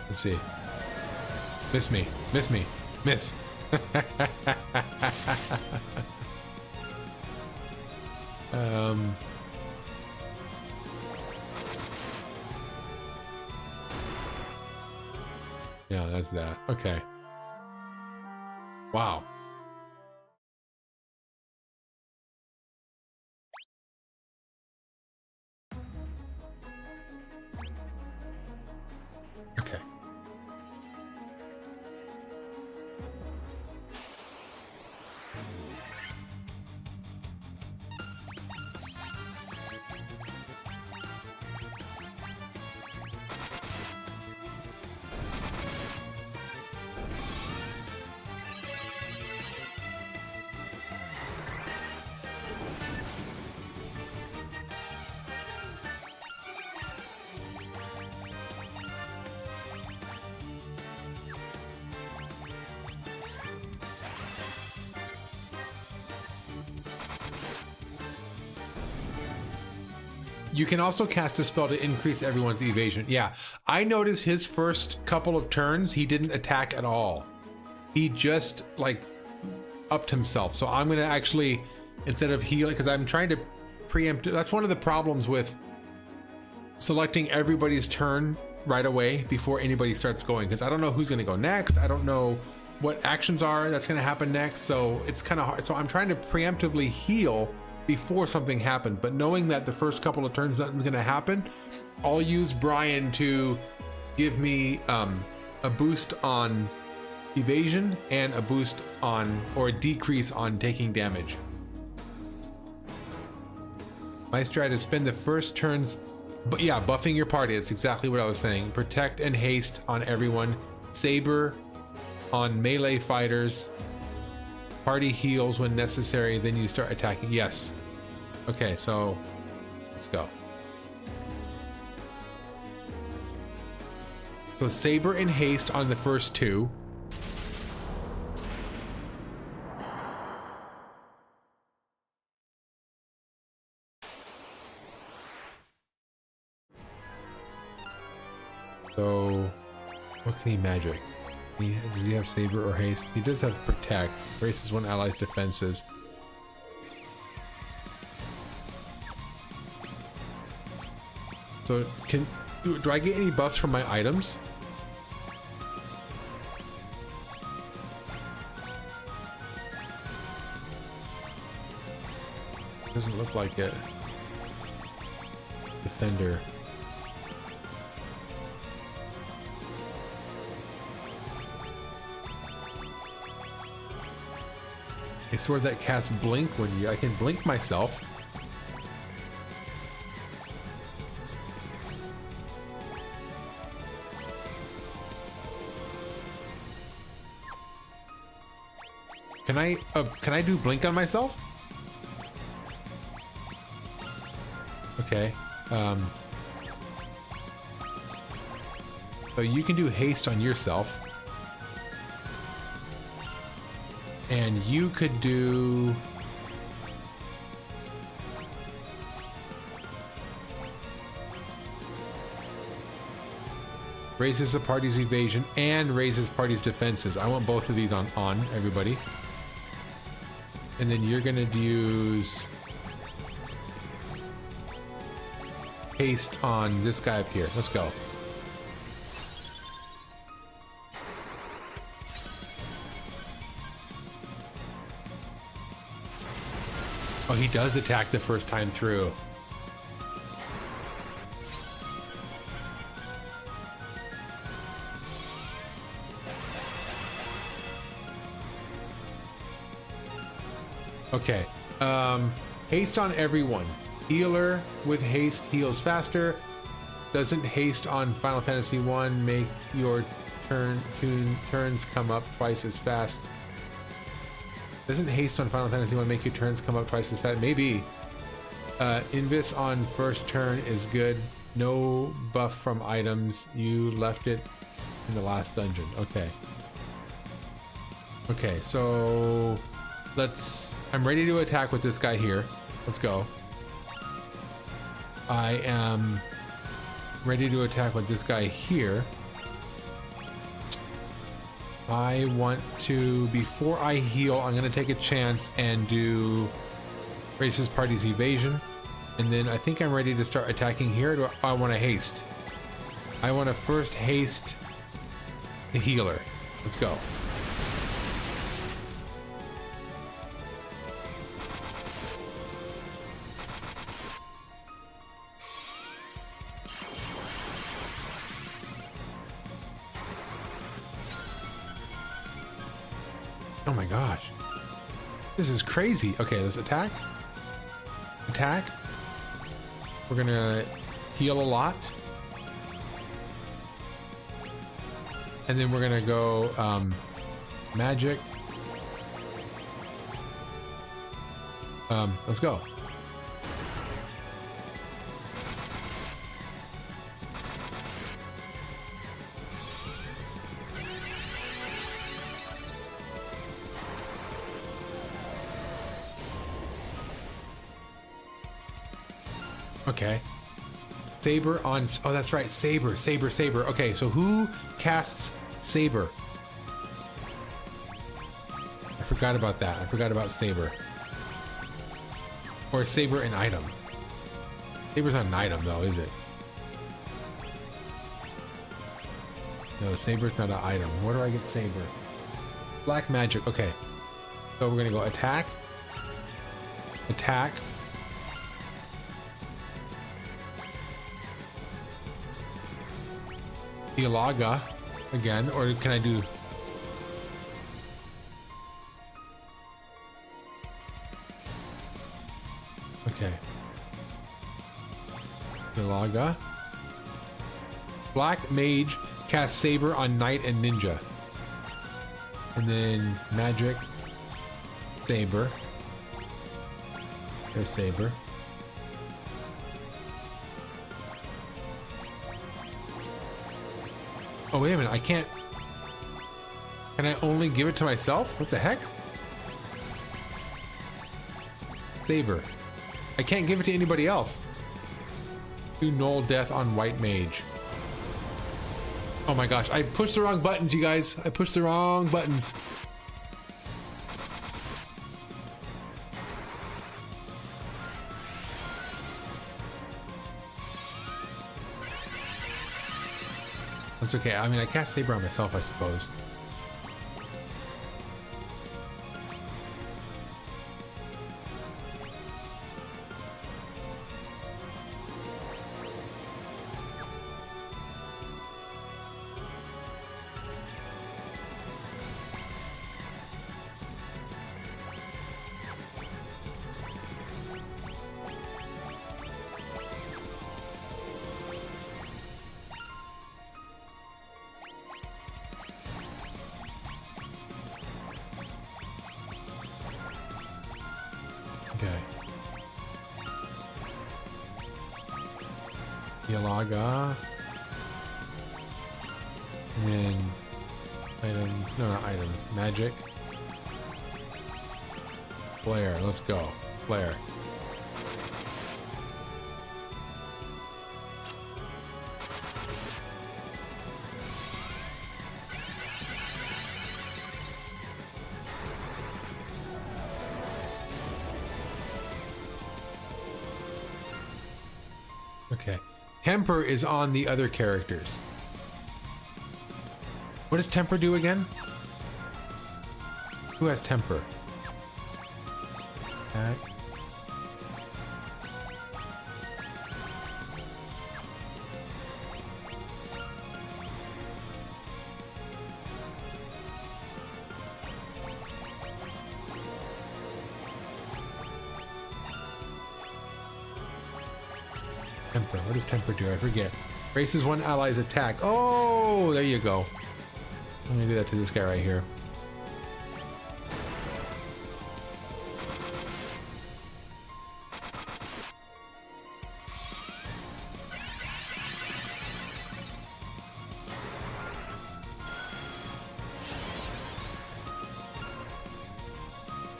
Let's see. Miss me. Miss me. Miss. Yeah, that's that. Okay. Wow. Okay. You can also cast a spell to increase everyone's evasion. Yeah, I noticed his first couple of turns, he didn't attack at all. He just like upped himself. So I'm gonna actually, instead of heal, because I'm trying to preempt, that's one of the problems with selecting everybody's turn right away before anybody starts going, because I don't know who's gonna go next. I don't know what actions are that's gonna happen next. So it's kind of hard. So I'm trying to preemptively heal before something happens, but knowing that the first couple of turns nothing's gonna happen, I'll use Brian to give me a boost on evasion and a boost on, or a decrease on taking damage. My strat is spend the first turns, but yeah, buffing your party. That's exactly what I was saying. Protect and haste on everyone. Saber on melee fighters. Party heals when necessary, then you start attacking. Yes. Okay, so let's go. So Saber and haste on the first two. So what can he magic? Does he have Saber or haste? He does have protect. Braces one ally's defenses. So do I get any buffs from my items? Doesn't look like it. Defender. A sword that casts blink when I can blink myself. Can I do blink on myself? Okay. So you can do haste on yourself. And you could do raises the party's evasion and raises party's defenses. I want both of these on everybody. And then you're gonna use haste on this guy up here. Let's go. Oh, he does attack the first time through. Okay. Haste on everyone. Healer with haste heals faster. Doesn't haste on Final Fantasy 1 make your turns come up twice as fast. Doesn't haste on Final Fantasy 1 make your turns come up twice as fast? Maybe. Invis on first turn is good. No buff from items. You left it in the last dungeon. Okay. Okay, so I'm ready to attack with this guy here. Let's go. I am ready to attack with this guy here. I want to, before I heal, I'm going to take a chance and do races party's evasion. And then I think I'm ready to start attacking here. Do I want to haste? I want to first haste the healer. Let's go. Oh my gosh. This is crazy. Okay, let's attack. Attack. We're gonna heal a lot. And then we're gonna go magic. Let's go. Okay. Saber on, oh, that's right. Saber. Okay, so who casts Saber? I forgot about that. I forgot about Saber. Or Saber an item. Saber's not an item though, is it? No, Saber's not an item. Where do I get Saber? Black magic, okay. So we're gonna go attack. Attack. Ilaga again, or can I do... Okay. Ilaga. Black mage casts Saber on knight and ninja. And then magic. Saber. There's Saber. Oh, wait a minute. I can't... Can I only give it to myself? What the heck? Saber. I can't give it to anybody else. Do null death on white mage. Oh my gosh. I pushed the wrong buttons, you guys. I pushed the wrong buttons. That's okay. I mean, I cast Saber on myself, I suppose. Okay. Yalaga. And then items. No, not items. Magic. Flare. Let's go. Flare. Okay. Temper is on the other characters. What does temper do again? Who has temper? Attack. Temper. What does temper do? I forget. Races one ally's attack. Oh, there you go. I'm gonna do that to this guy right here.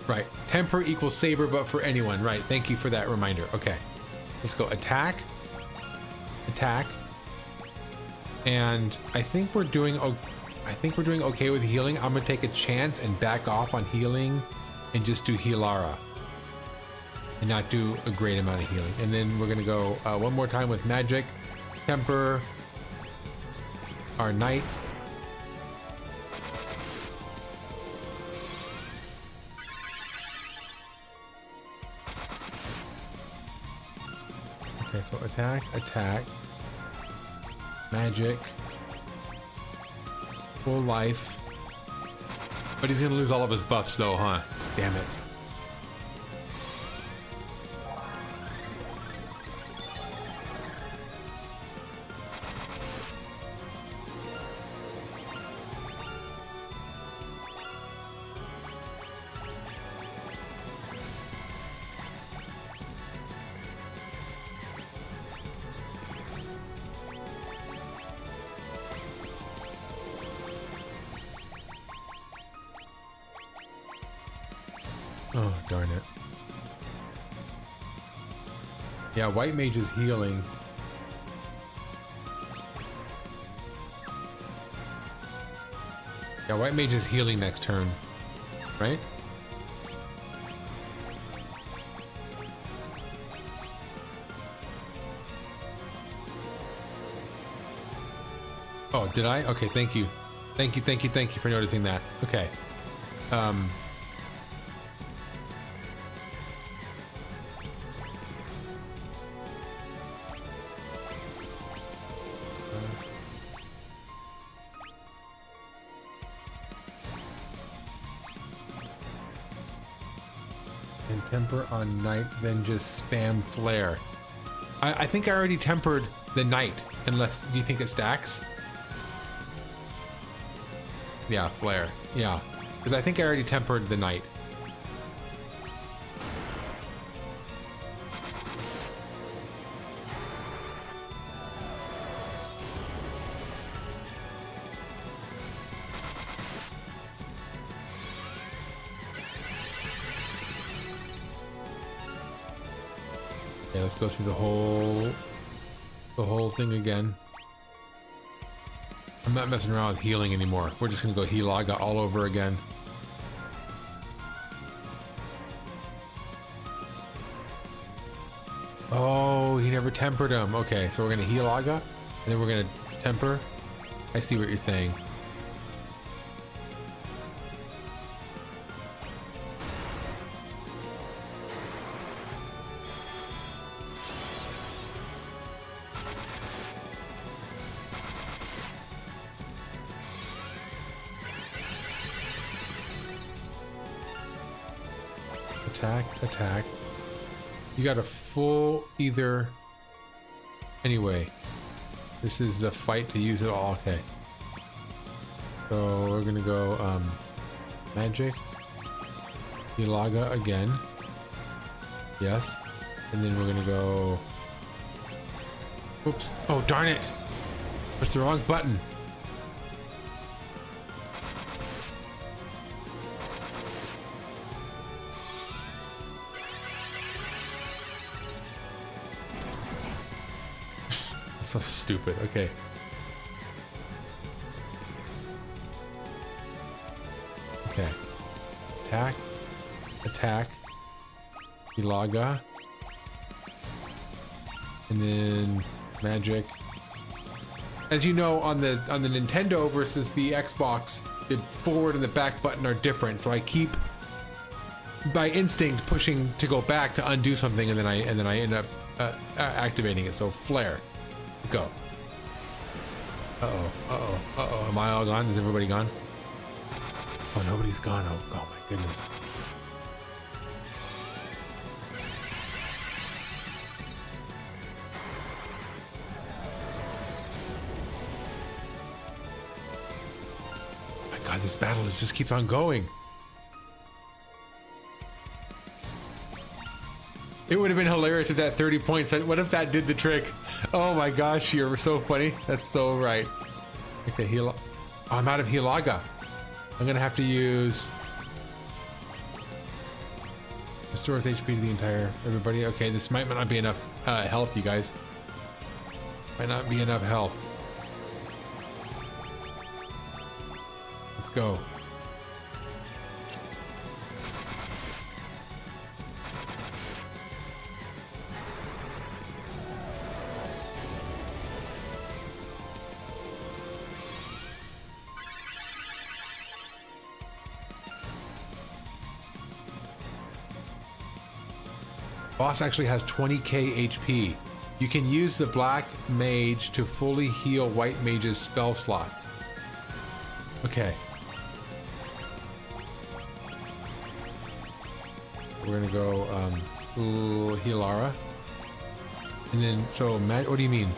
Right. Temper equals saber, but for anyone. Right. Thank you for that reminder. Okay. Let's go attack. Attack. And I think we're doing okay with healing. I'm gonna take a chance and back off on healing and just do Healara and not do a great amount of healing. And then we're gonna go one more time with magic, temper, our knight. Okay, so attack, attack, magic, full life. But he's gonna lose all of his buffs though, huh? Damn it. Oh, darn it. Yeah, white mage is healing. Yeah, white mage is healing next turn, right? Oh, did I? Okay, thank you. Thank you for noticing that. Okay. And temper on night, then just spam flare. I think I already tempered the night, unless, do you think it stacks? Yeah, flare. Yeah, because I think I already tempered the night. Yeah, let's go through the whole thing again. I'm not messing around with healing anymore. We're just gonna go Hilaga all over again. Oh, he never tempered him. Okay, so we're gonna Hilaga, and then we're gonna temper. I see what you're saying. Attack. You got a full either. Anyway, this is the fight to use it all. Okay. So we're gonna go magic. Hilaga again. Yes. And then we're gonna go. Oops. Oh, darn it. Press the wrong button. So stupid. Okay. Okay. Attack. Hilaga. And then magic. As you know, on the Nintendo versus the Xbox, the forward and the back button are different. So I keep by instinct pushing to go back to undo something, and then I end up activating it. So flare. Go. Uh-oh. Am I all gone? Is everybody gone? Oh, nobody's gone. Oh my goodness. Oh my god, this battle just keeps on going. It would have been hilarious if that 30 points, what if that did the trick? Oh my gosh, you're so funny. That's so right. Okay, oh, I'm out of Hilaga. I'm gonna have to use... Restores HP to the entire, everybody. Okay, this might not be enough health, you guys. Might not be enough health. Let's go. Boss actually has 20k HP. You can use the black mage to fully heal white mage's spell slots. Okay. We're gonna go Hilara. And then so what do you mean?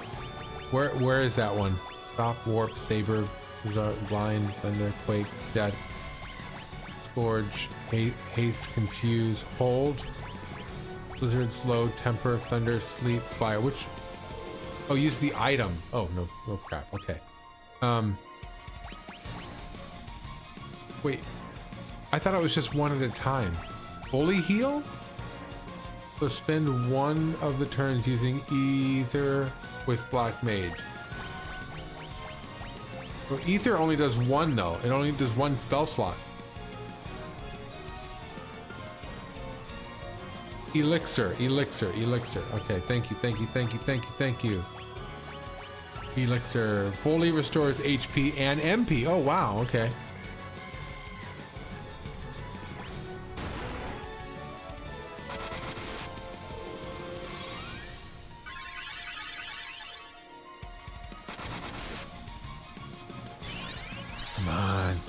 Where is that one? Stop, warp, saber, blind, thunder, quake, death, scourge, haste, confuse, hold. Blizzard, slow, temper, thunder, sleep, fire. Which? Oh, use the item. Oh, no crap. Okay. Wait. I thought it was just one at a time. Fully heal? So spend one of the turns using either with Black Mage. Well, Ether only does one though. It only does one spell slot. Elixir. Okay, thank you. Elixir fully restores HP and MP. Oh wow, okay. Come on.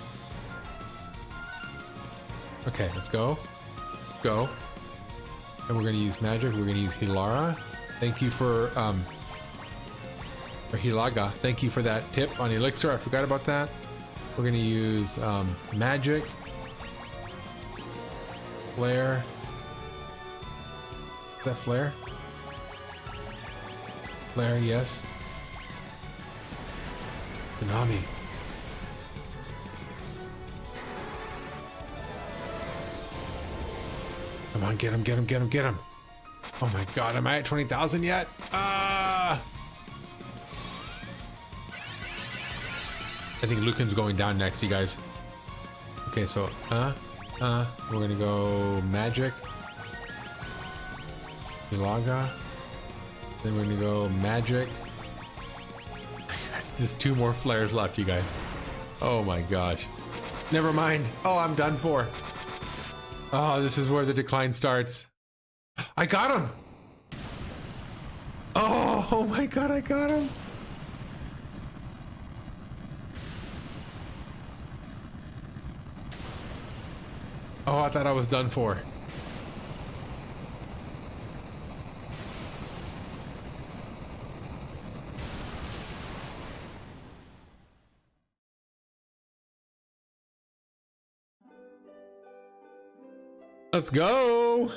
Okay, let's go. Go. And we're gonna use magic. We're gonna use Hilara. Thank you for or Hilaga. Thank you for that tip on Elixir. I forgot about that. We're gonna use magic. Flare. Is that flare? Flare, yes. Tsunami. Come on, get him. Oh my god, am I at 20,000 yet? Ah! I think Lucan's going down next, you guys. Okay, so, we're gonna go magic. Ilaga. Then we're gonna go magic. Just 2 more flares left, you guys. Oh my gosh. Never mind. Oh, I'm done for. Oh, this is where the decline starts. I got him! Oh my god, I got him! Oh, I thought I was done for. Let's go!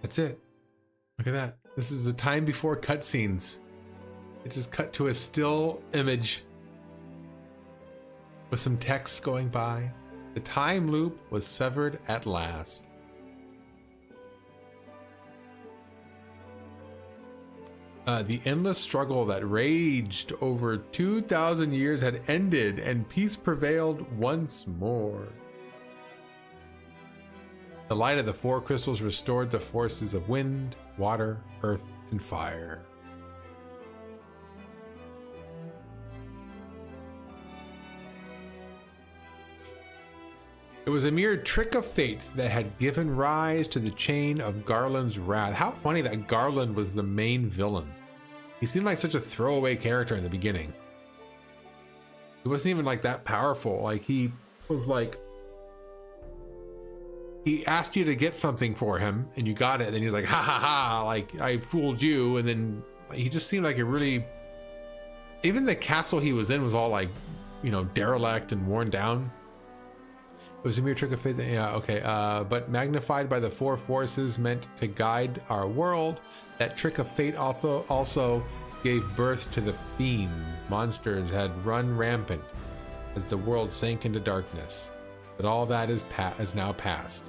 That's it. Look at that. This is the time before cutscenes. It just cut to a still image with some text going by. The time loop was severed at last. The endless struggle that raged over 2,000 years had ended, and peace prevailed once more. The light of the 4 crystals restored the forces of wind, water, earth, and fire. It was a mere trick of fate that had given rise to the chain of Garland's wrath. How funny that Garland was the main villain. He seemed like such a throwaway character in the beginning. He wasn't even like that powerful. Like he was like, he asked you to get something for him and you got it. And then he was like, ha ha ha, like I fooled you. And then he just seemed like a really, even the castle he was in was all like, you know, derelict and worn down. It was a mere trick of fate. Yeah, okay. But magnified by the 4 forces meant to guide our world, that trick of fate also gave birth to the fiends. Monsters had run rampant as the world sank into darkness. But all that is now past.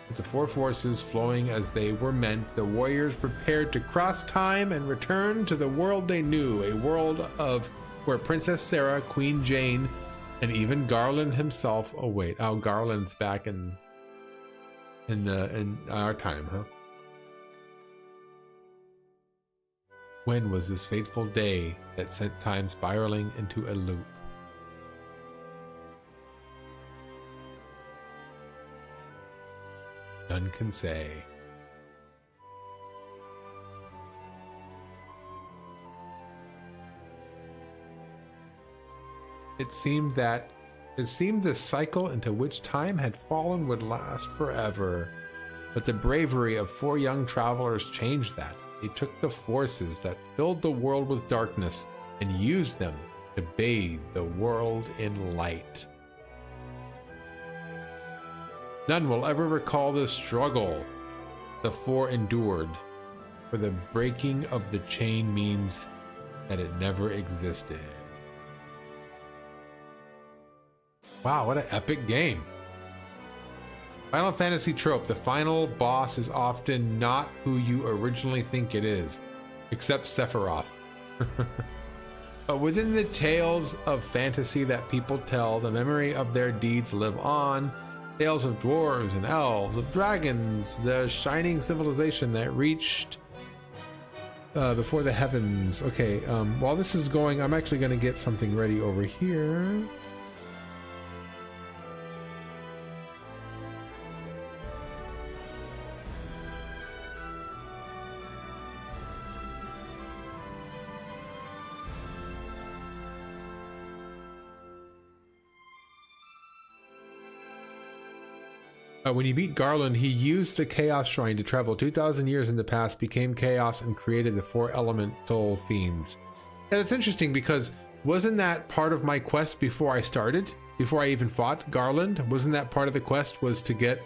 With the 4 forces flowing as they were meant, the warriors prepared to cross time and return to the world they knew, a world of where Princess Sarah, Queen Jane, and even Garland himself await. Oh, Garland's back in our time, huh? When was this fateful day that sent time spiraling into a loop? None can say. It seemed the cycle into which time had fallen would last forever. But the bravery of 4 young travelers changed that. They took the forces that filled the world with darkness and used them to bathe the world in light. None will ever recall the struggle the 4 endured, for the breaking of the chain means that it never existed. Wow, what an epic game. Final Fantasy trope. The final boss is often not who you originally think it is, except Sephiroth. But within the tales of fantasy that people tell, the memory of their deeds live on. Tales of dwarves and elves, of dragons, the shining civilization that reached before the heavens. Okay, while this is going, I'm actually going to get something ready over here. When you beat Garland, he used the Chaos Shrine to travel 2,000 years in the past, became Chaos, and created the 4 elemental fiends. And it's interesting because wasn't that part of my quest before I started? Before I even fought Garland? Wasn't that part of the quest was to get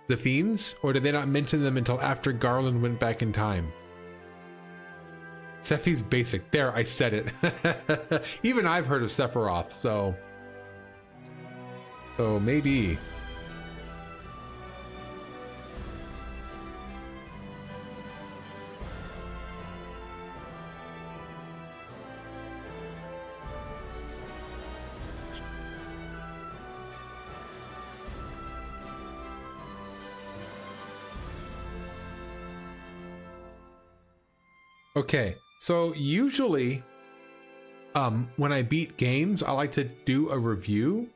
the fiends? Or did they not mention them until after Garland went back in time? Sephi's basic. There, I said it. Even I've heard of Sephiroth, so maybe. Okay, so usually when I beat games, I like to do a review.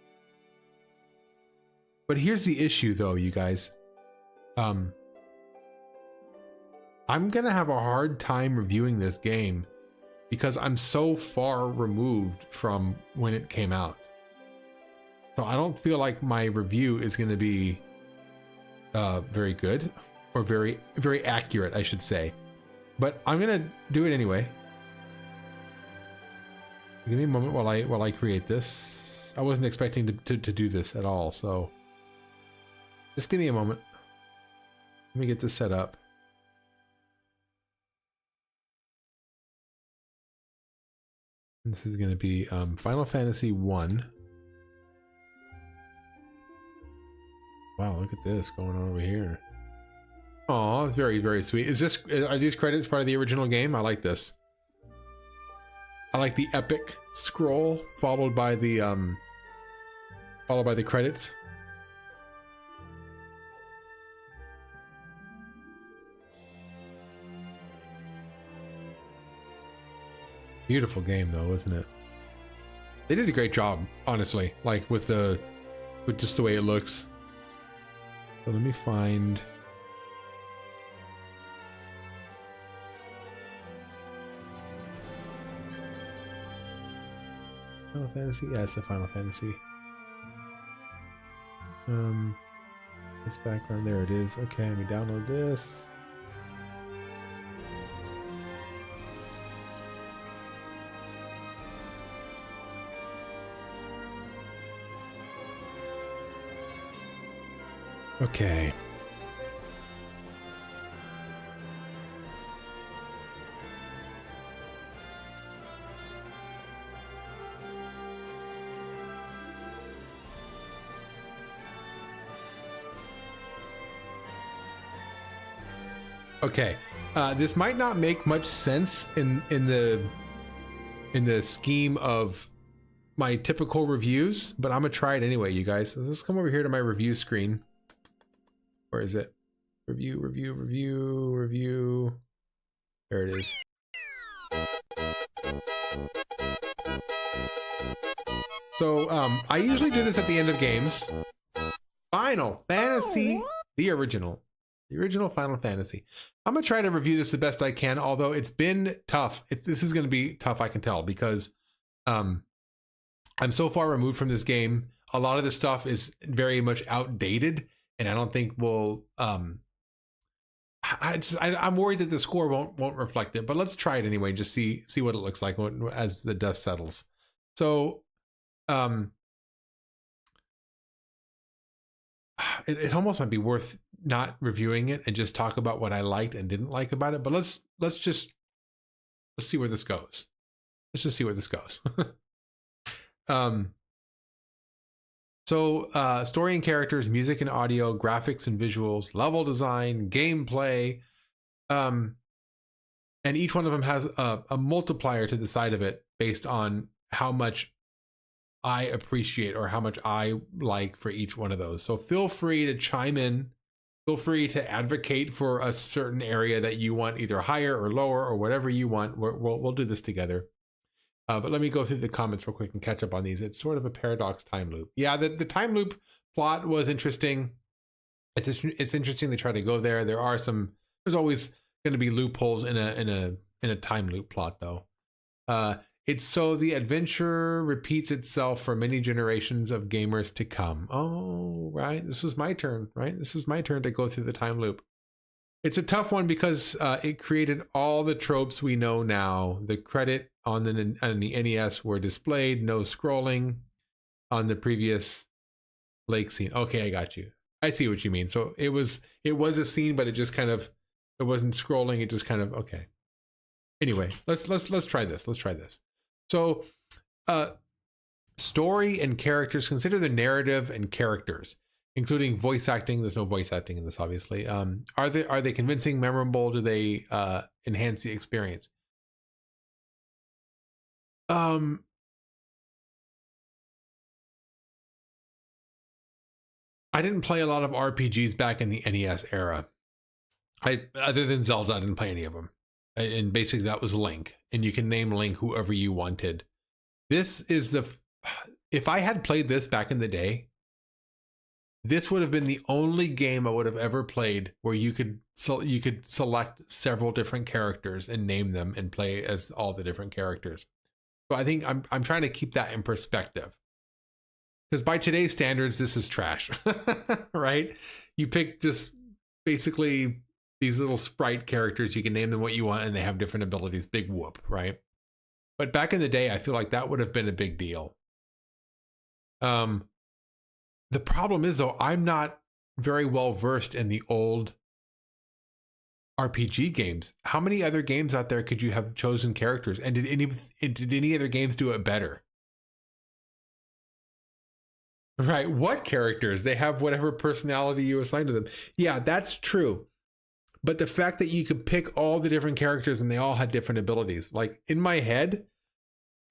But here's the issue though, you guys. I'm gonna have a hard time reviewing this game because I'm so far removed from when it came out. So I don't feel like my review is gonna be very good or very accurate, I should say. But I'm gonna do it anyway. Give me a moment while I create this. I wasn't expecting to do this at all, so just give me a moment. Let me get this set up. This is gonna be Final Fantasy 1. Wow, look at this going on over here. Oh, very sweet. Are these credits part of the original game? I like this. I like the epic scroll followed by the credits. Beautiful game though, isn't it? They did a great job, honestly, like with just the way it looks. So let me find Final Fantasy? Yeah, it's the Final Fantasy. This background, there it is. Okay, let me download this. Okay. Okay, this might not make much sense in the scheme of my typical reviews, but I'm gonna try it anyway, you guys. So let's come over here to my review screen. Where is it? Review. There it is. So I usually do this at the end of games. Final Fantasy, the original Final Fantasy. I'm gonna try to review this the best I can, although it's been tough. This is gonna be tough, I can tell, because I'm so far removed from this game. A lot of this stuff is very much outdated, and I don't think we'll. I'm worried that the score won't reflect it, but let's try it anyway. Just see what it looks like as the dust settles. So, it almost might be worth not reviewing it and just talk about what I liked and didn't like about it. But let's see where this goes. Let's just see where this goes. So story and characters, music and audio, graphics and visuals, level design, gameplay, and each one of them has a multiplier to the side of it based on how much I appreciate or how much I like for each one of those. So feel free to chime in. Feel free to advocate for a certain area that you want either higher or lower or whatever you want. We'll do this together. But let me go through the comments real quick and catch up on these. It's sort of a paradox time loop. Yeah, the time loop plot was interesting. It's interesting they try to go there. There's always going to be loopholes in a time loop plot though. It's so the adventure repeats itself for many generations of gamers to come. Oh, right. This was my turn, right? This is my turn to go through the time loop. It's a tough one because it created all the tropes we know now. The credit on the NES were displayed, no scrolling on the previous lake scene. Okay, I got you. I see what you mean. So it was a scene, but it just kind of, it wasn't scrolling. It just kind of, okay. Anyway, let's try this. Let's try this. So story and characters, consider the narrative and characters, including voice acting. There's no voice acting in this, obviously. Are they convincing, memorable? Do they enhance the experience? I didn't play a lot of RPGs back in the NES era. Other than Zelda, I didn't play any of them. And basically that was Link. And you can name Link whoever you wanted. This is if I had played this back in the day, this would have been the only game I would have ever played where you could select several different characters and name them and play as all the different characters. So I think I'm trying to keep that in perspective. Because by today's standards, this is trash, right? You pick just basically these little sprite characters. You can name them what you want and they have different abilities. Big whoop, right? But back in the day, I feel like that would have been a big deal. The problem is, though, I'm not very well versed in the old RPG games. How many other games out there could you have chosen characters? And did any other games do it better? Right. What characters? They have whatever personality you assign to them. Yeah, that's true. But the fact that you could pick all the different characters and they all had different abilities, like in my head,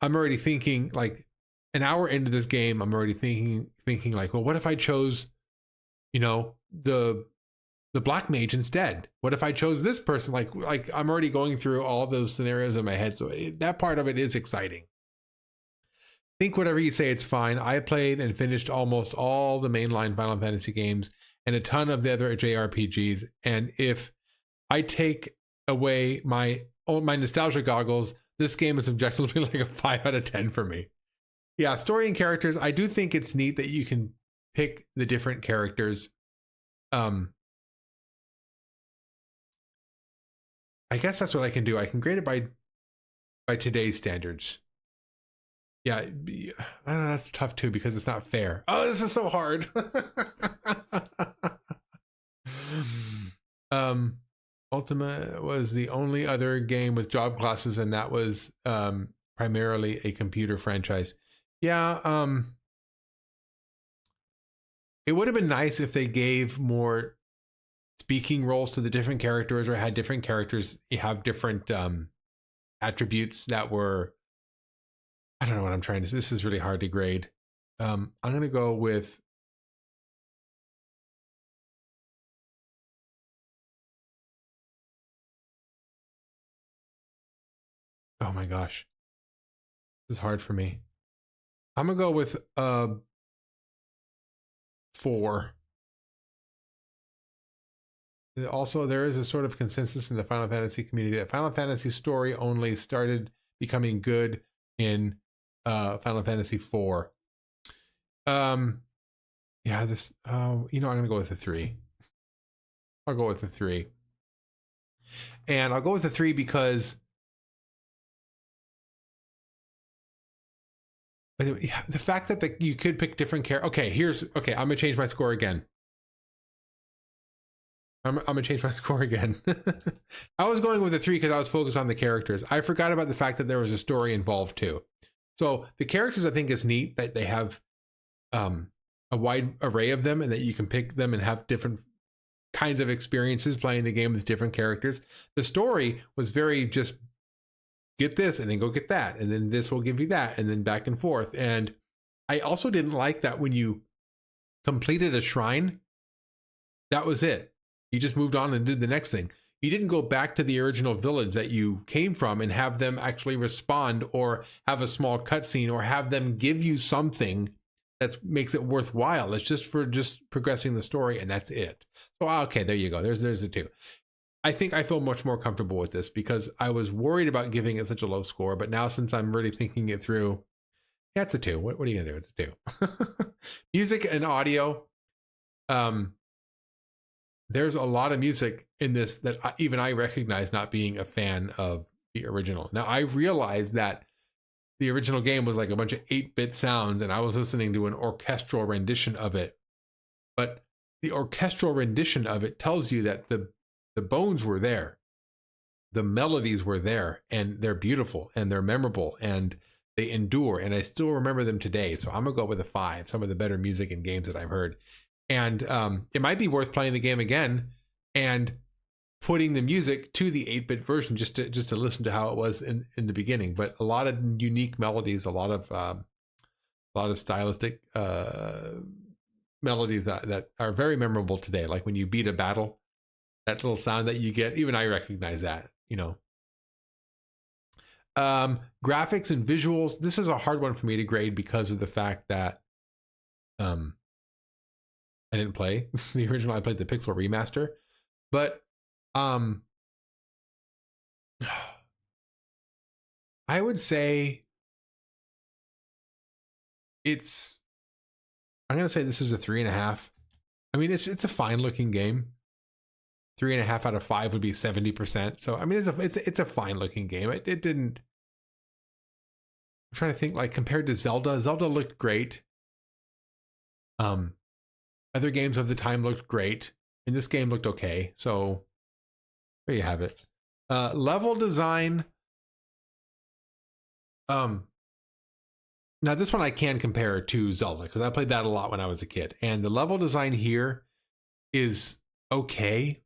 I'm already thinking like an hour into this game, I'm already thinking like, well, what if I chose, the black mage instead? What if I chose this person? Like I'm already going through all those scenarios in my head. So that part of it is exciting. Think whatever you say, it's fine. I played and finished almost all the mainline Final Fantasy games and a ton of the other JRPGs. And if I take away my nostalgia goggles, this game is objectively like a 5 out of 10 for me. Yeah, story and characters. I do think it's neat that you can pick the different characters. I guess that's what I can do. I can grade it by today's standards. Yeah, I don't know, that's tough too because it's not fair. Oh, this is so hard. Ultima was the only other game with job classes, and that was primarily a computer franchise. Yeah, it would have been nice if they gave more speaking roles to the different characters, or had different characters have different attributes that were, I don't know what I'm trying to say. This is really hard to grade. I'm going to go with, oh my gosh, this is hard for me. I'm going to go with 4. Also, there is a sort of consensus in the Final Fantasy community that Final Fantasy story only started becoming good in Final Fantasy 4. Yeah, this, I'm going to go with a 3. I'll go with a 3. And I'll go with a 3 because the fact that you could pick different characters. Okay, I'm going to change my score again. I'm going to change my score again. I was going with a 3 because I was focused on the characters. I forgot about the fact that there was a story involved too. So the characters, I think, is neat that they have a a wide array of them, and that you can pick them and have different kinds of experiences playing the game with different characters. The story was very just get this and then go get that, and then this will give you that, and then back and forth. And I also didn't like that when you completed a shrine, that was it. You just moved on and did the next thing. You didn't go back to the original village that you came from and have them actually respond, or have a small cutscene, or have them give you something that makes it worthwhile. It's just for just progressing the story, and that's it. So okay, there you go. There's the two. I think I feel much more comfortable with this, because I was worried about giving it such a low score, but now since I'm really thinking it through, yeah, it's a 2. What are you gonna do? It's a 2. Music and audio. There's a lot of music in this that even I recognize, not being a fan of the original. Now I realize that the original game was like a bunch of 8-bit sounds, and I was listening to an orchestral rendition of it. But the orchestral rendition of it tells you that the bones were there. The melodies were there, and they're beautiful, and they're memorable, and they endure. And I still remember them today. So I'm gonna go with a 5, some of the better music in games that I've heard. And it might be worth playing the game again and putting the music to the 8-bit version just to listen to how it was in the beginning. But a lot of unique melodies, a lot of stylistic melodies that are very memorable today. Like when you beat a battle, that little sound that you get, even I recognize that, you know. Graphics and visuals. This is a hard one for me to grade because of the fact that I didn't play the original. I played the Pixel remaster, but I would say I'm going to say this is a 3.5. I mean, it's a fine looking game. 3.5 out of 5 would be 70%. So, I mean, it's a fine looking game. It didn't, I'm trying to think, like compared to Zelda looked great. Other games of the time looked great, and this game looked okay. So there you have it. Level design. Now this one I can compare to Zelda, because I played that a lot when I was a kid, and the level design here is okay.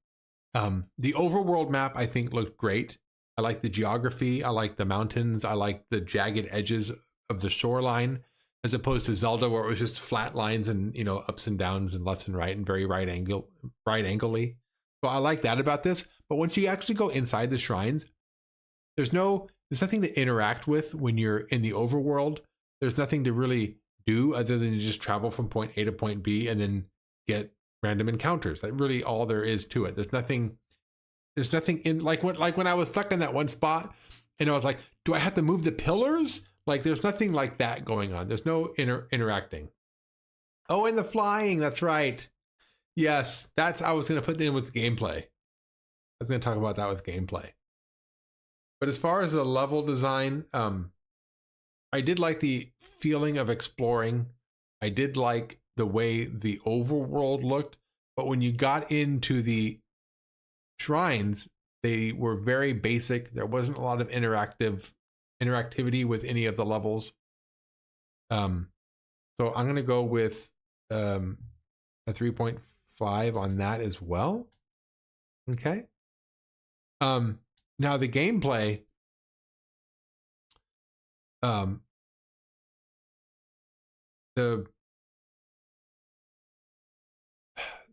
The overworld map I think looked great. I like the geography. I like the mountains. I like the jagged edges of the shoreline, as opposed to Zelda, where it was just flat lines and, you know, ups and downs and lefts and right and very right angle-y. So I like that about this. But once you actually go inside the shrines, there's nothing to interact with when you're in the overworld. There's nothing to really do other than just travel from point A to point B and then get random encounters. That's really all there is to it. There's nothing in, like when I was stuck in that one spot and I was like, do I have to move the pillars? Like there's nothing like that going on. There's no interacting. Oh, and the flying, that's right. Yes, I was going to put in with gameplay. I was going to talk about that with gameplay. But as far as the level design, I did like the feeling of exploring. I did like the way the overworld looked, but when you got into the shrines, they were very basic. There wasn't a lot of interactivity with any of the levels. So I'm going to go with a 3.5 on that as well. Okay. Now the gameplay,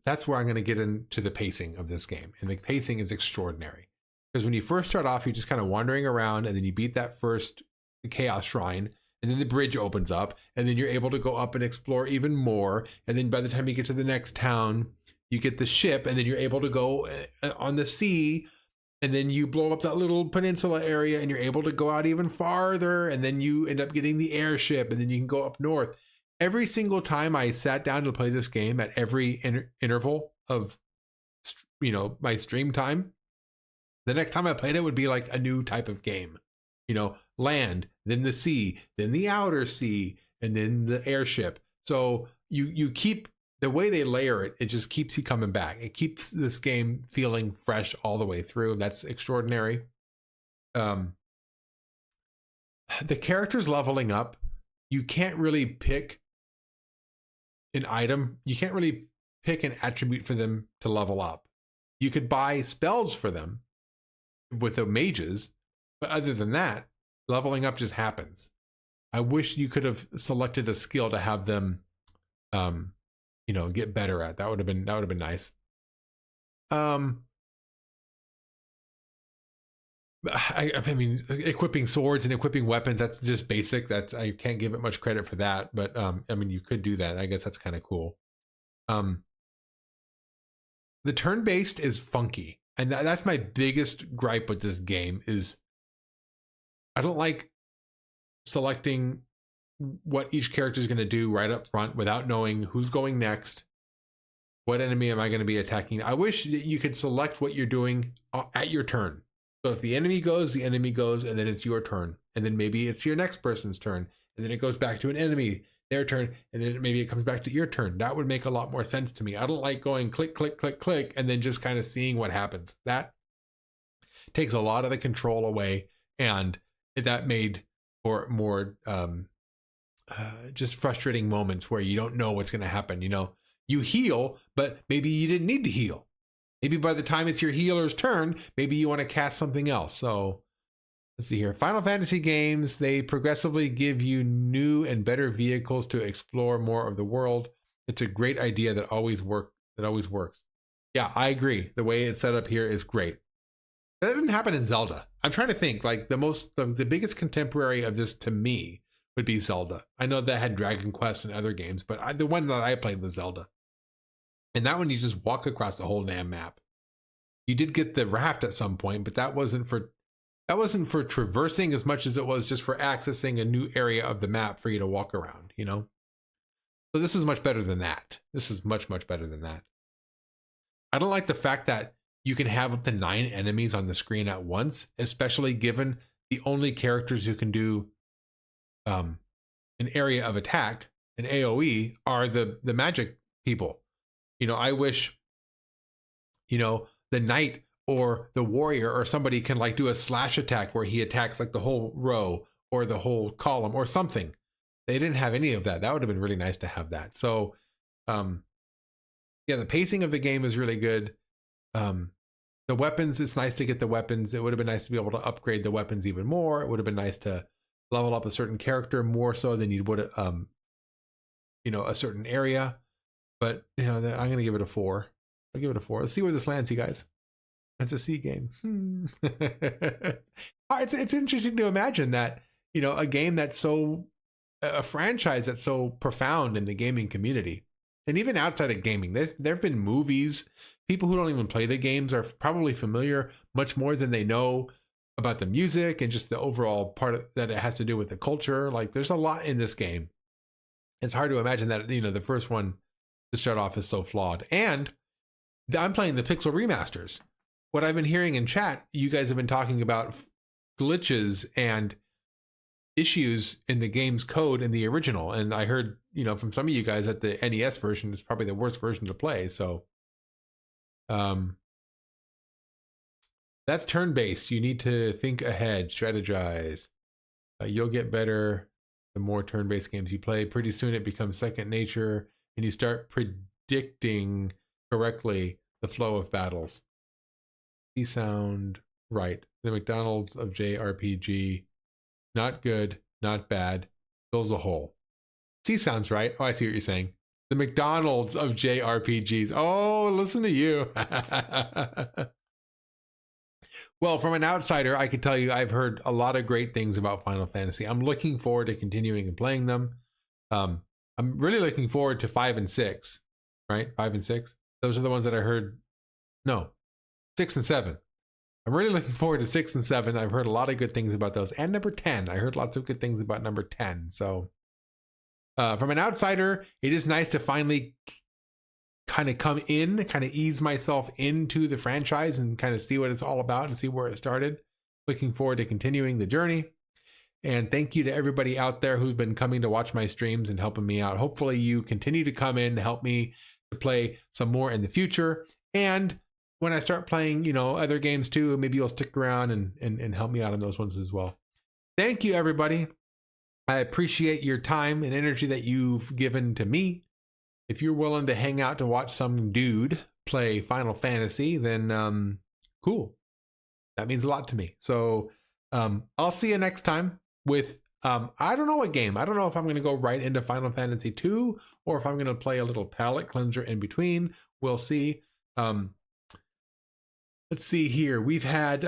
that's where I'm going to get into the pacing of this game. And the pacing is extraordinary. Because when you first start off, you're just kind of wandering around, and then you beat that first Chaos Shrine, and then the bridge opens up, and then you're able to go up and explore even more. And then by the time you get to the next town, you get the ship, and then you're able to go on the sea, and then you blow up that little peninsula area, and you're able to go out even farther, and then you end up getting the airship, and then you can go up north. Every single time I sat down to play this game, at every interval of, you know, my stream time, the next time I played it would be like a new type of game. You know, land, then the sea, then the outer sea, and then the airship. So you keep, the way they layer it, it just keeps you coming back. It keeps this game feeling fresh all the way through. That's extraordinary. The characters leveling up, you can't really pick an item. You can't really pick an attribute for them to level up. You could buy spells for them with the mages, but other than that, leveling up just happens. I wish you could have selected a skill to have them, you know, get better at. That would have been nice. I mean, equipping swords and equipping weapons, that's just basic. I can't give it much credit for that, but I mean, you could do that. I guess that's kind of cool. The turn-based is funky, and that's my biggest gripe with this game is I don't like selecting what each character is going to do right up front without knowing who's going next. What enemy am I going to be attacking? I wish that you could select what you're doing at your turn. So if the enemy goes, and then it's your turn. And then maybe it's your next person's turn. And then it goes back to an enemy, their turn. And then maybe it comes back to your turn. That would make a lot more sense to me. I don't like going click, click, click, click, and then just kind of seeing what happens. That takes a lot of the control away. And that made for more just frustrating moments where you don't know what's going to happen. You know, you heal, but maybe you didn't need to heal. Maybe by the time it's your healer's turn, maybe you want to cast something else. So let's see here. Final Fantasy games, they progressively give you new and better vehicles to explore more of the world. It's a great idea that always works. Yeah, I agree. The way it's set up here is great. That didn't happen in Zelda. I'm trying to think, like the biggest contemporary of this to me would be Zelda. I know that had Dragon Quest and other games, but the one that I played was Zelda. And that one, you just walk across the whole damn map. You did get the raft at some point, but that wasn't for traversing as much as it was just for accessing a new area of the map for you to walk around, you know? So this is much better than that. This is much, much better than that. I don't like the fact that you can have up to 9 enemies on the screen at once, especially given the only characters who can do an area of attack, an AoE, are the magic people. You know, I wish, you know, the knight or the warrior or somebody can like do a slash attack where he attacks like the whole row or the whole column or something. They didn't have any of that. That would have been really nice to have that. So, yeah, the pacing of the game is really good. The weapons, it's nice to get the weapons. It would have been nice to be able to upgrade the weapons even more. It would have been nice to level up a certain character more so than you would, you know, a certain area. But, you know, I'm going to give it a 4. I'll give it a 4. Let's see where this lands, you guys. It's a C game. It's interesting to imagine that, you know, a game that's a franchise that's so profound in the gaming community. And even outside of gaming, there have been movies. People who don't even play the games are probably familiar much more than they know about the music and just the overall part that it has to do with the culture. Like, there's a lot in this game. It's hard to imagine that, you know, the first one to start off is so flawed. And I'm playing the Pixel remasters. What I've been hearing in chat, you guys have been talking about glitches and issues in the game's code in the original. And I heard, you know, from some of you guys that the NES version is probably the worst version to play. So that's turn-based. You need to think ahead, strategize. You'll get better the more turn-based games you play. Pretty soon it becomes second nature and you start predicting correctly the flow of battles. You sound right. The McDonald's of JRPG. Not good, not bad. Fills a hole. C sounds right. Oh, I see what you're saying. The McDonald's of JRPGs. Oh, listen to you. Well, from an outsider, I could tell you I've heard a lot of great things about Final Fantasy. I'm looking forward to continuing and playing them. I'm really looking forward to 5 and 6, right? 5 and 6. Those are the ones that I heard. No, 6 and 7. I'm really looking forward to 6 and 7. I've heard a lot of good things about those. And number 10. I heard lots of good things about number 10. So from an outsider, it is nice to finally kind of come in, kind of ease myself into the franchise and kind of see what it's all about and see where it started. Looking forward to continuing the journey. And thank you to everybody out there who's been coming to watch my streams and helping me out. Hopefully you continue to come in to help me to play some more in the future. And when I start playing, you know, other games too, maybe you'll stick around and help me out on those ones as well. Thank you, everybody. I appreciate your time and energy that you've given to me. if you're willing to hang out to watch some dude play Final Fantasy, then cool. That means a lot to me. So I'll see you next time with I don't know what game. I don't know if I'm going to go right into Final Fantasy 2 or if I'm going to play a little palate cleanser in between. We'll see. Let's see here. We've had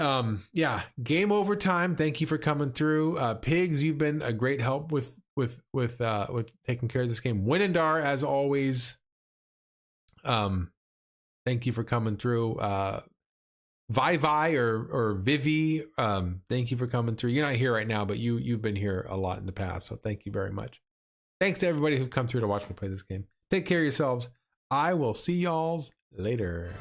game over time. Thank you for coming through. Pigs, you've been a great help with taking care of this game. Winandar, as always. Thank you for coming through. Vi or Vivi, thank you for coming through. You're not here right now, but you've been here a lot in the past, so thank you very much. Thanks to everybody who've come through to watch me play this game. Take care of yourselves. I will see y'alls later.